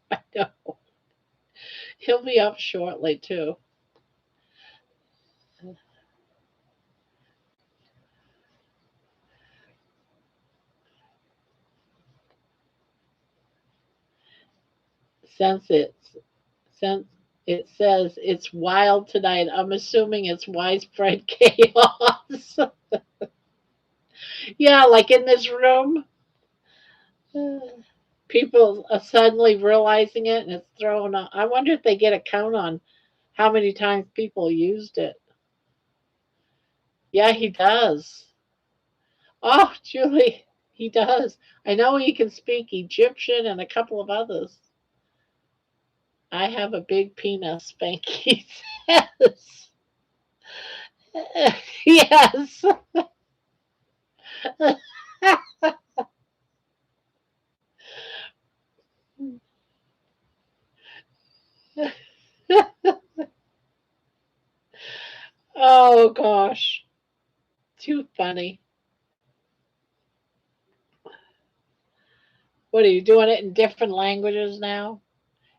I know. He'll be up shortly too. Since it's since it says it's wild tonight, I'm assuming it's widespread chaos. Yeah, like in this room, people are suddenly realizing it and it's thrown up. I wonder if they get a count on how many times people used it. Yeah, he does. Oh, Julie, he does. I know he can speak Egyptian and a couple of others. I have a big penis, Spanky says. Yes. Oh, gosh. Too funny. What are you doing it in different languages now?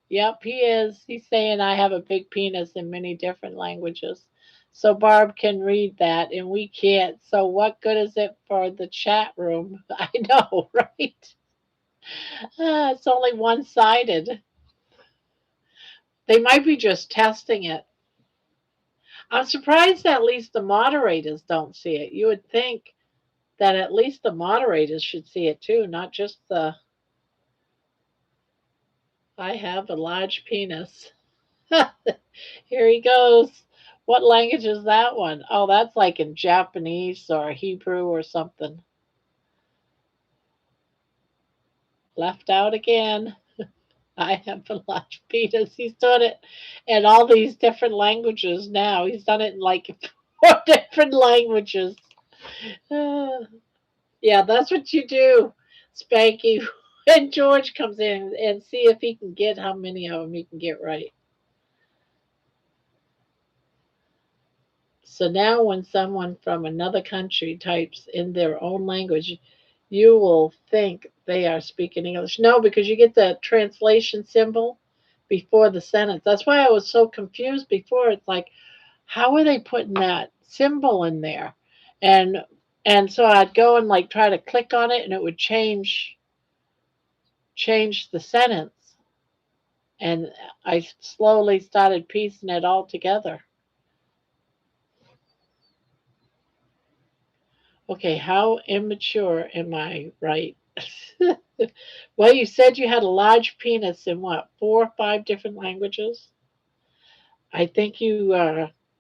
Yep, he is. He's saying I have a big penis in many different languages. So Barb can read that and we can't. So what good is it for the chat room? I know, right? It's only one sided. They might be just testing it. I'm surprised that at least the moderators don't see it. You would think that at least the moderators should see it too, not just the I have a large penis. Here he goes. What language is that one? Oh, that's like in Japanese or Hebrew or something. Left out again. I have a large penis. He's done it in all these different languages now. He's done it in like 4 different languages. Uh, yeah, that's what you do, Spanky. When George comes in and see if he can get how many of them he can get right. So now, when someone from another country types in their own language, you will think they are speaking English. No, because you get the translation symbol before the sentence. That's why I was so confused before. It's like, how are they putting that symbol in there? And and so I'd go and like try to click on it, and it would change the sentence. And I slowly started piecing it all together. Okay, how immature am I, right? Well, you said you had a large penis in what, 4 or 5 different languages? I think you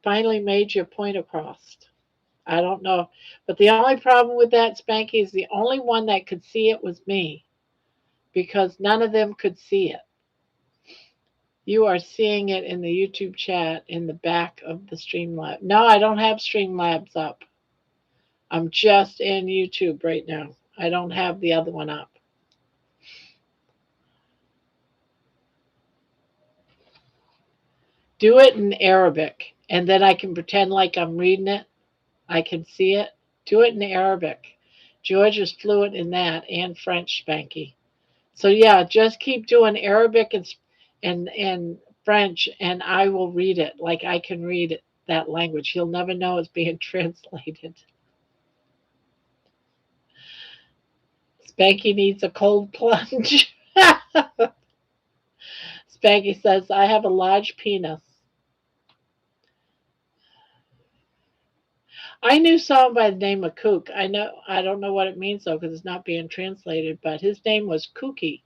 finally made your point across. I don't know. But the only problem with that, Spanky, is the only one that could see it was me because none of them could see it. You are seeing it in the YouTube chat in the back of the Streamlab. No, I don't have Streamlabs up. I'm just in YouTube right now. I don't have the other one up. Do it in Arabic, and then I can pretend like I'm reading it. I can see it. Do it in Arabic. George is fluent in that and French, Spanky. So yeah, just keep doing Arabic and French, and I will read it like I can read it, that language. He'll never know it's being translated. Spanky needs a cold plunge. Spanky says, I have a large penis. I knew someone by the name of Kook. I don't know what it means though because it's not being translated, but his name was Kookie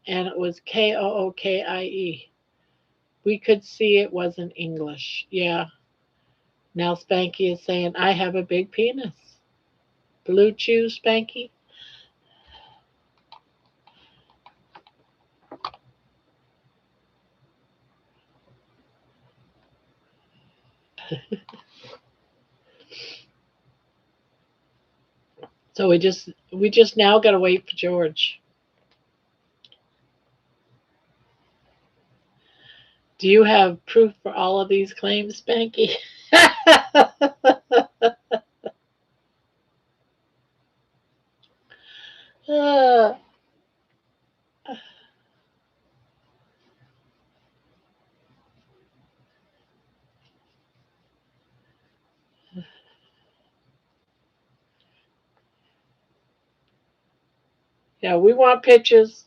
and it was Kookie. We could see it wasn't English. Yeah. Now Spanky is saying I have a big penis. Blue Chew Spanky. So we just now gotta wait for George. Do you have proof for all of these claims, Spanky? Uh, yeah, we want pictures.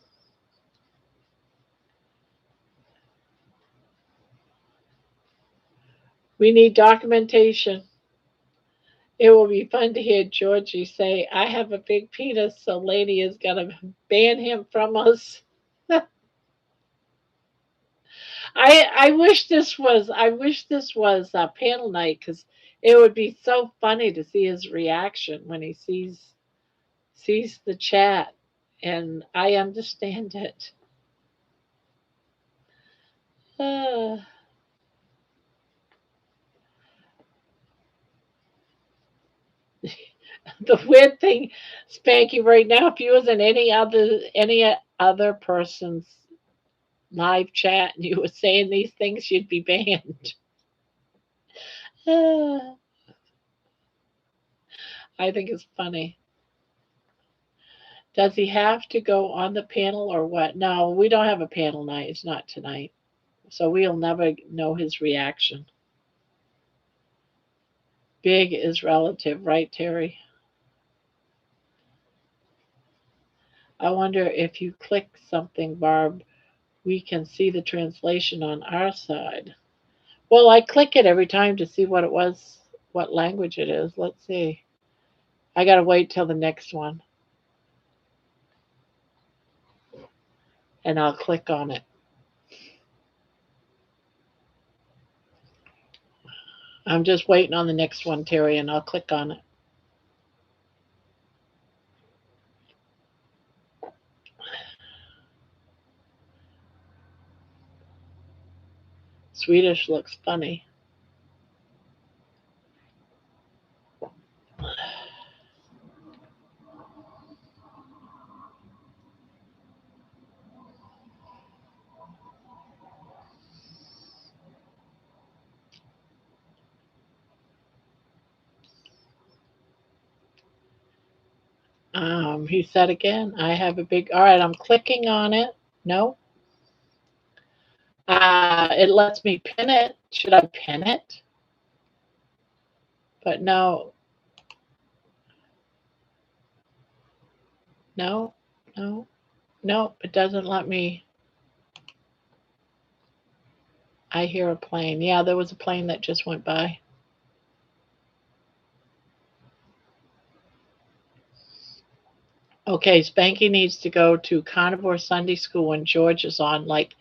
We need documentation. It will be fun to hear Georgie say, I have a big penis, so Lady is going to ban him from us. I wish this was panel night because it would be so funny to see his reaction when he sees the chat, and I understand it. Uh, the weird thing, Spanky, right now, if you was in any other person's live chat and you were saying these things, you'd be banned. Uh, I think it's funny. Does he have to go on the panel or what? No, we don't have a panel night. It's not tonight. So we'll never know his reaction. Big is relative, right, Terry? I wonder if you click something, Barb, we can see the translation on our side. Well, I click it every time to see what it was, what language it is. Let's see. I got to wait till the next one and I'll click on it. I'm just waiting on the next one, Terry, and I'll click on it. Swedish looks funny. He said again, I have a big. All right, I'm clicking on it. No. It lets me pin it. Should I pin it? But no, no, no, no. It doesn't let me. I hear a plane. Yeah, there was a plane that just went by. Okay, Spanky needs to go to Carnivore Sunday School when George is on, like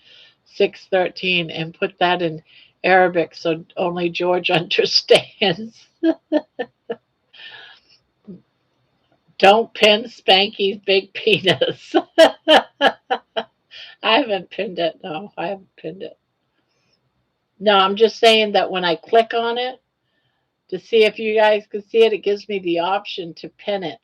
6:13, and put that in Arabic so only George understands. Don't pin Spanky's big penis. I haven't pinned it. No, I haven't pinned it. No, I'm just saying that when I click on it to see if you guys can see it, it gives me the option to pin it.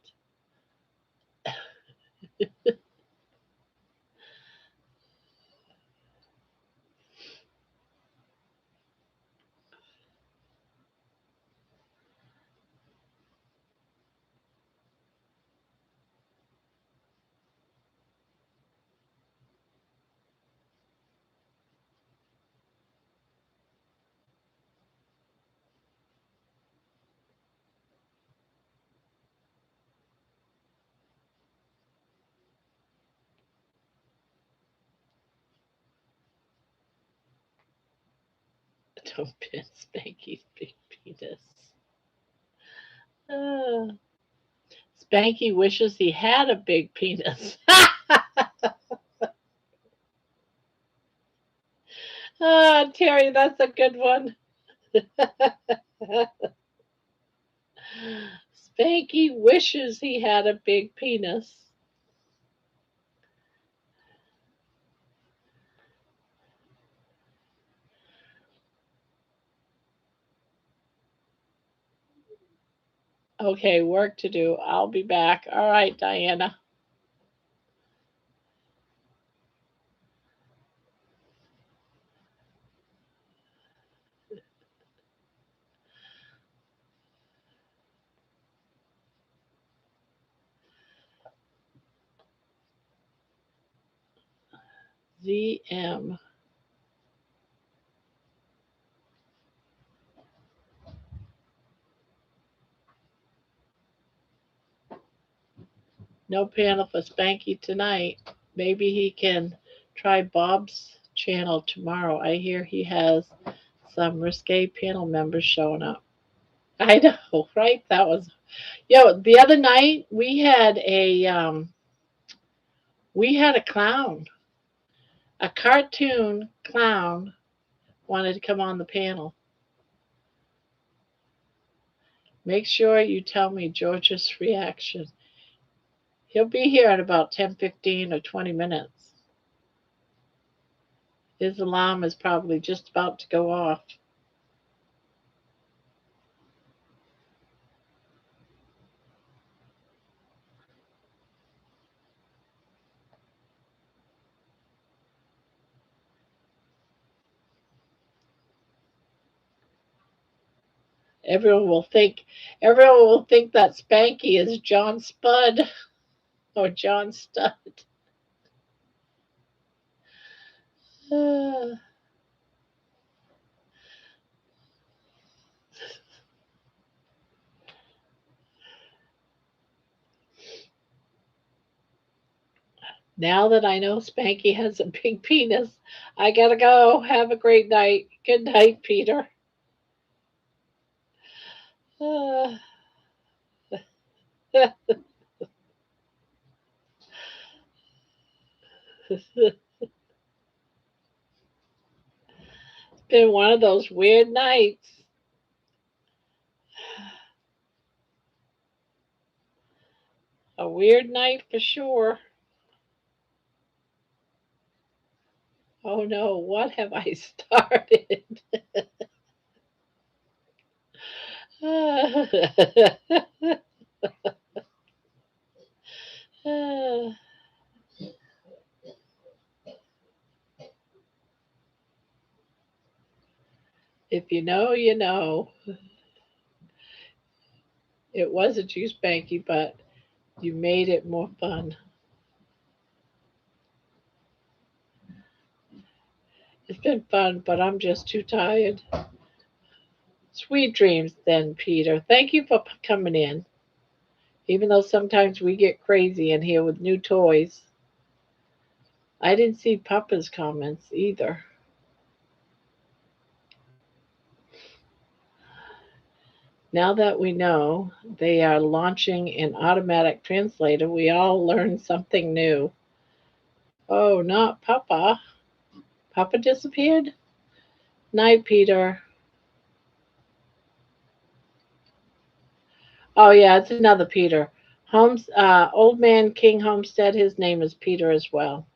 Don't pin Spanky's big penis. Uh, Spanky wishes he had a big penis. Terry, that's a good one. Spanky wishes he had a big penis. Okay, work to do. I'll be back. All right, Diana. ZM. No panel for Spanky tonight. Maybe he can try Bob's channel tomorrow. I hear he has some risque panel members showing up. I know, right? That was the other night we had a clown, a cartoon clown wanted to come on the panel. Make sure you tell me George's reaction. He'll be here in about 10, 15, or 20 minutes. His alarm is probably just about to go off. Everyone will think everyone will think that Spanky is John Spud or John Stud. Uh, now that I know Spanky has a big penis, I gotta go. Have a great night. Good night, Peter. Uh, it's been one of those weird nights. A weird night for sure. Oh no, what have I started? If you know, you know. It wasn't you, Spanky, but you made it more fun. It's been fun, but I'm just too tired. Sweet dreams, then, Peter. Thank you for coming in. Even though sometimes we get crazy in here with new toys. I didn't see Papa's comments either. Now that we know they are launching an automatic translator, we all learned something new. Oh, not Papa. Papa disappeared? Night, Peter. Oh, yeah, it's another Peter. Old man King Homestead, his name is Peter as well.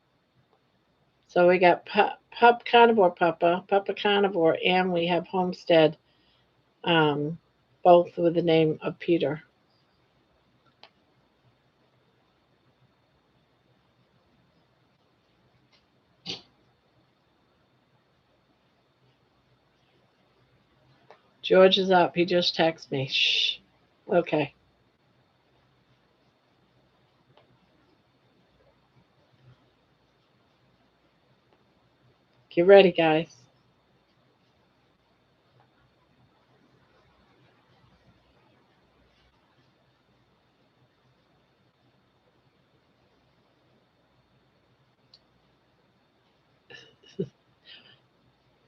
So we got Pup Carnivore Papa Carnivore, and we have Homestead, um, both with the name of Peter. George is up. He just texted me. Shh. Okay. Get ready, guys.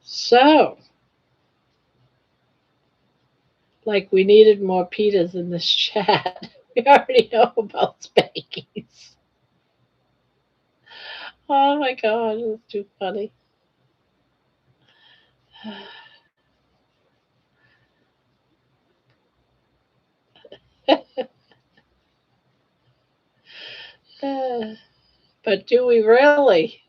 So, Like we needed more pitas in this chat. We already know about spankies. Oh my god, it's too funny. But do we really?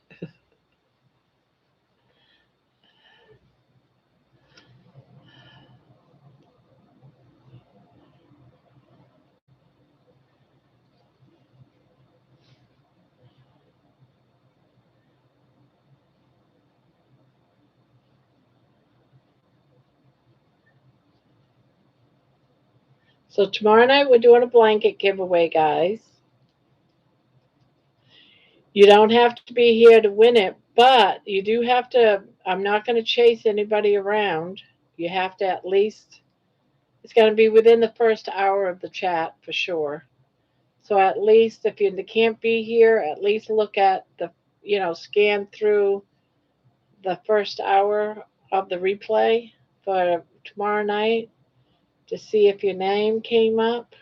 So tomorrow night we're doing a blanket giveaway, guys. You don't have to be here to win it, but you do have to. I'm not going to chase anybody around. You have to at least, it's going to be within the first hour of the chat for sure. So at least if you can't be here, at least look at the, scan through the first hour of the replay for tomorrow night to see if your name came up.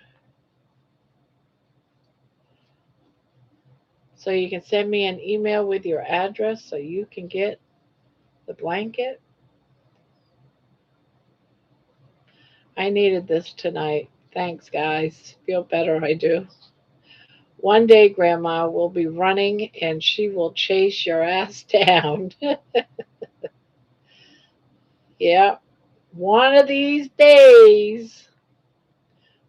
So you can send me an email with your address so you can get the blanket. I needed this tonight. Thanks, guys. Feel better, I do. One day, Grandma will be running and she will chase your ass down. Yeah, one of these days.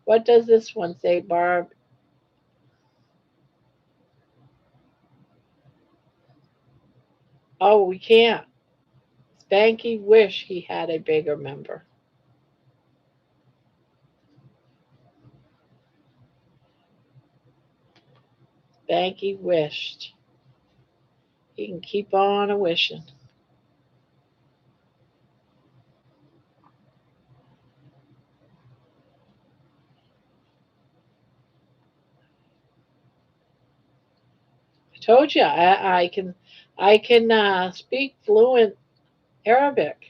What does this one say, Barb? Oh, we can't. Spanky wish he had a bigger member. Spanky wished. He can keep on a wishing. I told you I can speak fluent Arabic.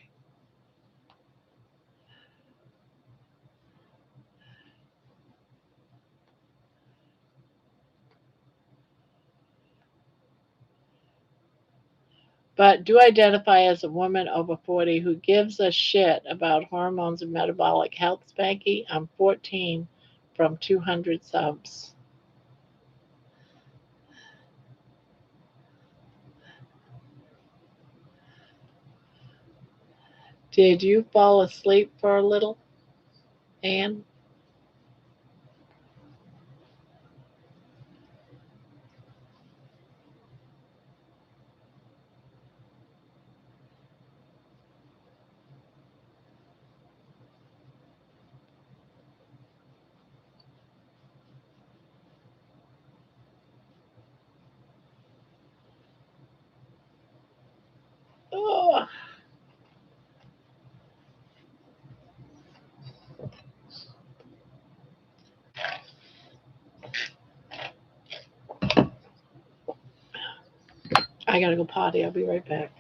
But do identify as a woman over 40 who gives a shit about hormones and metabolic health, Spanky. I'm 14 from 200 subs. Did you fall asleep for a little, Anne? Oh, I gotta go potty. I'll be right back.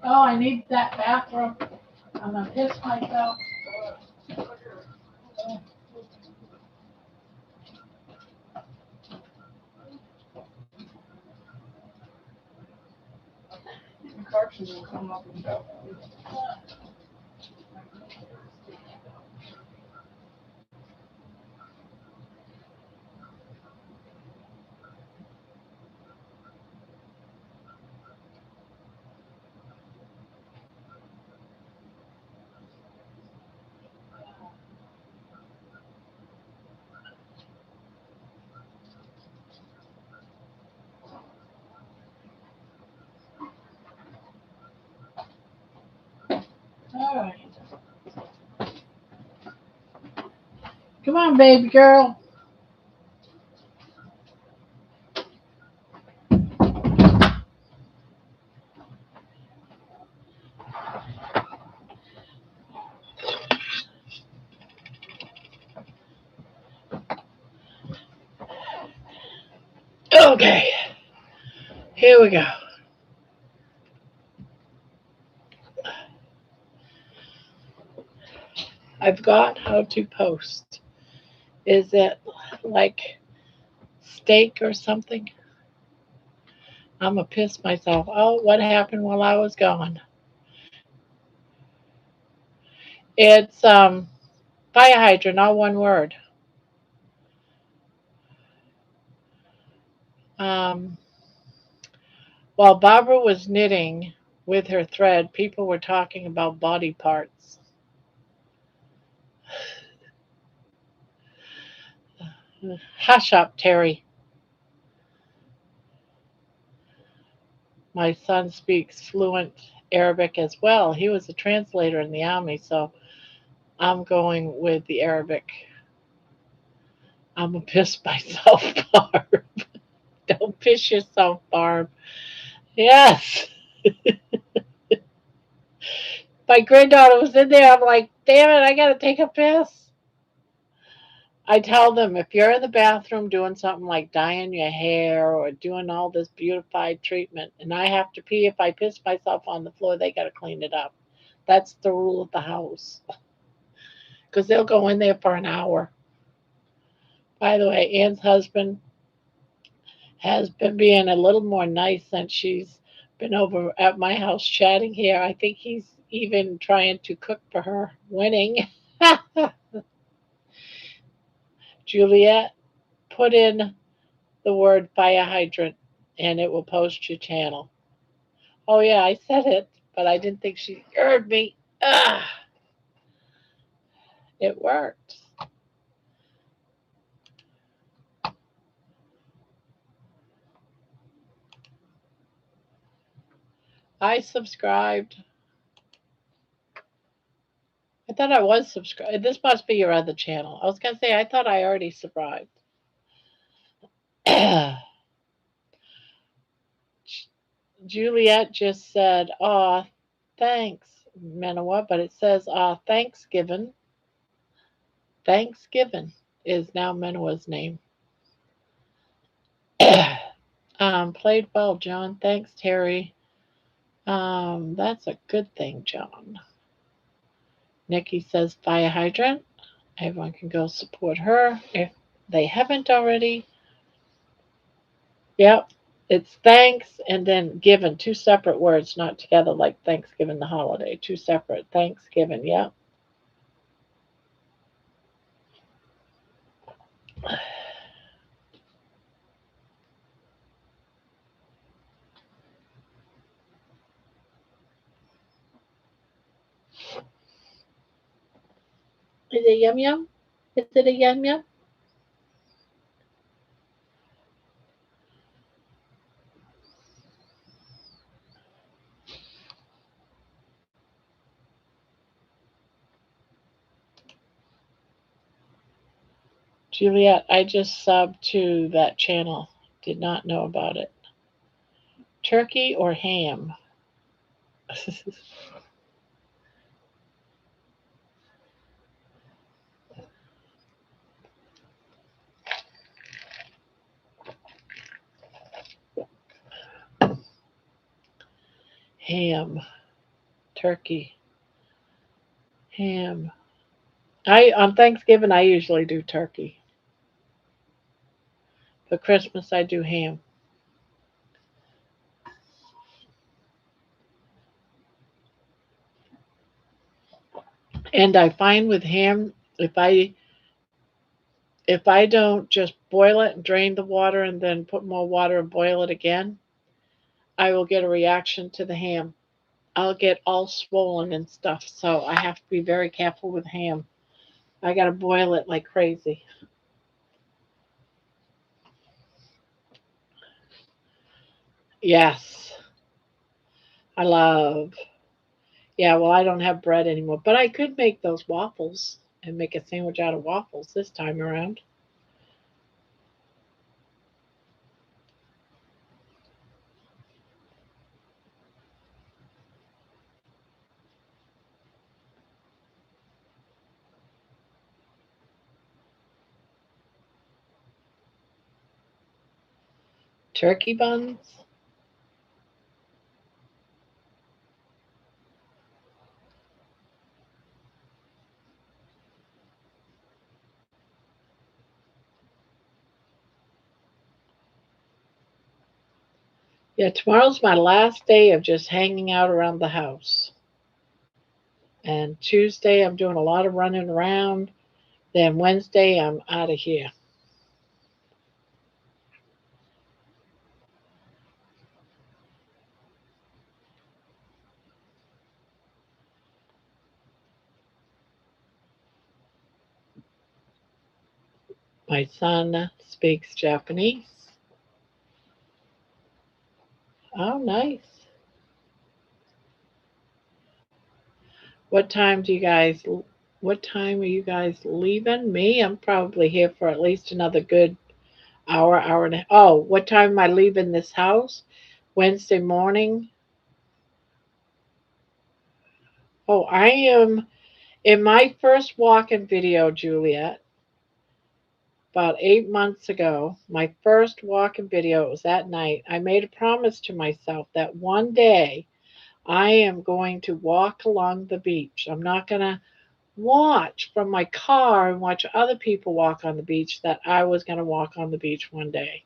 Oh, I need that bathroom. I'm gonna piss myself. Instructions will come up and go. All right. Come on, baby girl. Okay, here we go. I've got how to post. Is it like steak or something? I'm gonna piss myself. Oh, what happened while I was gone? It's fire hydrant, all one word. Um, while Barbara was knitting with her thread, people were talking about body parts. Hush up, Terry. My son speaks fluent Arabic as well. He was a translator in the army, so I'm going with the Arabic. I'm gonna piss myself, Barb. Don't piss yourself, Barb. Yes. My granddaughter was in there. I'm like, damn it, I gotta take a piss. I tell them if you're in the bathroom doing something like dyeing your hair or doing all this beautified treatment and I have to pee, if I piss myself on the floor, they got to clean it up. That's the rule of the house because they'll go in there for an hour. By the way, Ann's husband has been being a little more nice since she's been over at my house chatting here. I think he's even trying to cook for her, winning. Juliet, put in the word fire hydrant and it will post your channel. Oh, yeah, I said it, but I didn't think she heard me. Ah, it worked. I subscribed. I thought I was subscribed. This must be your other channel. I was going to say, I thought I already subscribed. Juliet just said, aw, thanks, Manoa, but it says, Thanksgiving. Thanksgiving is now Manoa's name. Played well, John. Thanks, Terry. That's a good thing, John. Nikki says fire hydrant. Everyone can go support her if they haven't already. Yep. It's thanks and then given, two separate words, not together like Thanksgiving, the holiday. Two separate. Thanksgiving, yep. Is it yum yum? Is it a yum yum? Juliet, I just subbed to that channel. Did not know about it. Turkey or ham? Ham. Turkey. Ham. I on Thanksgiving I usually do turkey. For Christmas I do ham. And I find with ham, if I don't just boil it and drain the water and then put more water and boil it again, I will get a reaction to the ham. I'll get all swollen and stuff. So I have to be very careful with ham. I got to boil it like crazy. Yes, I love. Yeah, well, I don't have bread anymore, but I could make those waffles and make a sandwich out of waffles this time around. Turkey buns? Yeah, tomorrow's my last day of just hanging out around the house. And Tuesday, I'm doing a lot of running around. Then Wednesday, I'm out of here. My son speaks Japanese. Oh, nice. What time do you guys what time are you guys leaving? Me, I'm probably here for at least another good hour, hour and a half. Oh, what time am I leaving this house? Wednesday morning. Oh, I am in my first walking video, Juliet, about 8 months ago. My first walking video, it was that night. I made a promise to myself that one day I am going to walk along the beach. I'm not going to watch from my car and watch other people walk on the beach, that I was going to walk on the beach one day.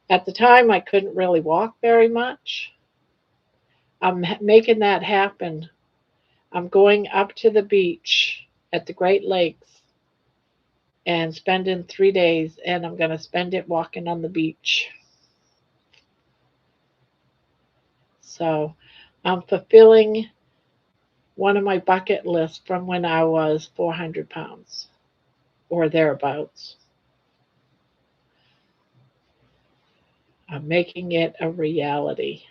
At the time, I couldn't really walk very much. I'm making that happen. I'm going up to the beach at the Great Lakes and spending 3 days, and I'm going to spend it walking on the beach. So I'm fulfilling one of my bucket lists from when I was 400 pounds or thereabouts. I'm making it a reality.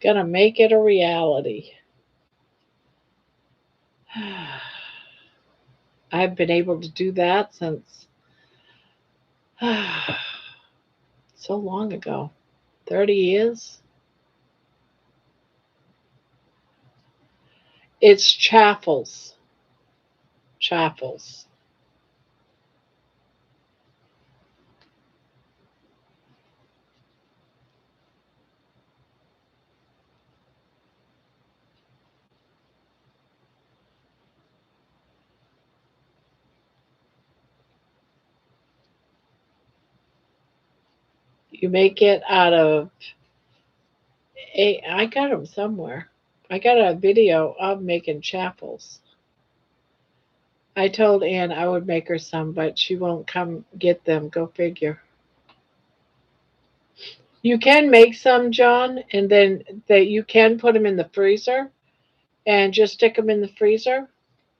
Gonna make it a reality. I've been able to do that since so long ago, 30 years. It's chaffles. Chaffles. You make it out of I got them somewhere. I got a video of making chaffles. I told Ann I would make her some, but she won't come get them. Go figure. You can make some, John, and then you can put them in the freezer and just stick them in the freezer.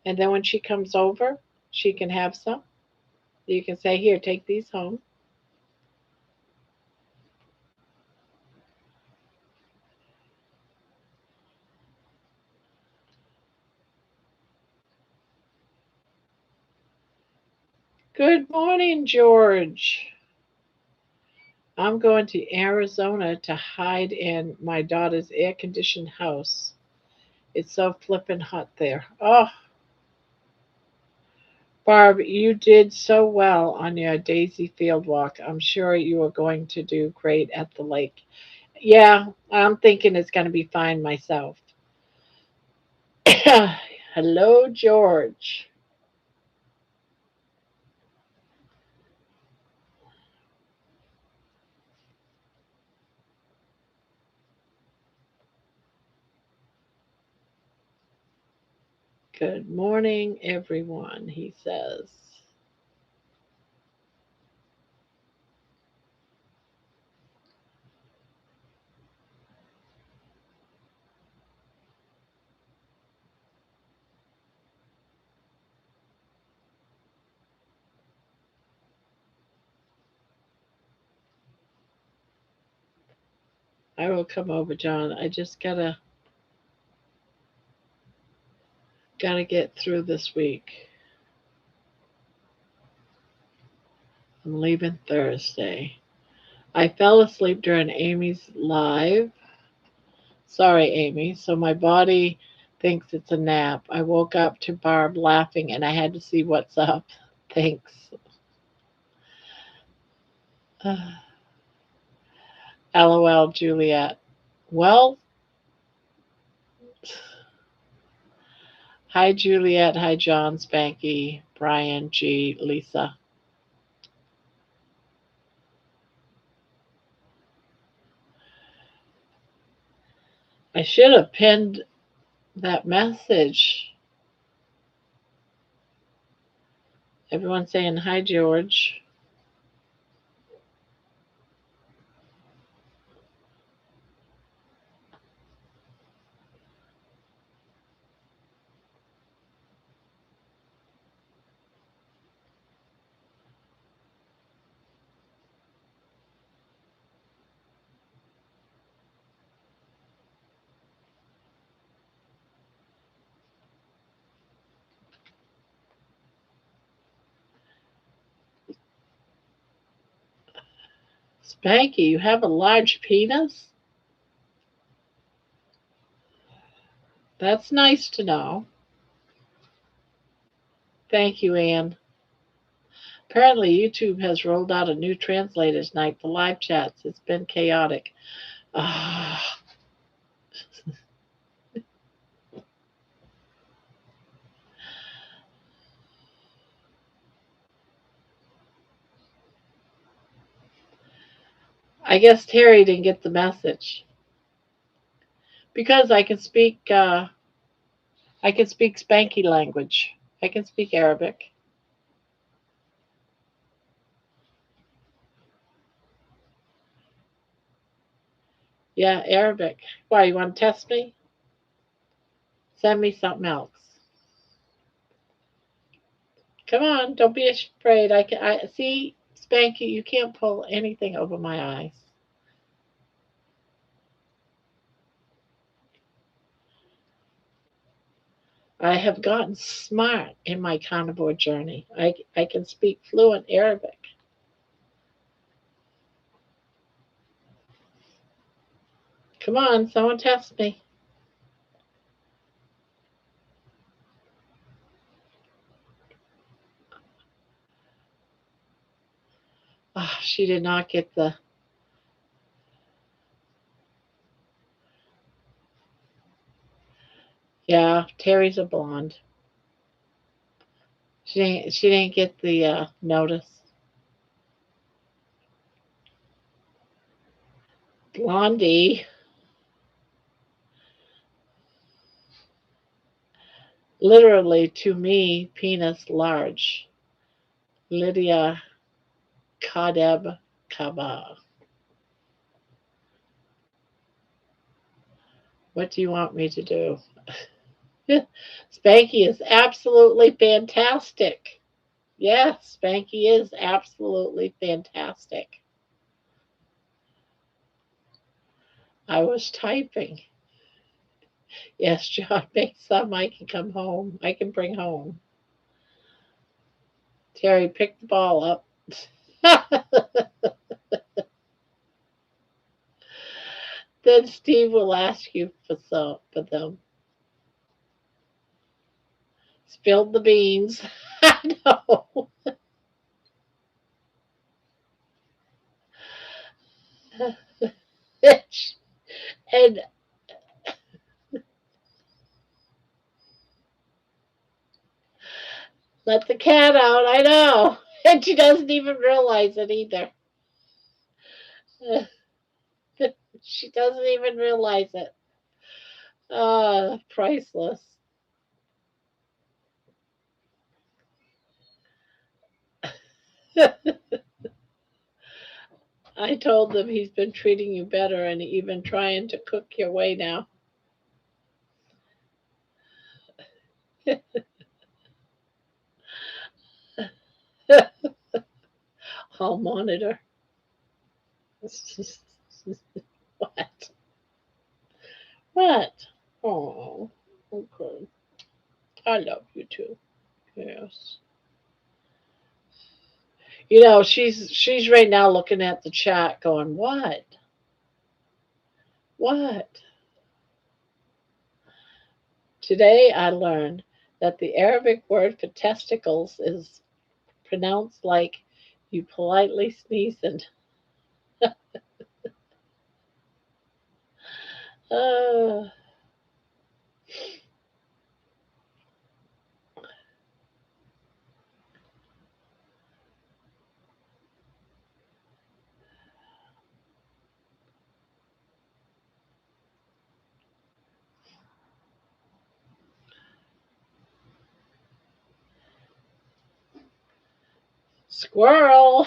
And then when she comes over, she can have some. You can say, "Here, take these home." Good morning, George. I'm going to Arizona to hide in my daughter's air conditioned house. It's so flippin' hot there. Oh, Barb, you did so well on your Daisy Field walk. I'm sure you are going to do great at the lake. Yeah, I'm thinking it's going to be fine myself. Hello, George. Good morning, everyone, he says. I will come over, John. I just gotta get through this week. I'm leaving Thursday. I fell asleep during Amy's live. Sorry, Amy. So my body thinks it's a nap. I woke up to Barb laughing and I had to see what's up. Thanks. LOL, Juliet. Well, hi, Juliet. Hi, John, Spanky, Brian, G, Lisa. I should have pinned that message. Everyone saying hi, George. Spanky, you have a large penis? That's nice to know. Thank you, Anne. Apparently, YouTube has rolled out a new translator tonight for live chats. It's been chaotic. Ah, I guess Terry didn't get the message because I can speak Spanky language. I can speak Arabic. Yeah, Arabic. Why, you want to test me? Send me something else. Come on, don't be afraid. I see, Spanky, you can't pull anything over my eyes. I have gotten smart in my carnivore journey. I can speak fluent Arabic. Come on, someone test me. Oh, she did not get the. Yeah, Terry's a blonde. She didn't get the notice. Blondie, literally to me, penis large. Lydia Kadeb Kaba. What do you want me to do? Spanky is absolutely fantastic. Yes, Spanky is absolutely fantastic. I was typing. Yes, John, make some I can come home. I can bring home. Terry, pick the ball up. Then Steve will ask you for them. Spilled the beans. I know. And let the cat out. I know. And she doesn't even realize it either. She doesn't even realize it. Priceless. I told them he's been treating you better and even trying to cook your way now. I'll monitor. What? What? Oh, okay. I love you too. Yes. You know, she's right now looking at the chat going, "What? What?" Today I learned that the Arabic word for testicles is pronounced like you politely sneezing. Uh, squirrel.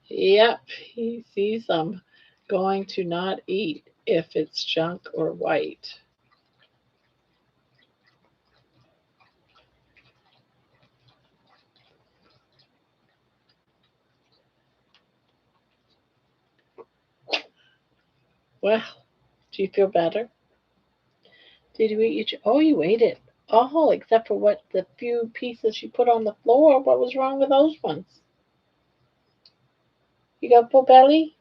Yep, he sees I'm going to not eat if it's junk or white. Well, do you feel better? Did you eat your? Oh, you ate it. Oh, except for what the few pieces you put on the floor. What was wrong with those ones? You got full belly?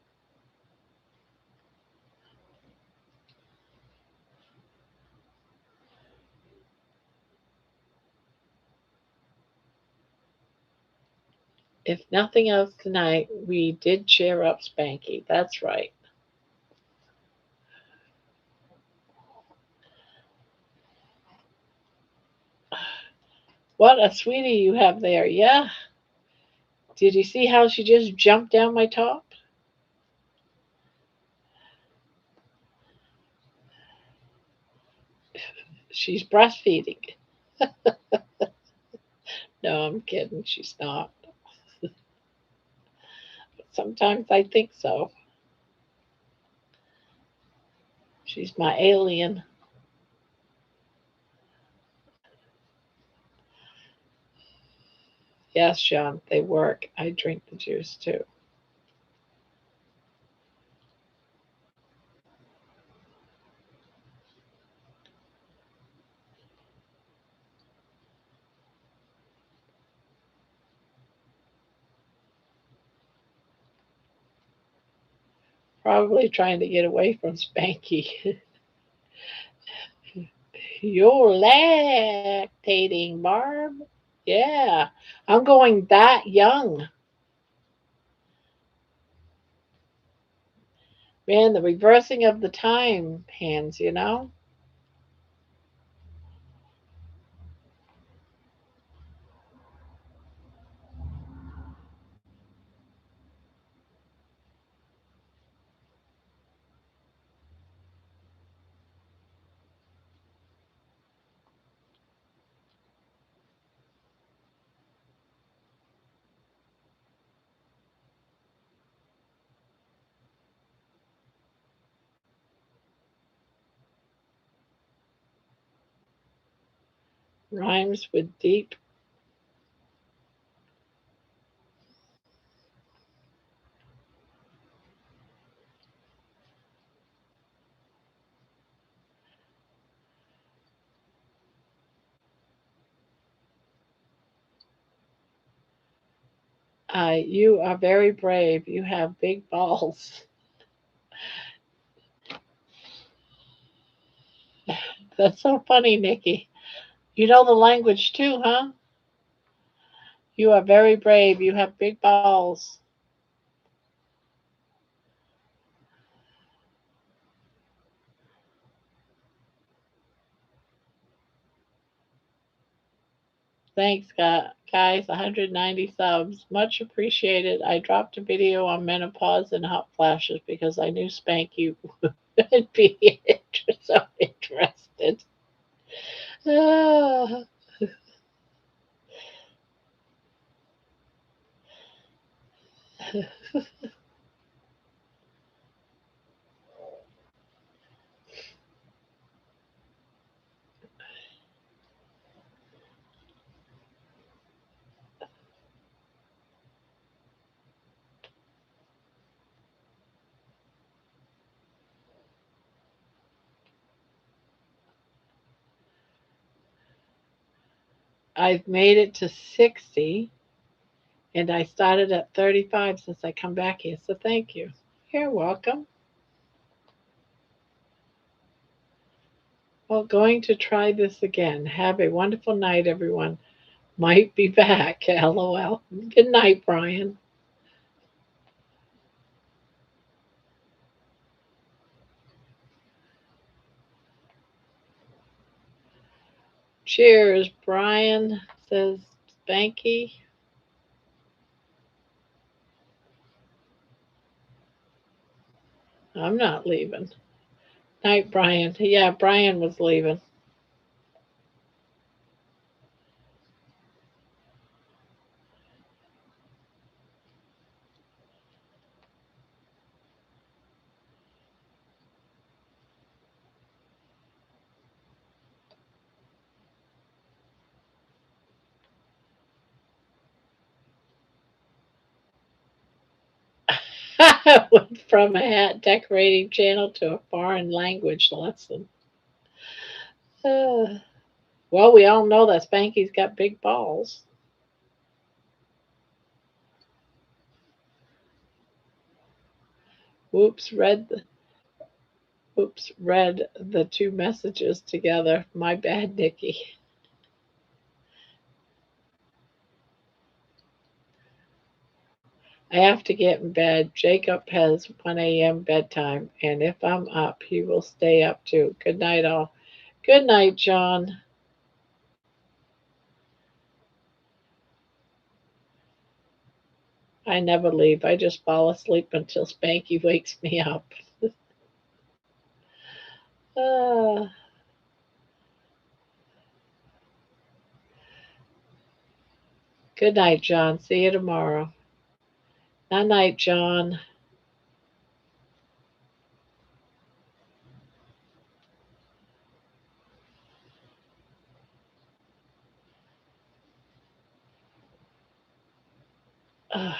If nothing else tonight, we did cheer up Spanky. That's right. What a sweetie you have there. Yeah. Did you see how she just jumped down my top? She's breastfeeding. No, I'm kidding. She's not. Sometimes I think so. She's my alien. Yes, Sean, they work. I drink the juice too. Probably trying to get away from Spanky. You're lactating, Barb. Yeah, I'm going that young. Man, the reversing of the time hands, you know? Rhymes with deep. You are very brave. You have big balls. That's so funny, Nikki. You know the language too, huh? You are very brave. You have big balls. Thanks, guys. 190 subs. Much appreciated. I dropped a video on menopause and hot flashes because I knew Spanky would be so interested. Ah, I've made it to 60, and I started at 35 since I come back here. So thank you. You're welcome. Well, going to try this again. Have a wonderful night, everyone. Might be back. LOL. Good night, Brian. Cheers, Brian, says Spanky. I'm not leaving. Night, Brian. Yeah, Brian was leaving. Went from a hat decorating channel to a foreign language lesson. Uh, well, we all know that Spanky's got big balls. Whoops, read the two messages together. My bad, Nikki. I have to get in bed. Jacob has 1 a.m. bedtime, and if I'm up, he will stay up too. Good night, all. Good night, John. I never leave. I just fall asleep until Spanky wakes me up. uh, Good night, John. See you tomorrow. Night, night, John. Uh,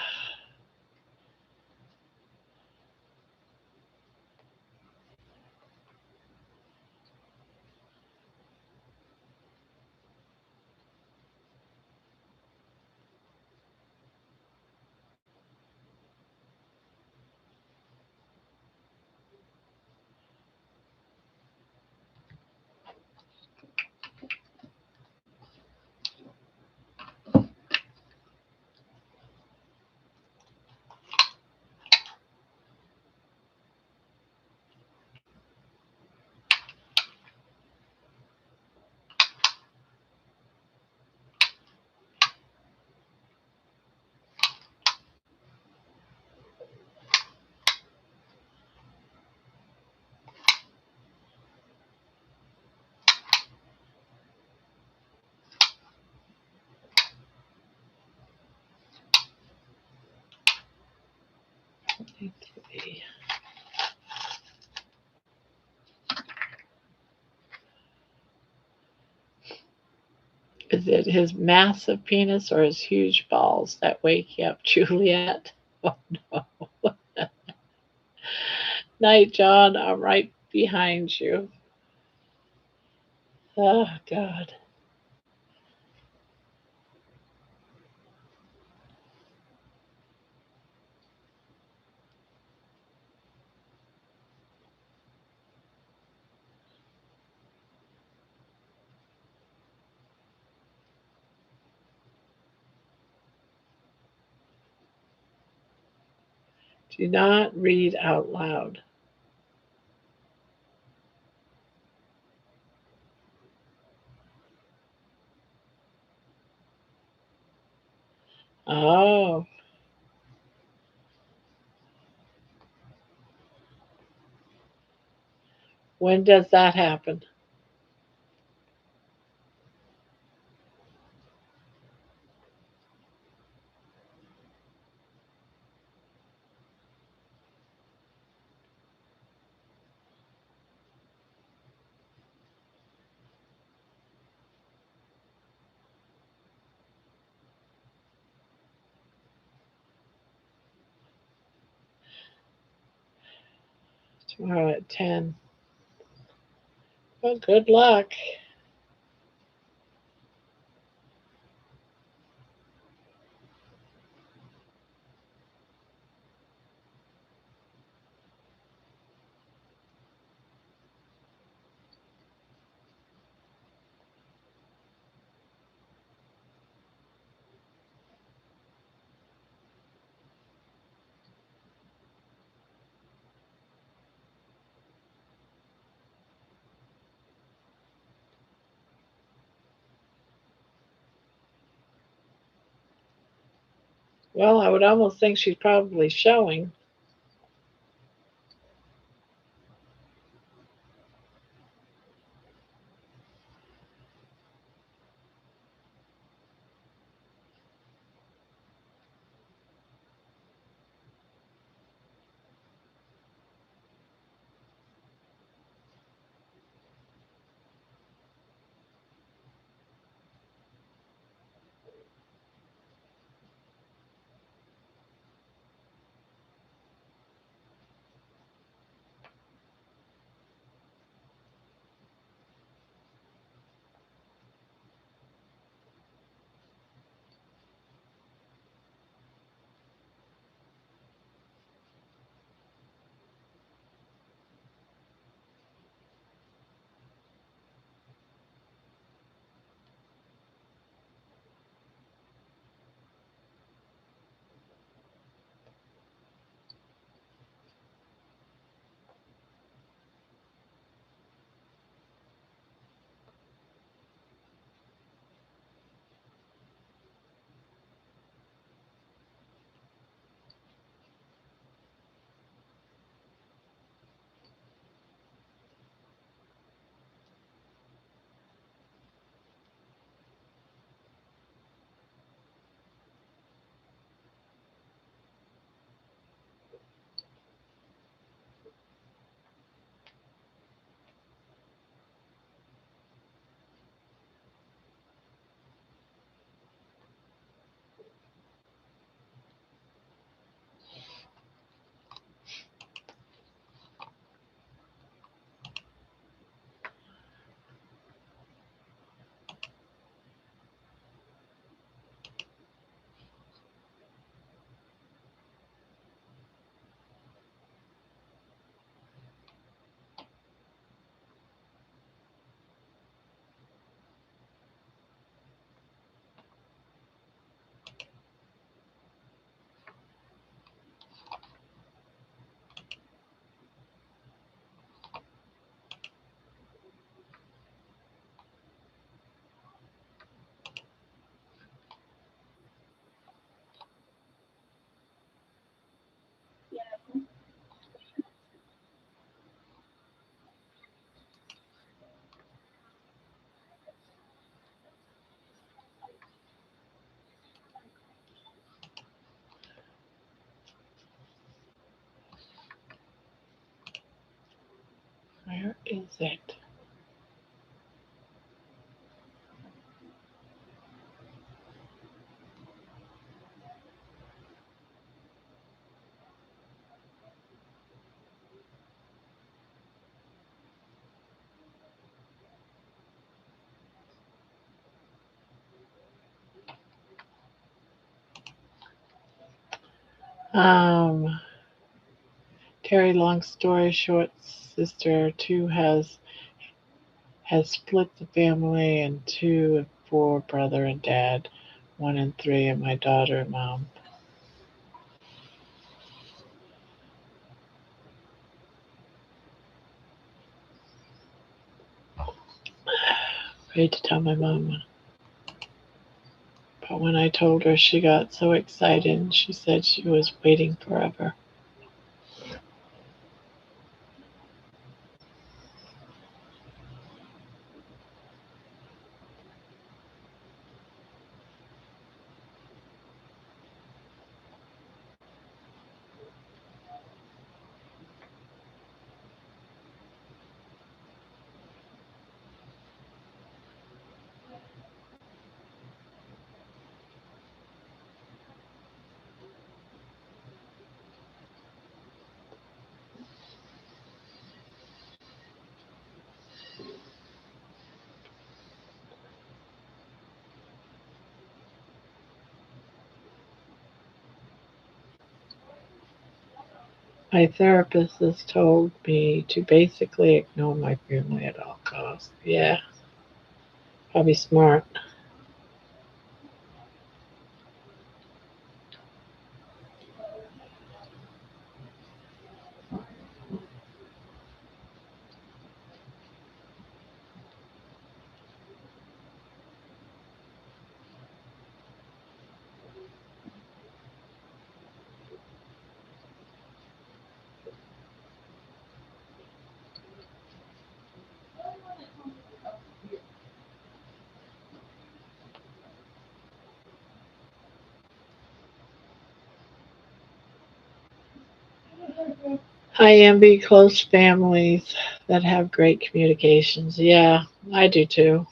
is it his massive penis or his huge balls that wake you up, Juliet? Oh no. Night, John. I'm right behind you. Oh, God. Do not read out loud. Oh, when does that happen? Tomorrow at 10. Well, good luck. Well, I would almost think she's probably showing. Where is it? Um, Terry, long story short, sister two has split the family in two and four, brother and dad, one and three, and my daughter and mom. Afraid to tell my mom, but when I told her, she got so excited and she said she was waiting forever. My therapist has told me to basically ignore my family at all costs. Yeah, probably smart. I envy close families that have great communications. Yeah, I do too.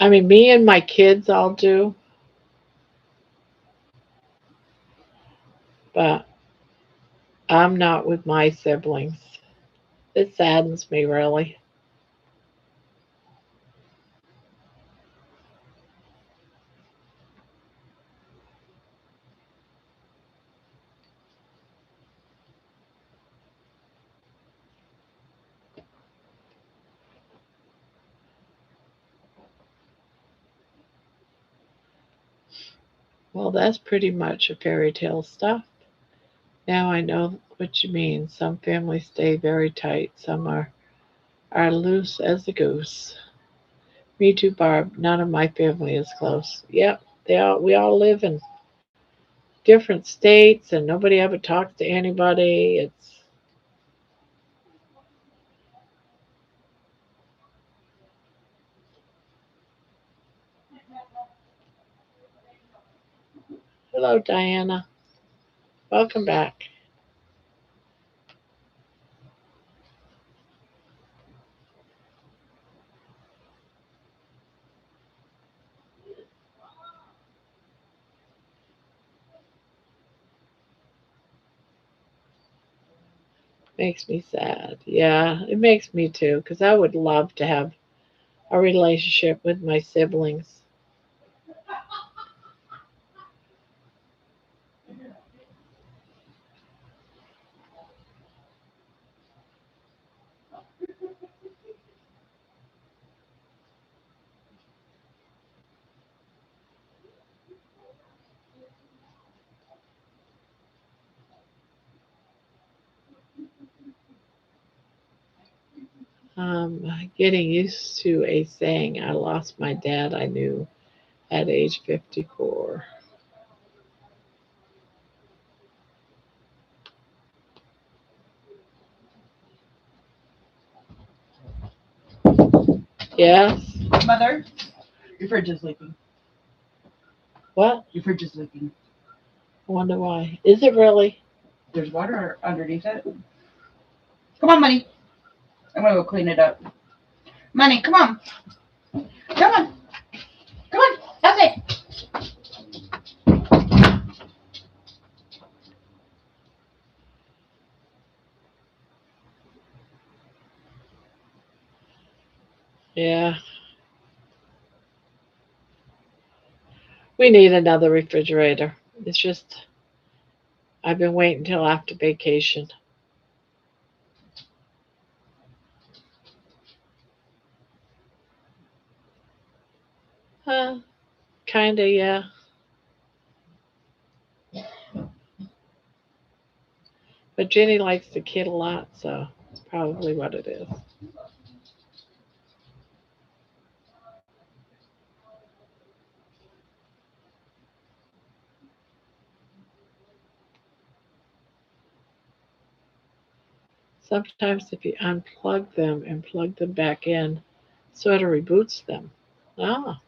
I mean, me and my kids all do, but I'm not with my siblings. It saddens me, really. Well, that's pretty much a fairy tale stuff. Now I know what you mean. Some families stay very tight, some are loose as a goose. Me too, Barb. None of my family is close. Yep, we all live in different states and nobody ever talks to anybody. It's hello, Diana. Welcome back. Makes me sad. Yeah, it makes me too, because I would love to have a relationship with my siblings. Um, Getting used to a saying, I lost my dad I knew at age 54. Yes? Mother, your fridge is leaking. What? Your fridge is leaking. I wonder why. Is it really? There's water underneath it. Come on, Money. I'm gonna go clean it up. Money, come on. Come on. Come on. That's it. Yeah. We need another refrigerator. It's just, I've been waiting till after vacation. Kinda, yeah. But Jenny likes the kid a lot, so it's probably what it is. Sometimes if you unplug them and plug them back in, sort of reboots them. Ah,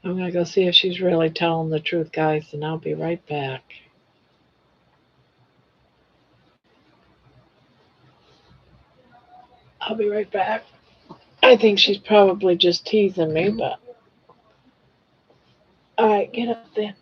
I'm gonna go see if she's really telling the truth, guys, and I'll be right back. I'll be right back. I think she's probably just teasing me, but all right, get up there.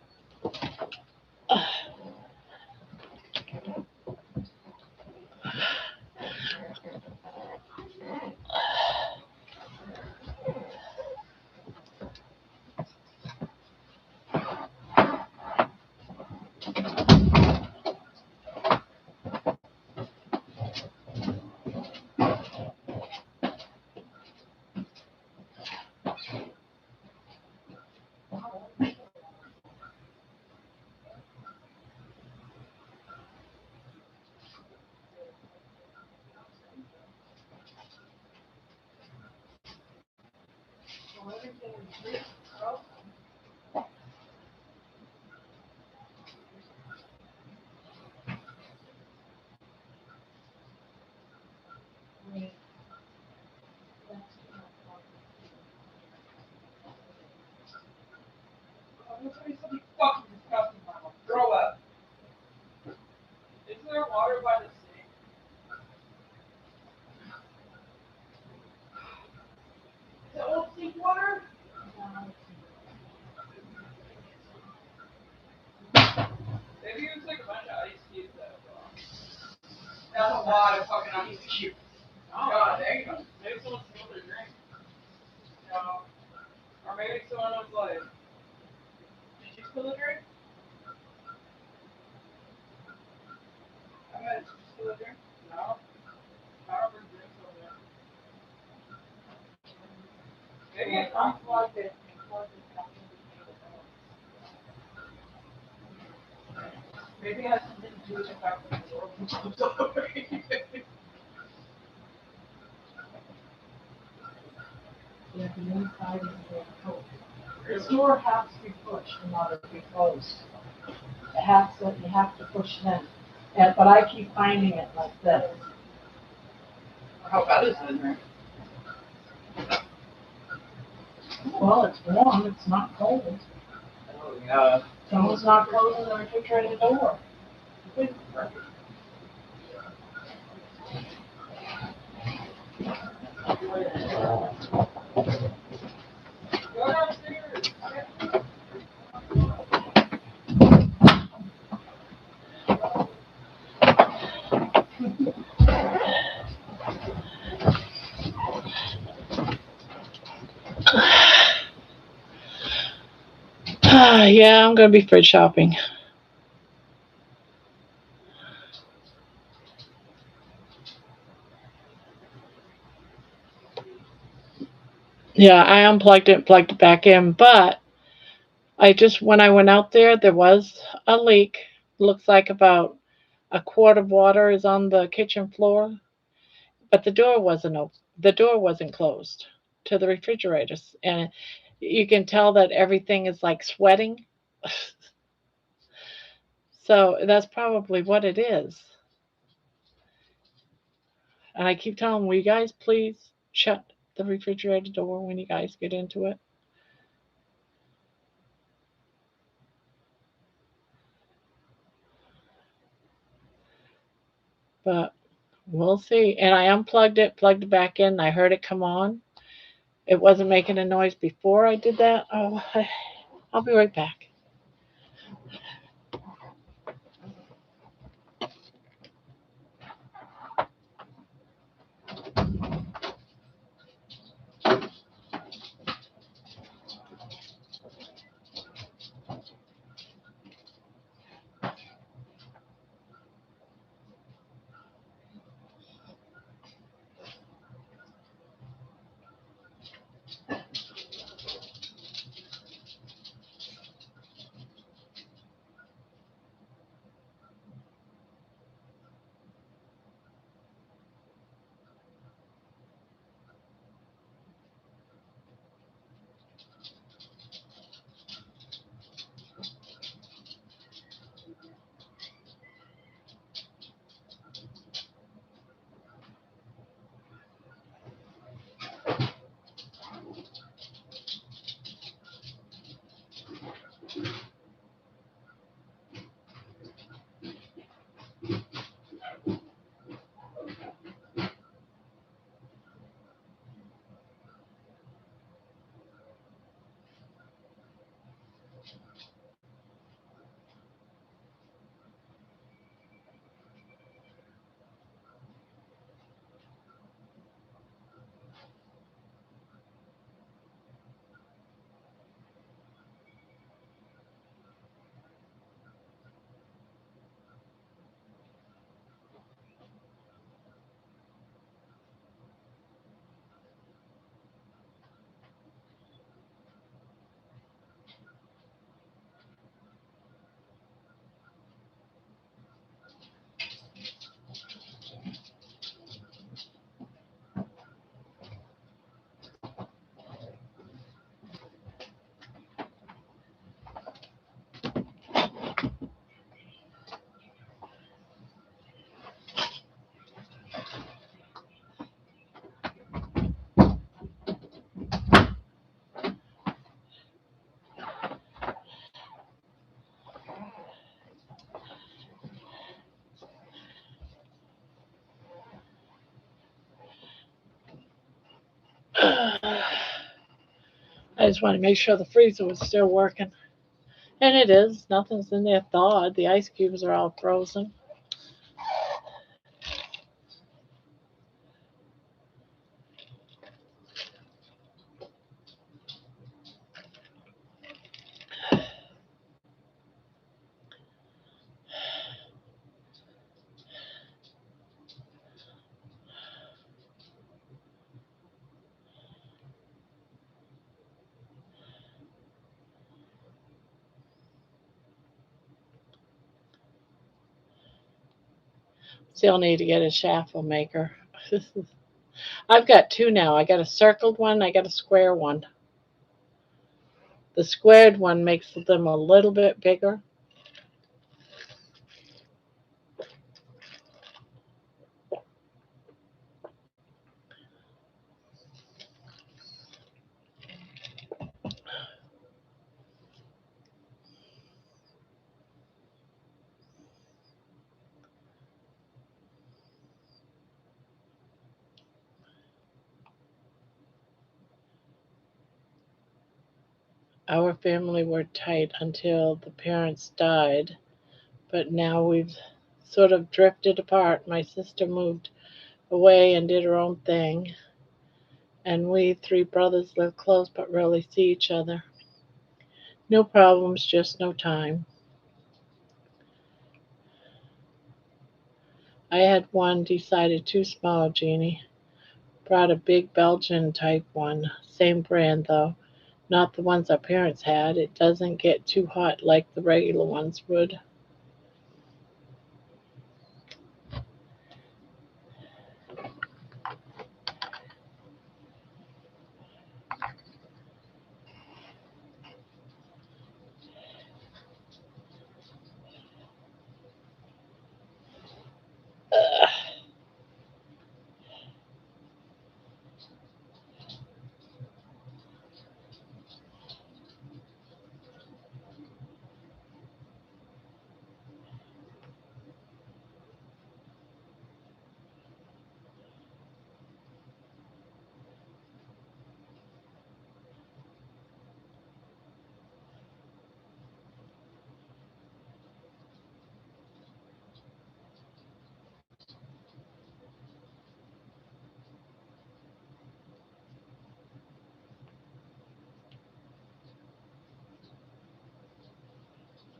lot of fucking ice cubes. Oh, God, there you go. Maybe someone spilled their drink. No. Or maybe someone was like, did you spill a drink? I meant, did you spill a drink? No. I don't remember drinks over there. Maybe it's unplugged it and plugged it back into the Maybe it has something to do with the fact that the door was closed all the way. Yeah, the inside is very cold. This door has to be pushed in order to be closed. You have to push it in. And, but I keep finding it like this. How bad is it in there? Well, it's warm, it's not cold. Oh, yeah. Someone's not closing the refrigerator door. Go downstairs. Yeah, I'm going to be fridge shopping. Yeah, I unplugged it, plugged it back in, but when I went out there, there was a leak. Looks like about a quart of water is on the kitchen floor, but the door wasn't open. The door wasn't closed to the refrigerators, and you can tell that everything is like sweating. So that's probably what it is. And I keep telling them, will you guys please shut the refrigerator door when you guys get into it? But we'll see. And I unplugged it, plugged it back in. I heard it come on. It wasn't making a noise before I did that. Oh, I'll be right back. I just want to make sure the freezer was still working. And it is. Nothing's in there thawed. The ice cubes are all frozen. Still need to get a shaffle maker. I've got two now. I got a circled one, I got a square one. The squared one makes them a little bit bigger. Our family were tight until the parents died, but now we've sort of drifted apart. My sister moved away and did her own thing, and we three brothers live close but rarely see each other. No problems, just no time. I had one decided too small, Jeannie. Brought a big Belgian type one. Same brand though. Not the ones our parents had. It doesn't get too hot like the regular ones would.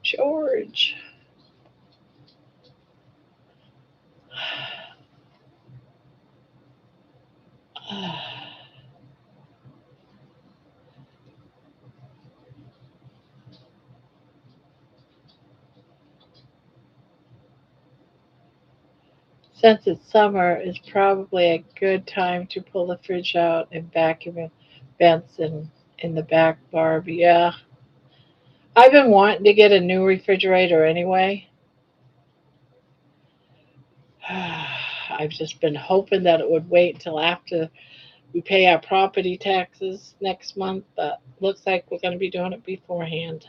George. Since it's summer, it's probably a good time to pull the fridge out and vacuum vents in the back, Barb. Yeah, I've been wanting to get a new refrigerator anyway. I've just been hoping that it would wait until after we pay our property taxes next month, but looks like we're going to be doing it beforehand.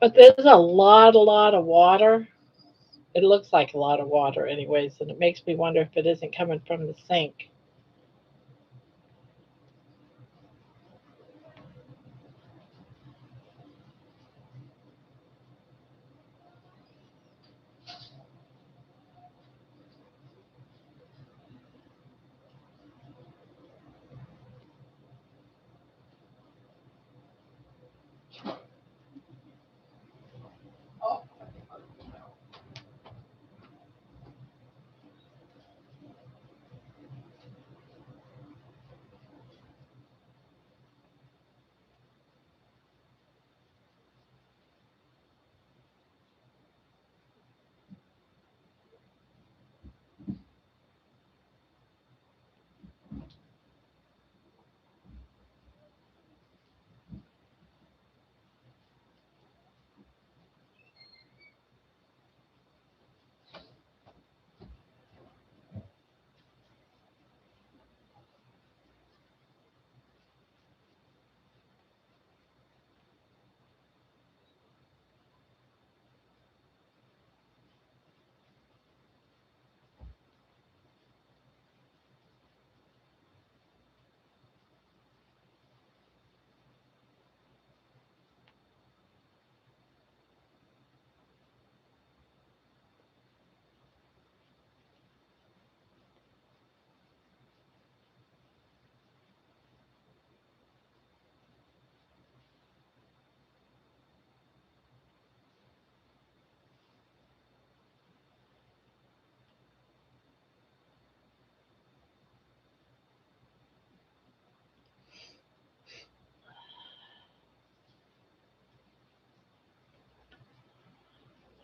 But there's a lot of water. It looks like a lot of water, anyways, and it makes me wonder if it isn't coming from the sink.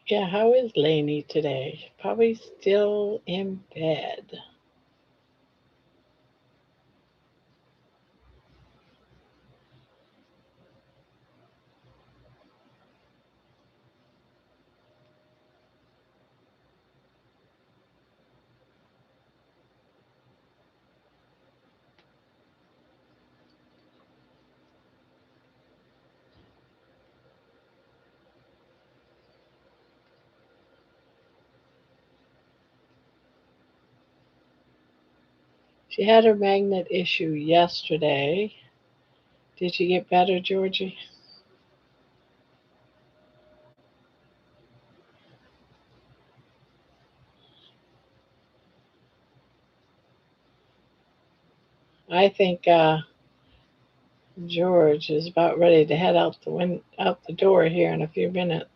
Yeah, how is Lainey today? Probably still in bed. She had her magnet issue yesterday. Did she get better, Georgie? I think George is about ready to head out the door here in a few minutes.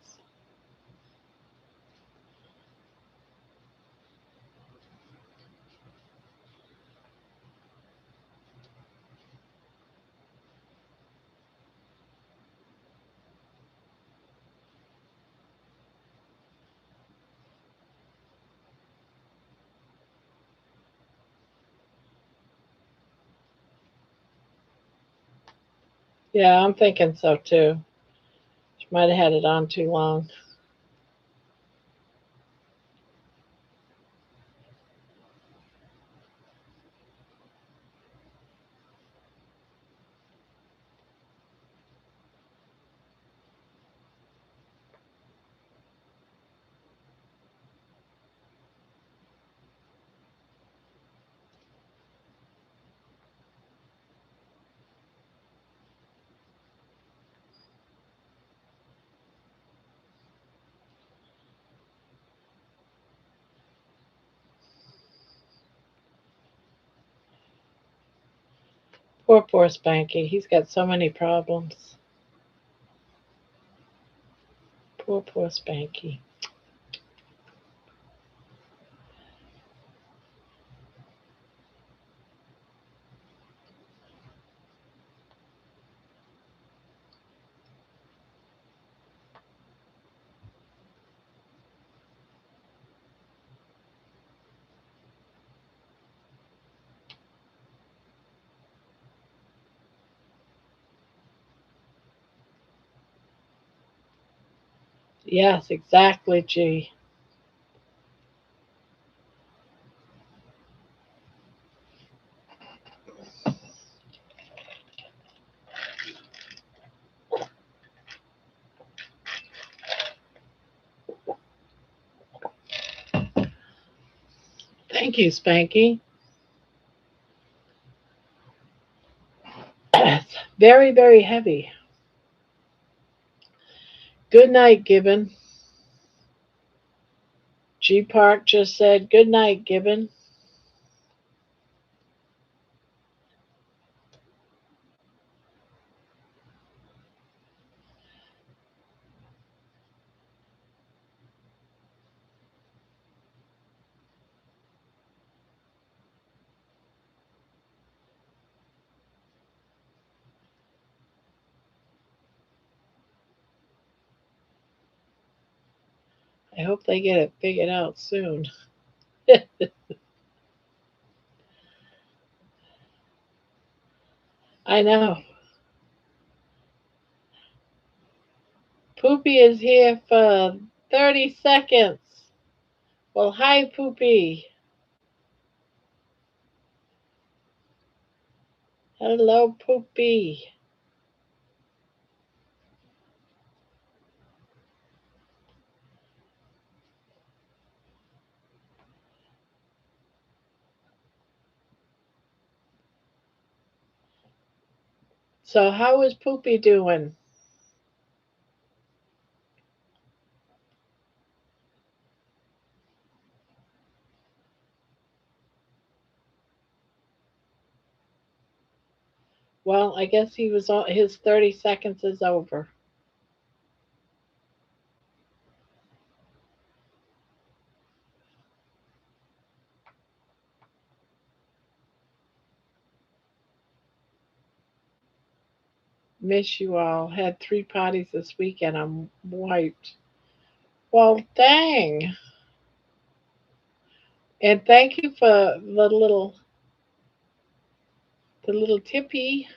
Yeah, I'm thinking so too. She might have had it on too long. Poor Spanky. He's got so many problems. Poor Spanky. Yes, exactly, G. Thank you, Spanky. It's very, very heavy. Good night, Gibbon. G Park just said good night, Gibbon. I hope they get it figured out soon. I know. Poopy is here for 30 seconds. Well, hi, Poopy. Hello, Poopy. So, how is Poopy doing? Well, I guess his 30 seconds is over. Miss you all. Had 3 parties this weekend. I'm wiped. Well, dang. And thank you for the little tippy.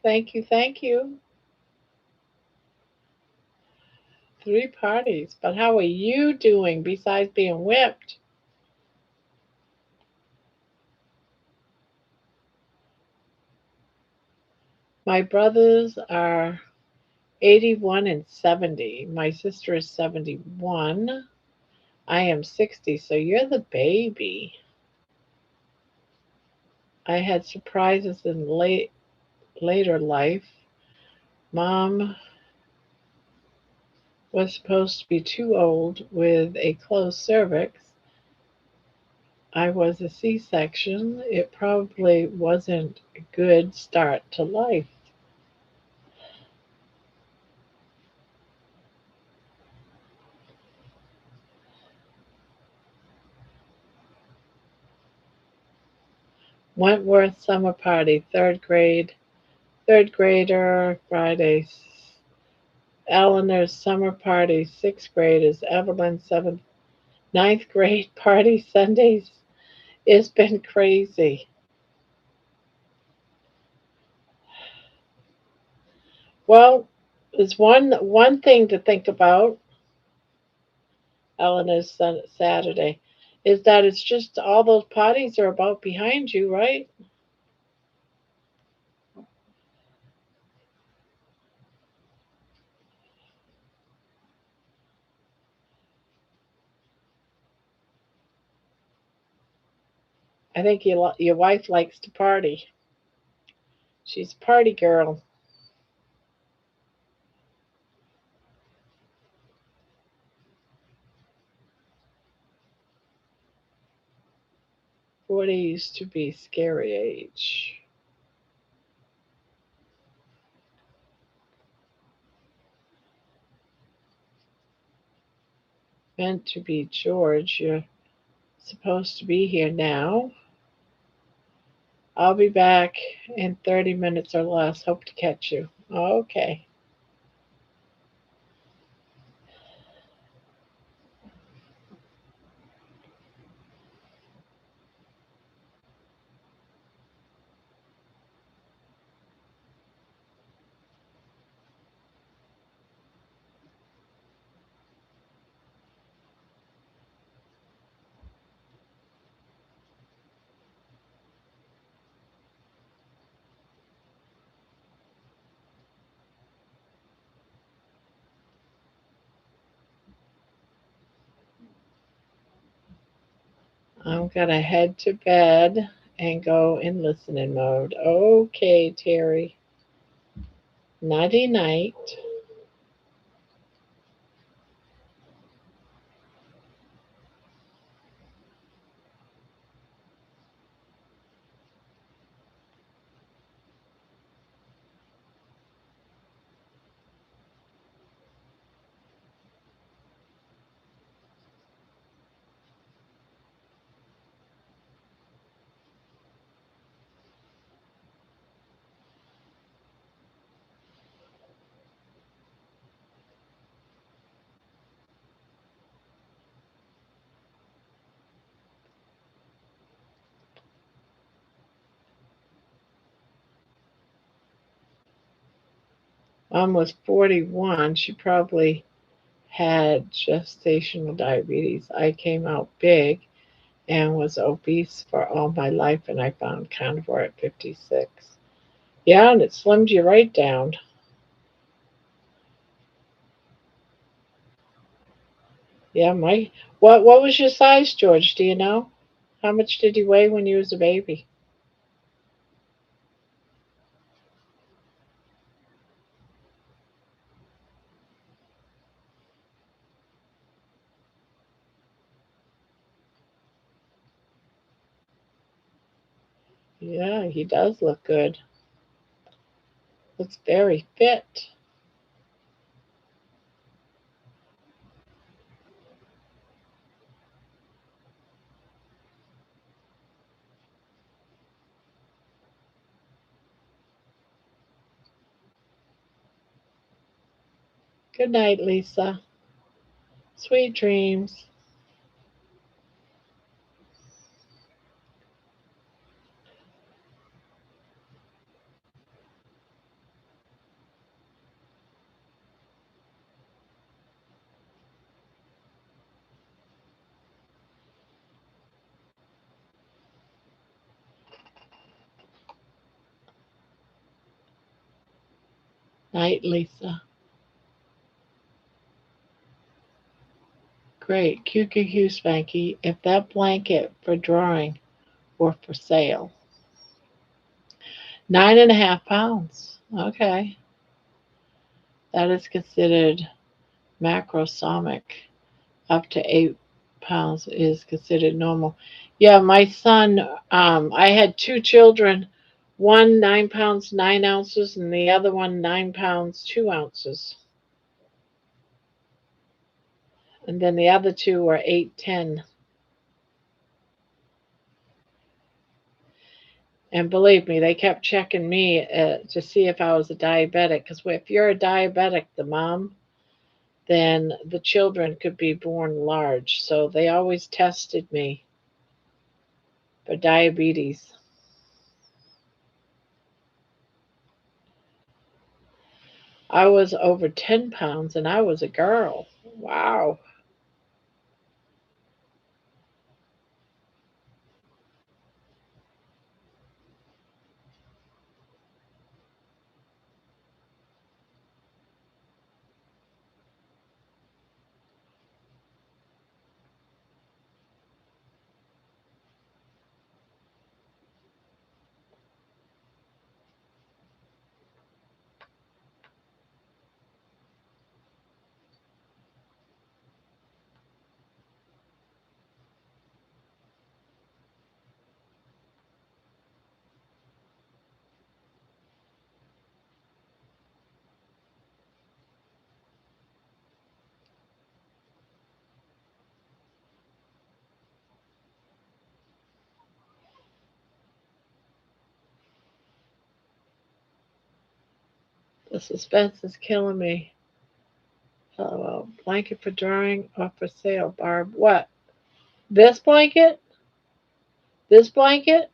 Thank you, thank you. 3 parties. But how are you doing besides being whipped? My brothers are 81 and 70. My sister is 71. I am 60, so you're the baby. I had surprises in later life. Mom was supposed to be too old with a closed cervix. I was a C section. It probably wasn't a good start to life. Wentworth summer party, third grader, Fridays. Eleanor's summer party, sixth graders. Evelyn, ninth grade party, Sundays. It's been crazy. Well, there's one thing to think about, Eleanor's Saturday, is that it's just all those parties are about behind you, right? I think your wife likes to party. She's a party girl. What used to be scary age. Meant to be George. You're supposed to be here now. I'll be back in 30 minutes or less. Hope to catch you. Okay. I'm going to head to bed and go in listening mode. Okay, Terry. Nighty night. Mom was 41. She probably had gestational diabetes. I came out big and was obese for all my life, and I found carnivore at 56. Yeah, and it slimmed you right down. Yeah, my what was your size, George? Do you know? How much did you weigh when you was a baby? Yeah, he does look good. Looks very fit. Good night, Lisa. Sweet dreams. Night, Lisa. Great. QQQ Spanky. If that blanket for drawing were for sale. 9.5 pounds. Okay. That is considered macrosomic. Up to 8 pounds is considered normal. Yeah, my son, I had two children, one 9 pounds 9 ounces, and the other one 9 pounds 2 ounces. And then the other two were 8, 10. And believe me, they kept checking me to see if I was a diabetic. Because if you're a diabetic, the mom, then the children could be born large. So they always tested me for diabetes. I was over 10 pounds and I was a girl. Wow. The suspense is killing me. Hello. Blanket for drawing or for sale, Barb. What? This blanket? This blanket?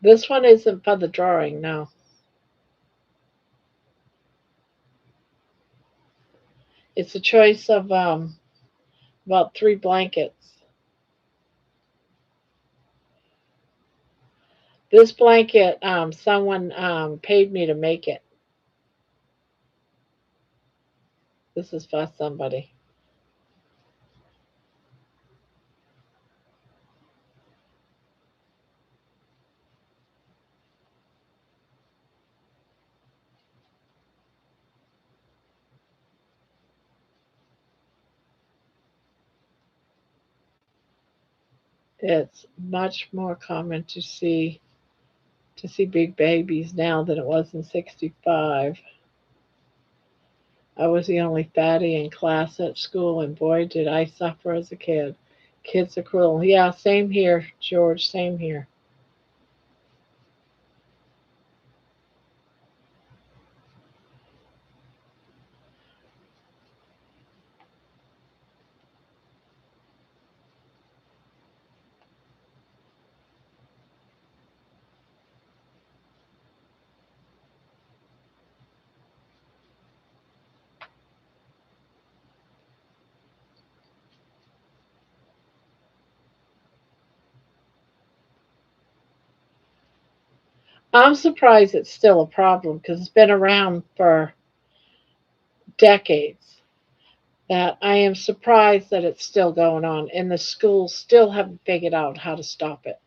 This one isn't for the drawing, no. It's a choice of about 3 blankets. This blanket, someone paid me to make it. This is for somebody. It's much more common to see big babies now than it was in 65. I was the only fatty in class at school, and boy, did I suffer as a kid. Kids are cruel. Yeah, same here, George, same here. I'm surprised it's still a problem because it's been around for decades. That I am surprised that it's still going on, and the schools still haven't figured out how to stop it,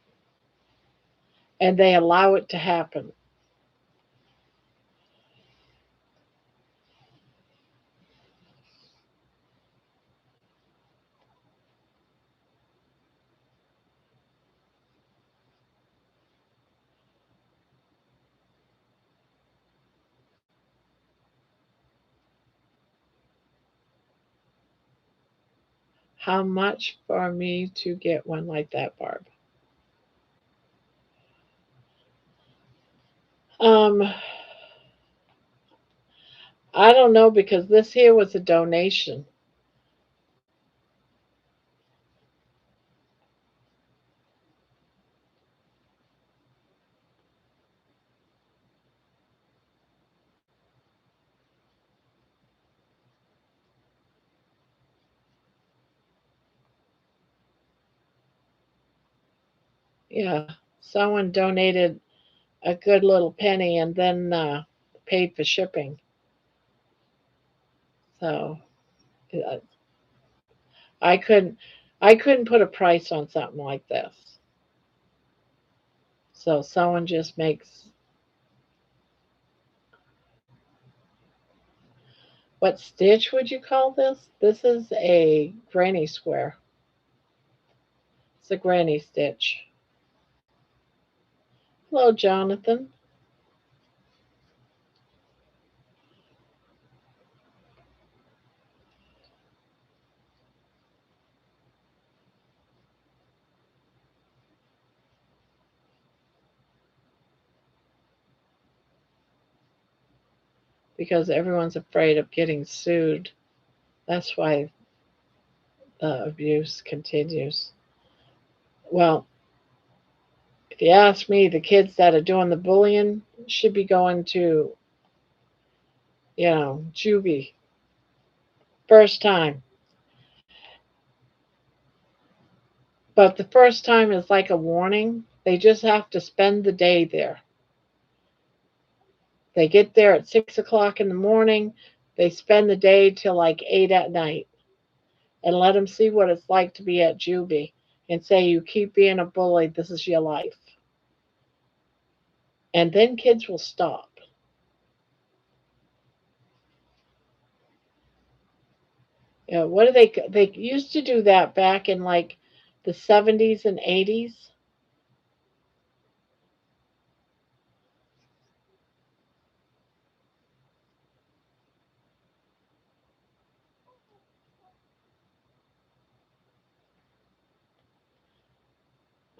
and they allow it to happen. How much for me to get one like that, Barb? Um, I don't know because this here was a donation. Yeah, someone donated a good little penny and then paid for shipping. So uh, I couldn't I couldn't put a price on something like this. So someone just makes what stitch would you call this? This is a granny square. It's a granny stitch. Hello, Jonathan. Because everyone's afraid of getting sued. That's why the abuse continues. Well, if you ask me, the kids that are doing the bullying should be going to, juvie first time. But the first time is like a warning. They just have to spend the day there. They get there at 6 o'clock in the morning. They spend the day till like 8 at night, and let them see what it's like to be at juvie and say, you keep being a bully, this is your life. And then kids will stop. What do they used to do that back in like the 70s and 80s.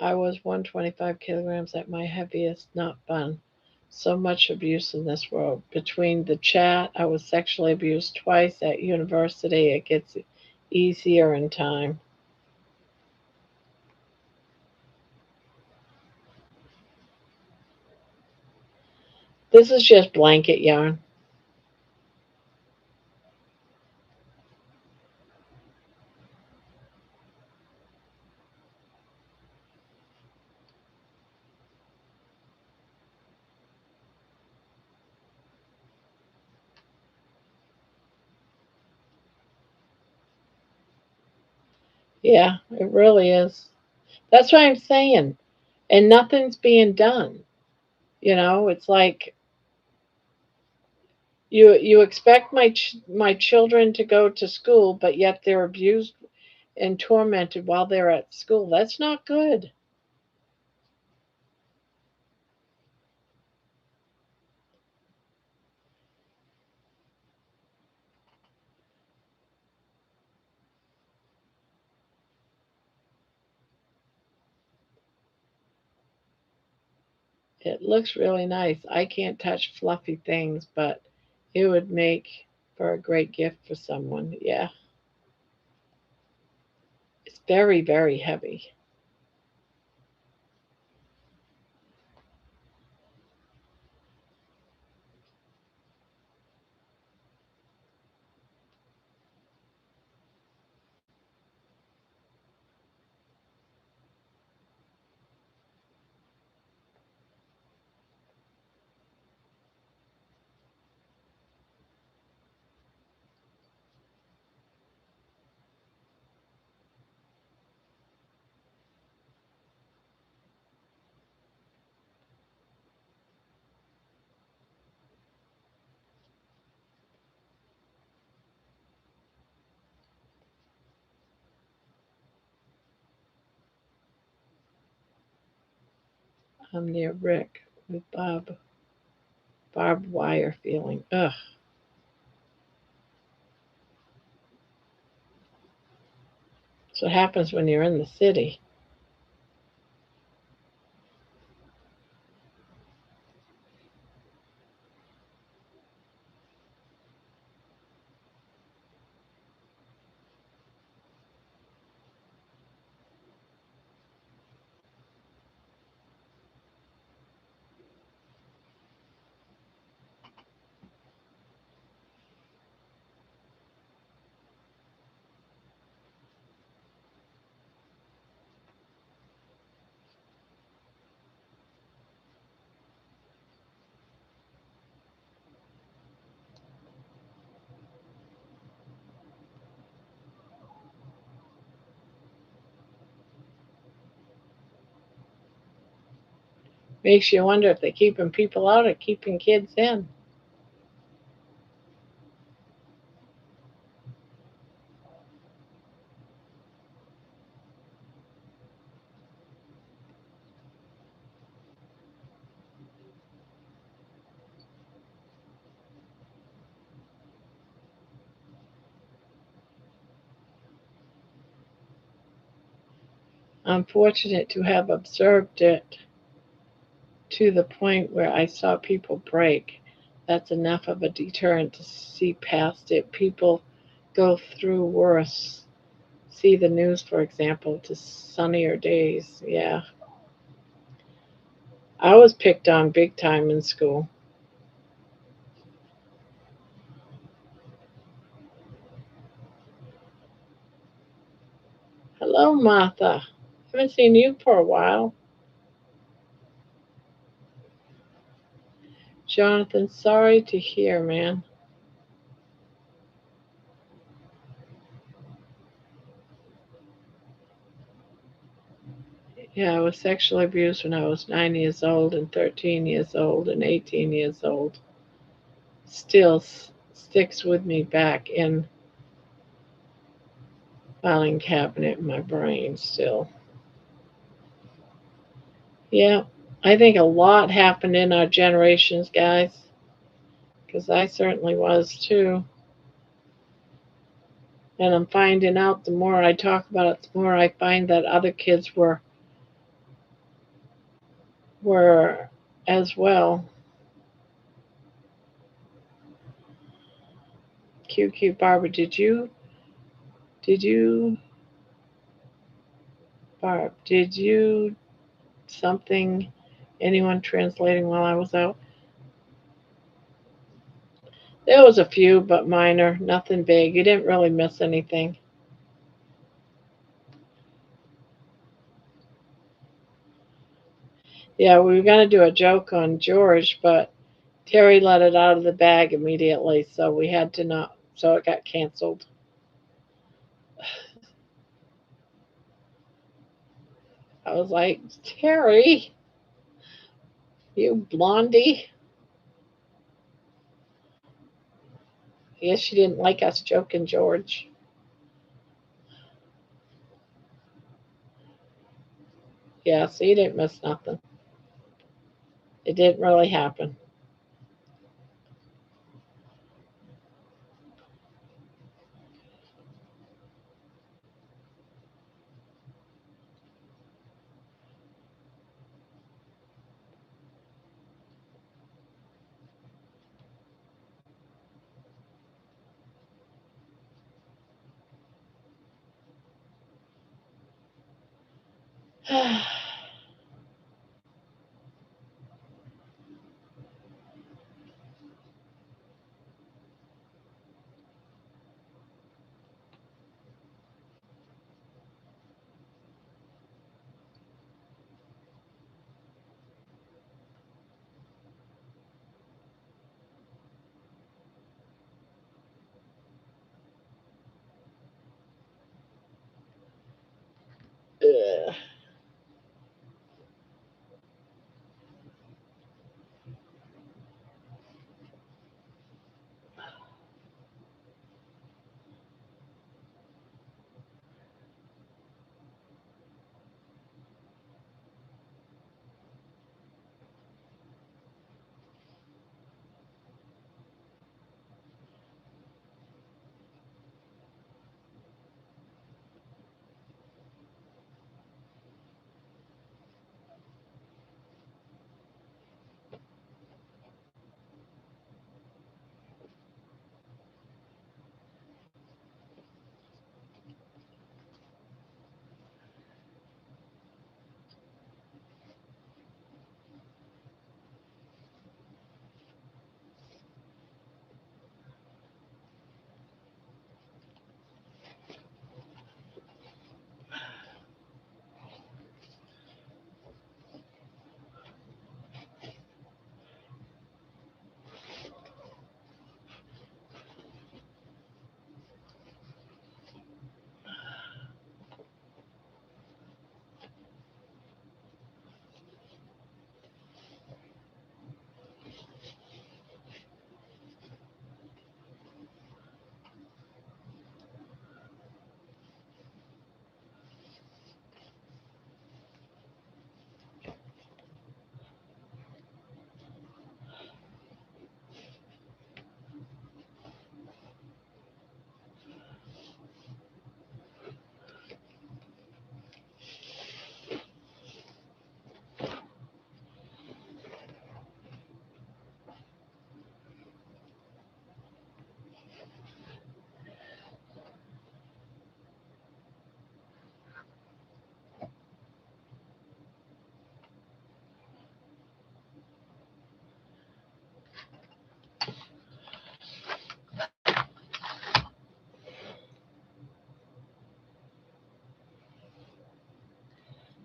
I was 125 kilograms at my heaviest, not fun. So much abuse in this world. Between the chat, I was sexually abused twice at university. It gets easier in time. This is just blanket yarn. Yeah, it really is. That's what I'm saying. And nothing's being done. It's like you expect my children to go to school, but yet they're abused and tormented while they're at school. That's not good. It looks really nice. I can't touch fluffy things, but it would make for a great gift for someone. Yeah, it's very, very heavy. I'm near Rick with barbed wire feeling. Ugh. That's what happens when you're in the city. Makes you wonder if they're keeping people out or keeping kids in. I'm fortunate to have observed it to the point where I saw people break. That's enough of a deterrent to see past it. People go through worse. See the news, for example, to sunnier days. Yeah. I was picked on big time in school. Hello, Martha. Haven't seen you for a while. Jonathan, sorry to hear, man. Yeah, I was sexually abused when I was 9 years old and 13 years old and 18 years old. Still sticks with me back in filing cabinet in my brain still. Yeah, I think a lot happened in our generations, guys, because I certainly was too. And I'm finding out the more I talk about it, the more I find that other kids were as well. QQ Barbara, did you Barb, did you something anyone translating while I was out? There was a few, but minor, nothing big. You didn't really miss anything. Yeah, we were gonna do a joke on George, but Terry let it out of the bag immediately, so we had to not. So it got canceled. I was like, Terry, you blondie. I guess she didn't like us joking George. Yeah, so you didn't miss nothing. It didn't really happen. Ugh.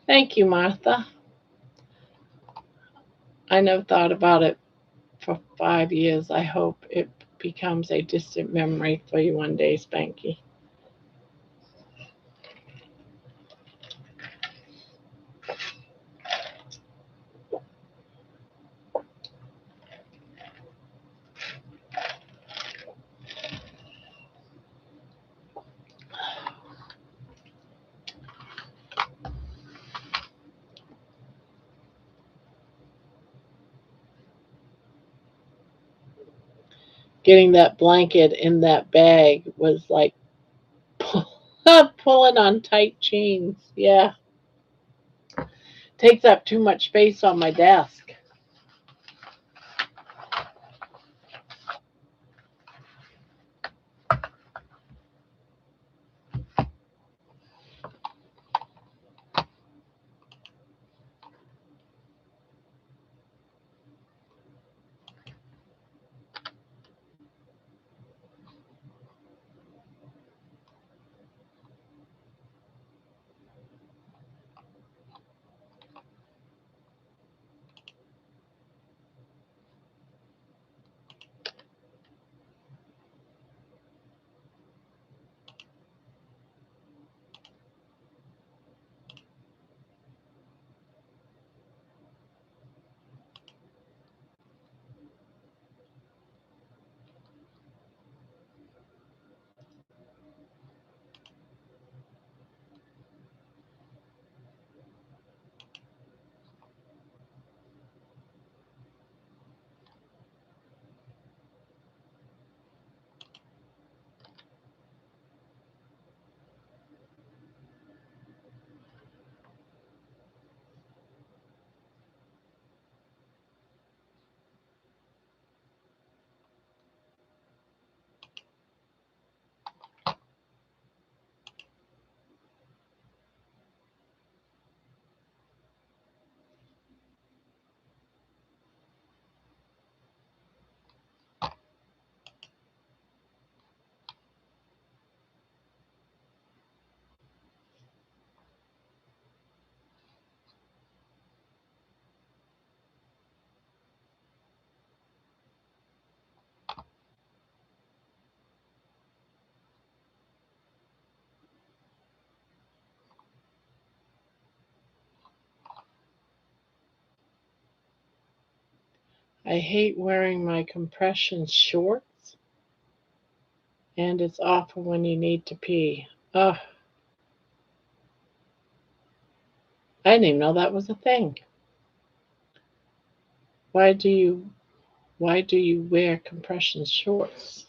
Thank you, Martha. I never thought about it for 5 years. I hope it becomes a distant memory for you one day, Spanky. Getting that blanket in that bag was like pulling on tight jeans. Yeah, takes up too much space on my desk. I hate wearing my compression shorts, and it's awful when you need to pee. Ugh, I didn't even know that was a thing. Why do you why do you wear compression shorts?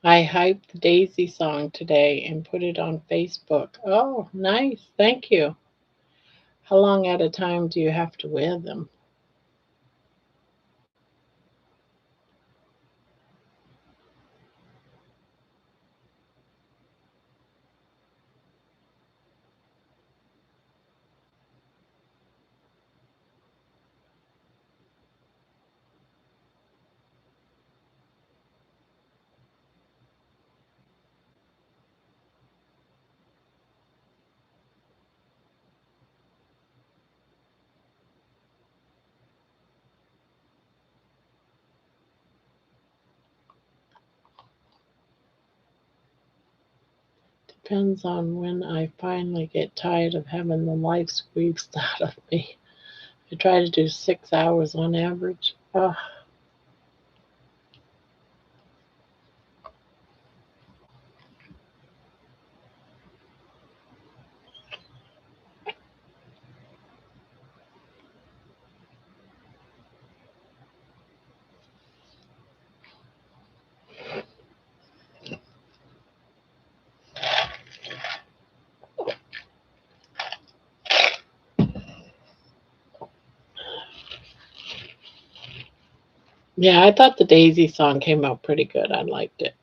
I hyped the Daisy song today and put it on Facebook. Oh, nice. Thank you. How long at a time do you have to wear them? Depends on when I finally get tired of having the life squeezed out of me. I try to do 6 hours on average. Oh, yeah, I thought the Daisy song came out pretty good. I liked it.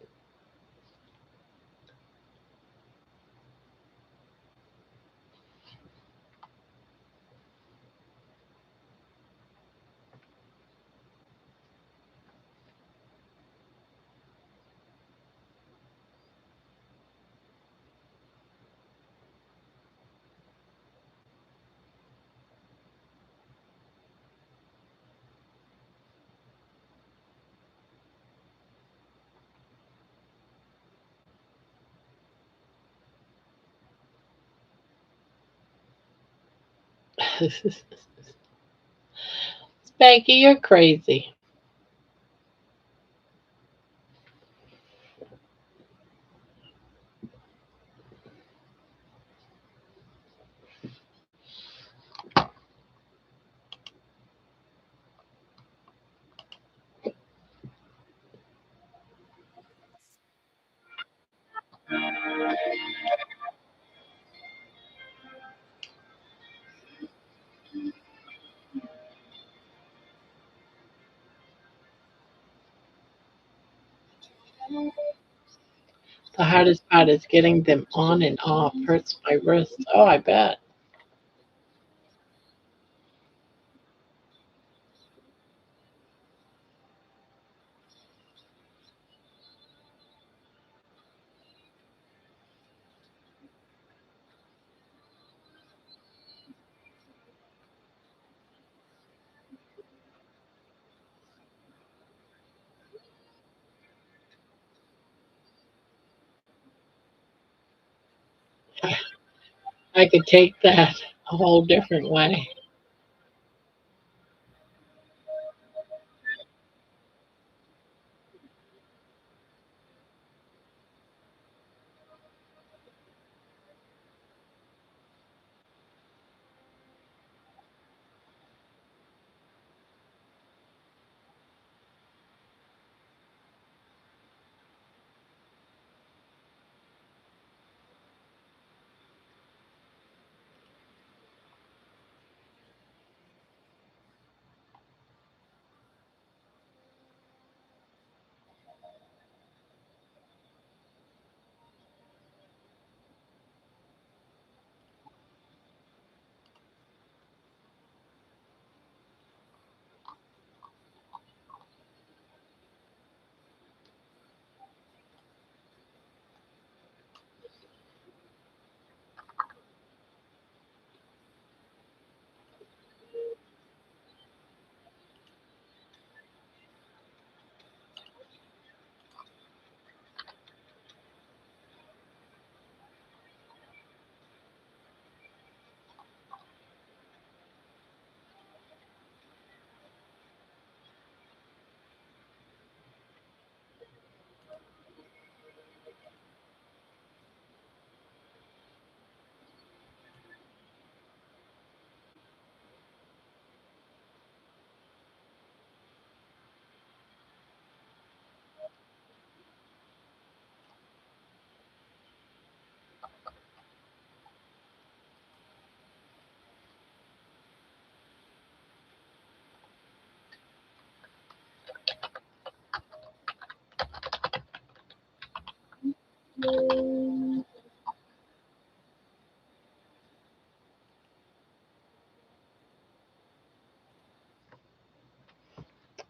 Spanky, you're crazy. The hardest part is getting them on and off. Hurts my wrist. Oh, I bet. I could take that a whole different way.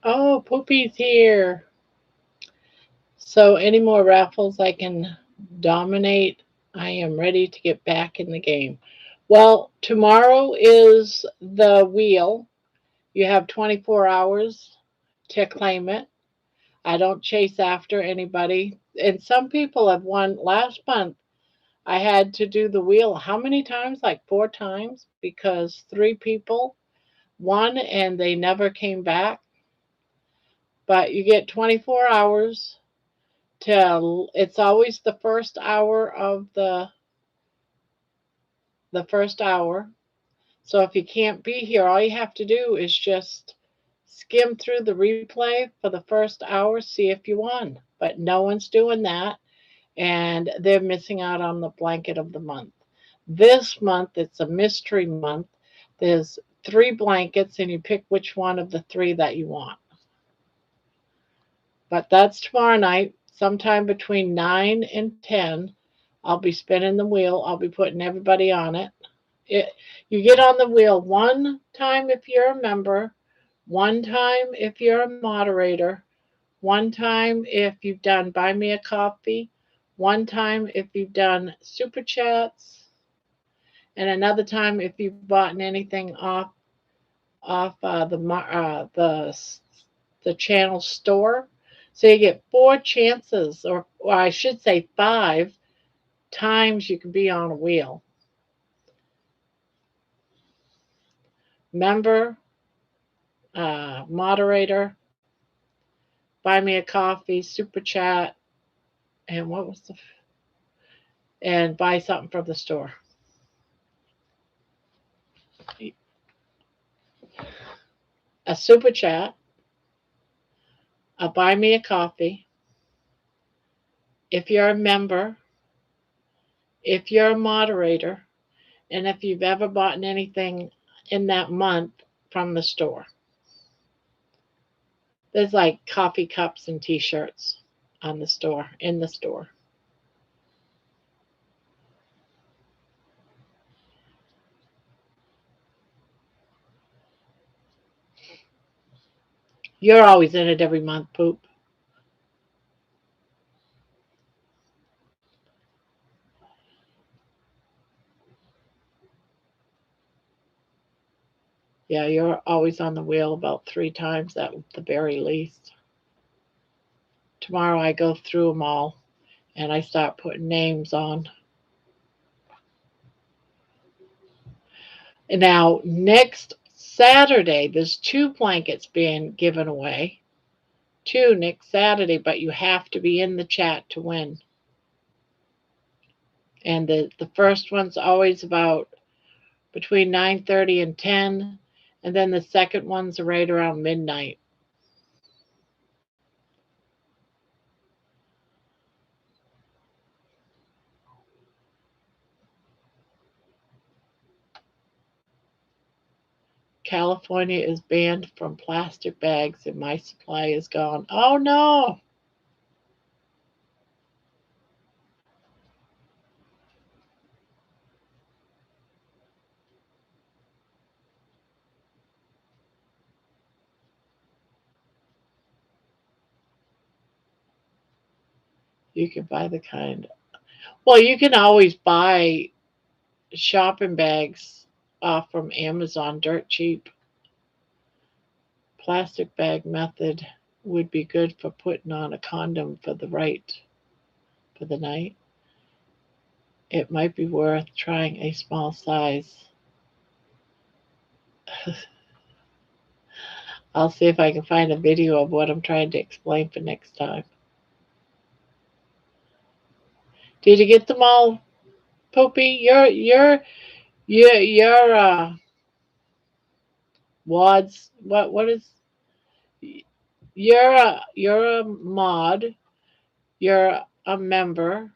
Oh, Poopy's here. So, any more raffles I can dominate? I am ready to get back in the game. Well, tomorrow is the wheel. You have 24 hours to claim it. I don't chase after anybody. And some people have won. Last month, I had to do the wheel how many times? Like 4 times because 3 people won and they never came back. But you get 24 hours to, it's always the first hour of the first hour. So if you can't be here, all you have to do is just skim through the replay for the first hour, see if you won. But no one's doing that, and they're missing out on the blanket of the month. This month, it's a mystery month. There's 3 blankets, and you pick which one of the 3 that you want. But that's tomorrow night, sometime between 9 and 10. I'll be spinning the wheel. I'll be putting everybody on it. You get on the wheel 1 time if you're a member, 1 time if you're a moderator, 1 time if you've done Buy Me a Coffee, 1 time if you've done Super Chats, and another time if you've bought anything off the channel store. So you get 4 chances, or I should say 5 times you can be on a wheel. Member, moderator, Buy Me a Coffee, Super Chat, and what was and buy something from the store. A Super Chat, a Buy Me a Coffee, if you're a member, if you're a moderator, and if you've ever bought anything in that month from the store. There's like coffee cups and t-shirts on the store, in the store. You're always in it every month, Poop. Yeah, you're always on the wheel about 3 times at the very least. Tomorrow I go through them all and I start putting names on. And now, next Saturday, there's 2 blankets being given away. 2 next Saturday, but you have to be in the chat to win. And the first one's always about between 9:30 and 10, and then the second one's right around midnight. California is banned from plastic bags and my supply is gone. Oh no! You can buy the kind. Well, you can always buy shopping bags from Amazon dirt cheap. Plastic bag method would be good for putting on a condom for the night. It might be worth trying a small size. I'll see if I can find a video of what I'm trying to explain for next time. Did you get them all, Poopy? Your wads. What is? You're a mod. You're a member.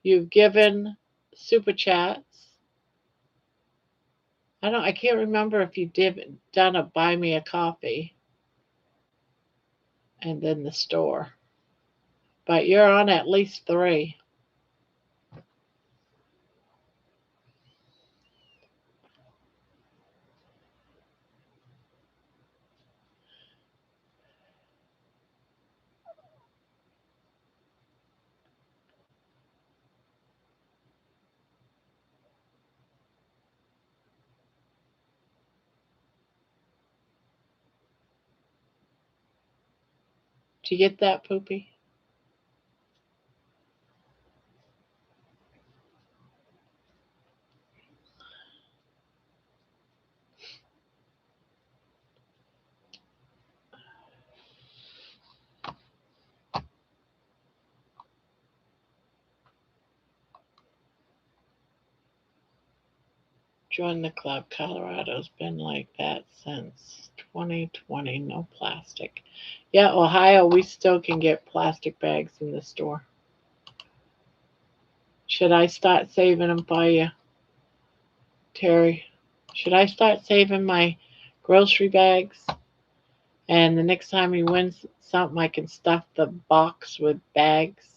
You've given super chats. I can't remember if you done a Buy Me a Coffee and then the store. But you're on at least 3. Do you get that, Poopy? Join the club. Colorado's been like that since 2020. No plastic. Yeah, Ohio, we still can get plastic bags in the store. Should I start saving them for you, Terry? Should I start saving my grocery bags? And the next time he wins something, I can stuff the box with bags.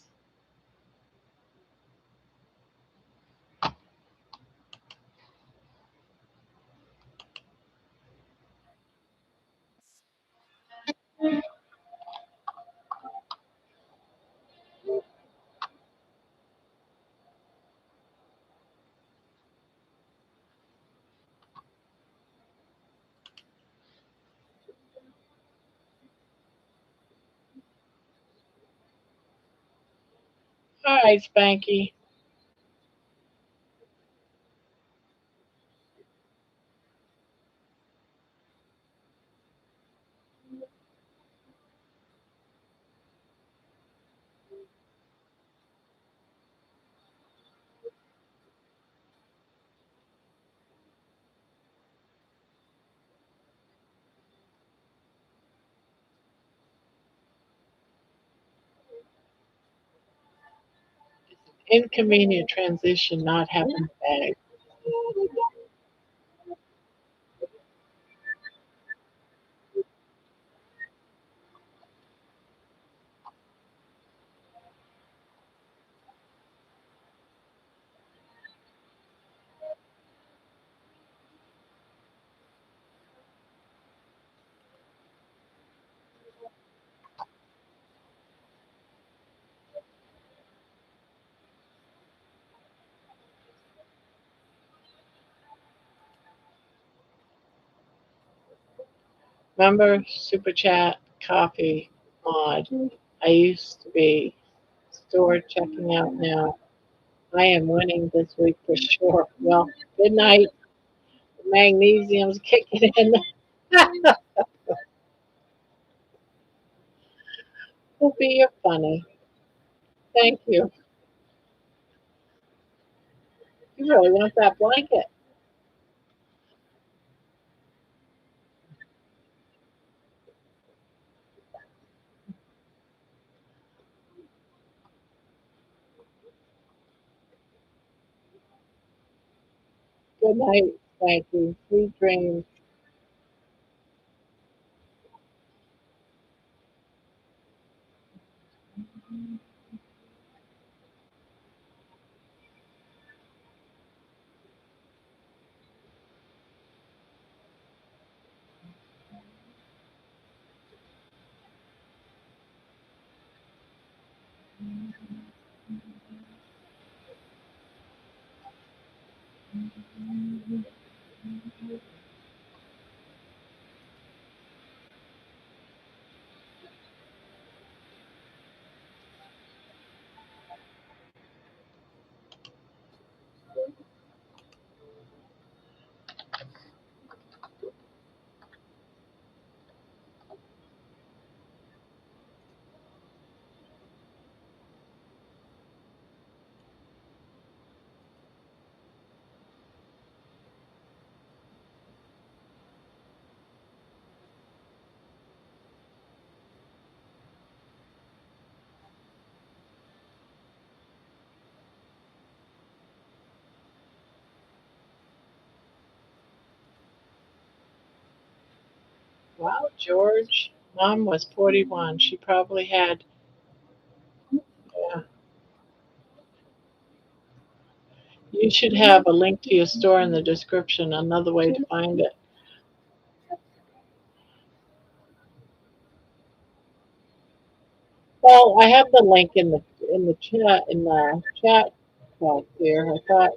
All right, Spanky. Inconvenient transition not having bags. Remember Super Chat, Coffee, Mod. I used to be store checking out now. I am winning this week for sure. Well, good night. The magnesium's kicking in. Poopy, you're funny. Thank you. You really want that blanket. Good night. Thank you. Sweet dreams. Wow, George. Mom was 41. She probably had, yeah. You should have a link to your store in the description, another way to find it. Well, I have the link in the chat box here. I thought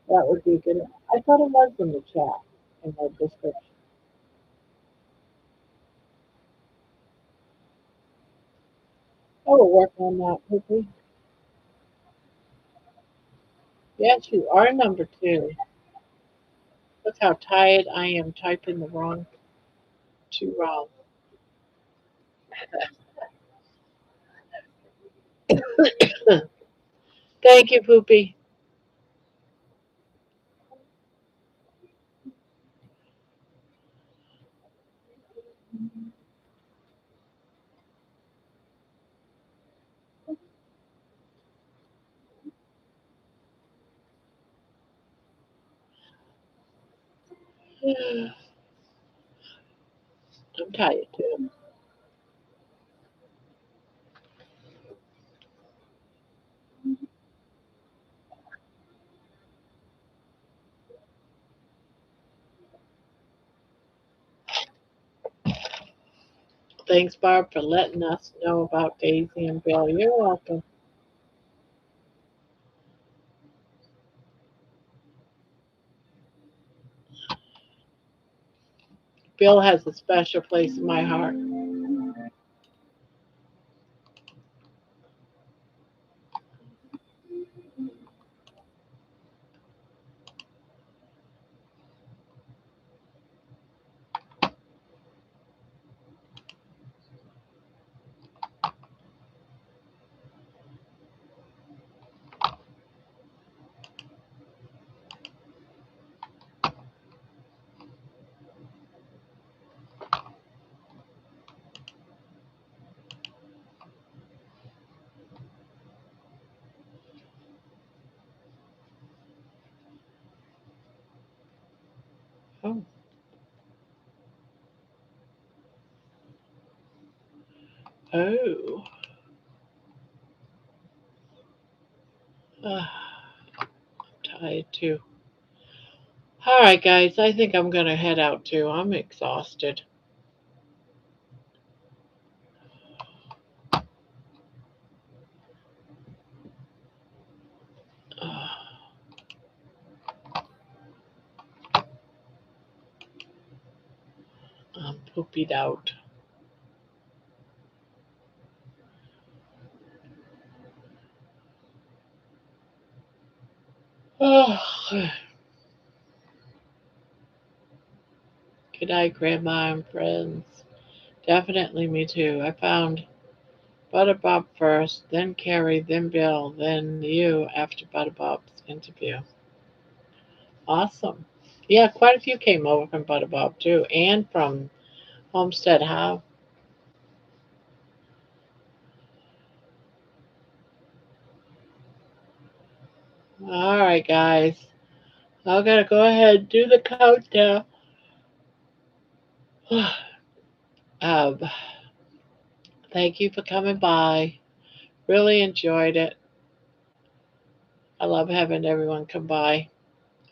that would be good. I thought it was in the chat in the description. I will work on that, Poopy. Yes, you are number two. Look how tired I am typing the wrong two wrong. Thank you, Poopy. I'm tired too. Thanks, Barb, for letting us know about Daisy and Bill. You're welcome. Bill has a special place in my heart. Oh, oh. I'm tired too. All right, guys, I think I'm going to head out too. I'm exhausted. Uh, I'm poopied out. Oh, good night, Grandma and friends. Definitely me too. I found Butterbob first, then Carrie, then Bill, then you after Butterbob's interview. Awesome. Yeah, quite a few came over from Butterbob too, and from Homestead House. All right, guys. I'm gonna go ahead and do the countdown. um, Thank you for coming by. Really enjoyed it. I love having everyone come by.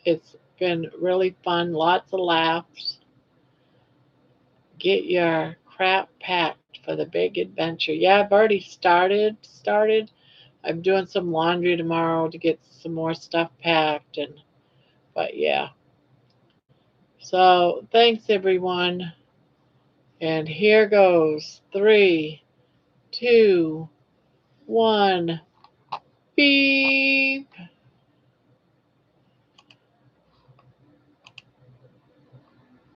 It's been really fun. Lots of laughs. Get your crap packed for the big adventure. Yeah, I've already started. I'm doing some laundry tomorrow to get some more stuff packed and but yeah. So, thanks everyone. And here goes. 3, 2, 1. Beep.